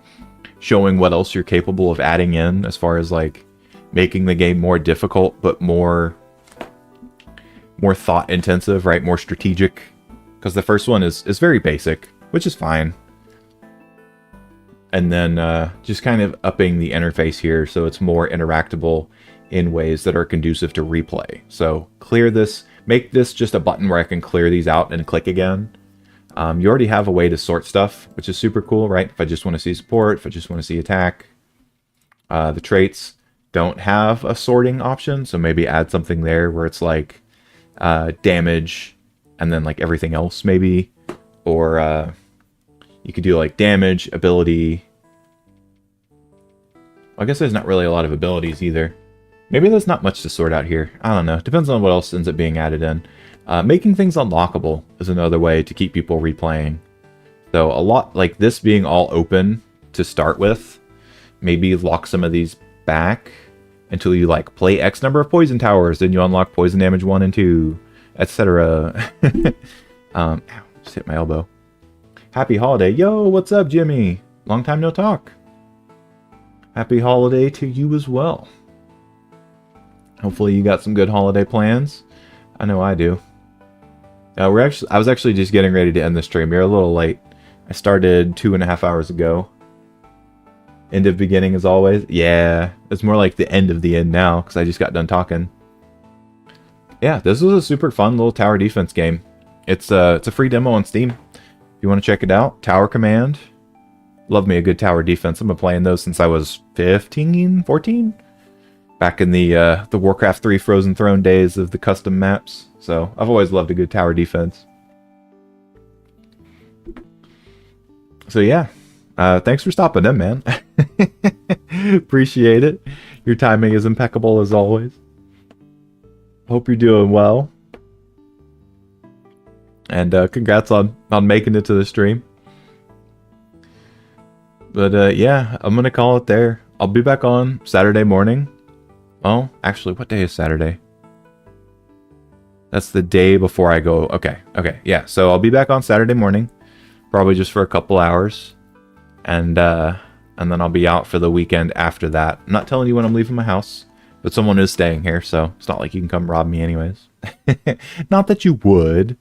showing what else you're capable of adding in as far as like making the game more difficult, but more thought intensive, right? More strategic. Because the first one is very basic, which is fine. And then just kind of upping the interface here so it's more interactable in ways that are conducive to replay. So clear this, make this just a button where I can clear these out and click again. You already have a way to sort stuff, which is super cool, right? If I just want to see support, if I just want to see attack, the traits don't have a sorting option, so maybe add something there where it's like damage and then like everything else maybe, or you could do like damage, ability. Well, I guess there's not really a lot of abilities either. Maybe there's not much to sort out here. I don't know. Depends on what else ends up being added in. Making things unlockable is another way to keep people replaying. So a lot like this being all open to start with, maybe lock some of these back until you like play X number of poison towers, then you unlock poison damage 1 and 2, etc. Ow, just hit my elbow. Happy holiday. Yo, what's up, Jimmy? Long time no talk. Happy holiday to you as well. Hopefully you got some good holiday plans. I know I do. I was actually just getting ready to end the stream. You're a little late. I started 2.5 hours ago. End of beginning as always. Yeah, it's more like the end of the end now because I just got done talking. Yeah, this was a super fun little tower defense game. It's a free demo on Steam. If you want to check it out, Tower Command. Love me a good tower defense. I've been playing those since I was 15, 14. Back in the Warcraft 3 Frozen Throne days of the custom maps. So I've always loved a good tower defense. So yeah, thanks for stopping in, man. Appreciate it. Your timing is impeccable as always. Hope you're doing well. And congrats on making it to the stream. But yeah, I'm going to call it there. I'll be back on Saturday morning. Oh, actually, what day is Saturday? That's the day before I go. Okay, yeah. So I'll be back on Saturday morning, probably just for a couple hours, and then I'll be out for the weekend after that. I'm not telling you when I'm leaving my house, but someone is staying here, so it's not like you can come rob me anyways. Not that you would.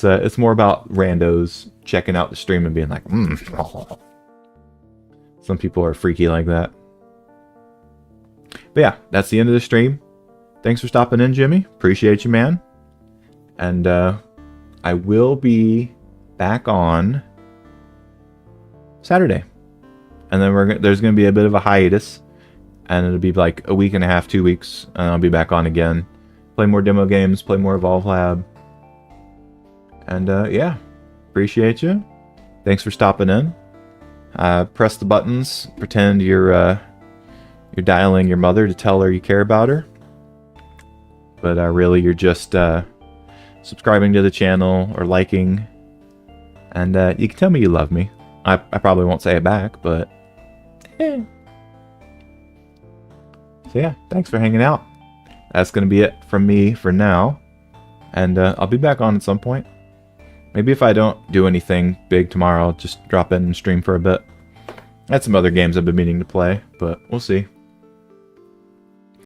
It's more about randos checking out the stream and being like, Some people are freaky like that. But yeah, that's the end of the stream. Thanks for stopping in, Jimmy. Appreciate you, man. And I will be back on Saturday. And then there's going to be a bit of a hiatus. And it'll be like a week and a half, 2 weeks. And I'll be back on again. Play more demo games, play more Evolve Lab. And yeah, appreciate you. Thanks for stopping in. Press the buttons. Pretend you're dialing your mother to tell her you care about her. But really, you're just subscribing to the channel or liking. And you can tell me you love me. I probably won't say it back, but... So yeah, thanks for hanging out. That's going to be it from me for now. And I'll be back on at some point. Maybe if I don't do anything big tomorrow, I'll just drop in and stream for a bit. I had some other games I've been meaning to play, but we'll see.